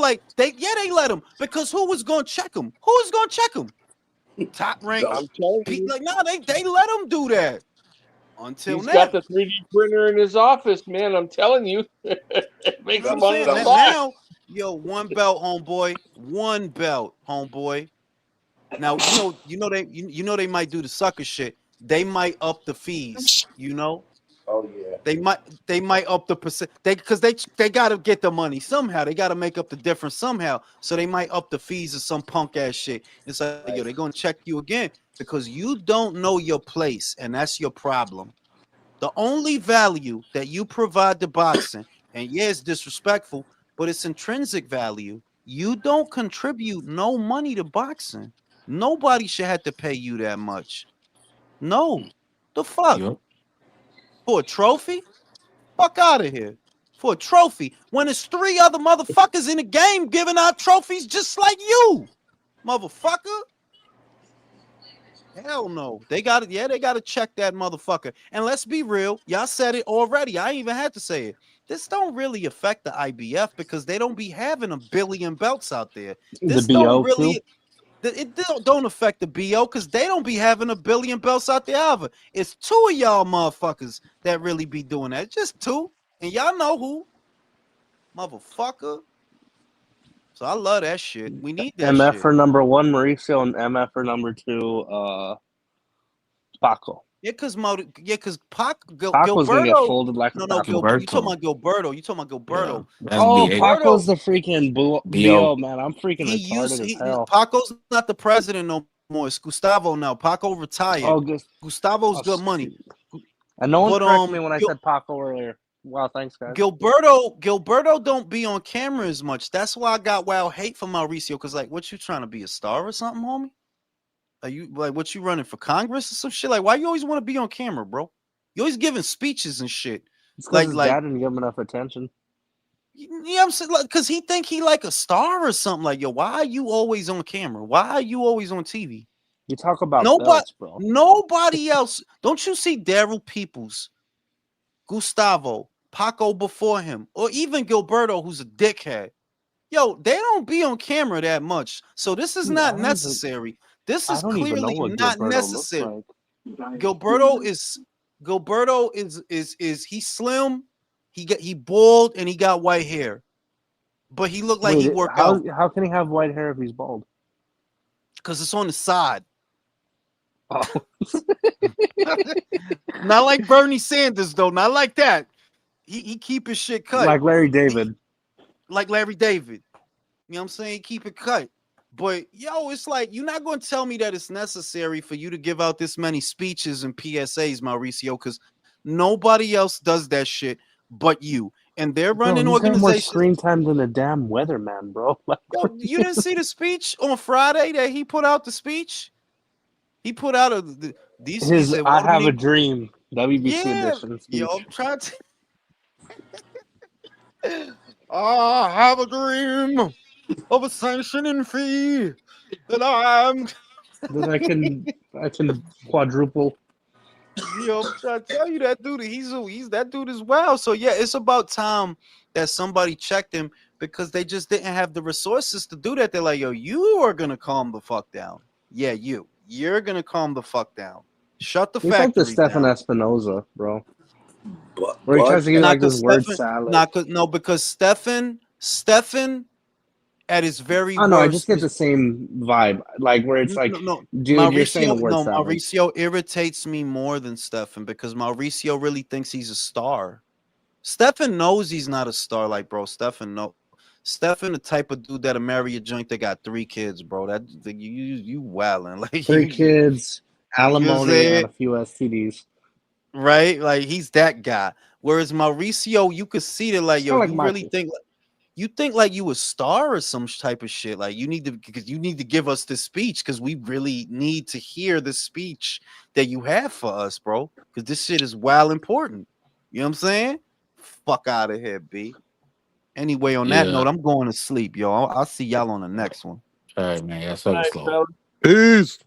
S9: Like they let him because who was gonna check him? Who was gonna check him? Top rank.
S12: Belt.
S5: I'm telling you,
S9: Like, no, they let him do that until
S5: he's got
S9: now.
S5: the 3D printer in his office, man. I'm telling you, it
S9: You know
S5: makes
S9: what I'm
S5: him on
S9: saying?
S5: the
S12: Belt.
S5: spot.
S9: Now, yo, one belt, homeboy. One belt, homeboy. Now they might do the sucker shit. They might up the fees.
S12: Oh yeah.
S9: They might up the percent they got to get the money somehow. They got to make up the difference somehow. So they might up the fees of some punk ass shit. It's like, yo, they're
S12: Right.
S9: gonna check you again because you don't know your place, and that's your problem. The only value that you provide to boxing, and yeah, it's disrespectful, but it's intrinsic value. You don't contribute no money to boxing. Nobody should have to pay you that much. No, the fuck
S7: Yo,
S9: for a trophy? Fuck out of here. for a trophy when it's 3 other motherfuckers in the game giving out trophies just like you, motherfucker? Hell no. They got it. Yeah, they got to check that motherfucker. And let's be real. Y'all said it already. I ain't even had to say it. This don't really affect the IBF because they don't be having a billion belts out there.
S11: The
S9: This
S11: BO
S9: don't
S11: too.
S9: really. It don't affect the BO because they don't be having a billion belts out there either. It's 2 of y'all motherfuckers that really be doing that. Just 2. And y'all know who. Motherfucker. So I love that shit. We need that
S11: MF
S9: shit.
S11: for number 1, Mauricio, and MF for number 2, Paco.
S9: Yeah, because
S11: Paco's gonna get
S9: Gilberto.
S11: folded like
S9: No,
S11: a
S9: no,
S11: taco.
S9: You talking about Gilberto. You talking about
S7: Yeah,
S9: Gilberto.
S7: that's
S11: Oh,
S7: BA.
S11: Paco's
S9: Gilberto,
S11: the freaking
S7: BO.
S11: BO, man. I'm freaking retarded as hell.
S9: Paco's not the president no more. It's Gustavo now. Paco retired.
S11: Oh, just
S9: Gustavo's
S11: oh,
S9: good money.
S11: and no one
S9: But
S11: corrected me when I said Paco earlier. Wow, thanks, guys.
S9: Gilberto don't be on camera as much. That's why I got wild hate for Mauricio. Cause like, what you trying to be, a star or something, homie? Are you like, what you running for Congress or some shit? Like, why you always want to be on camera, bro? You always giving speeches and shit.
S11: It's because his dad didn't give him enough attention.
S9: You know what I'm saying? Like, cause he think he like a star or something. Like, yo, why are you always on camera? Why are you always on TV?
S11: You talk about belts, bro.
S9: Nobody else. Don't you see Daryl Peoples, Gustavo, Paco before him, or even Gilberto, who's a dickhead? Yo, they don't be on camera that much. So this is not necessary. This is clearly not necessary. Gilberto is he's slim. He bald and he got white hair. But he looked like he worked out.
S11: How can he have white hair if he's bald?
S9: Because it's on the side.
S11: Oh.
S9: Not like Bernie Sanders, though. Not like that. He keep his shit cut.
S11: Like Larry David.
S9: Like Larry David. You know what I'm saying? He keep it cut. But, yo, it's like, you're not going to tell me that it's necessary for you to give out this many speeches and PSAs, Mauricio, because nobody else does that shit but you. And they're running organizations.
S11: Got more screen time than a damn weatherman, bro. Like,
S9: yo, you didn't see the speech on Friday that he put out the speech? He put out
S11: his
S9: he said,
S11: I Have a Dream WBC edition speech.
S9: Yo, I'm trying to. I have a dream of a sanctioning fee that
S11: I can quadruple.
S9: Yo, I'm trying to tell you that dude. He's that dude as well. So yeah, it's about time that somebody checked him because they just didn't have the resources to do that. They're like, yo, you are gonna calm the fuck down. Yeah, you're gonna calm the fuck down. Shut the
S11: He's
S9: factory
S11: like the Stefan
S9: down.
S11: Espinoza, bro. Where he tries to get like this word salad.
S9: Because Stefan at his very worst.
S11: No, I just get the same vibe. Like where it's like, dude,
S9: Mauricio,
S11: you're saying the word salad.
S9: Mauricio irritates me more than Stefan because Mauricio really thinks he's a star. Stefan knows he's not a star. Like, bro, Stefan the type of dude that'll marry a joint that got 3 kids, bro. That you wilding. Like
S11: 3 kids, alimony, and a few STDs.
S9: Right? Like he's that guy. Whereas Mauricio, you could see that, like, yo,
S11: like
S9: you
S11: Mikey.
S9: really think you think like you a star or some type of shit. Like you need to give us this speech because we really need to hear the speech that you have for us, bro. Because this shit is wild important. You know what I'm saying? Fuck out of here, B. Anyway, on that note, I'm going to sleep, yo. I'll see y'all on the next one.
S7: All right, man. Yeah, so slow.
S3: Peace.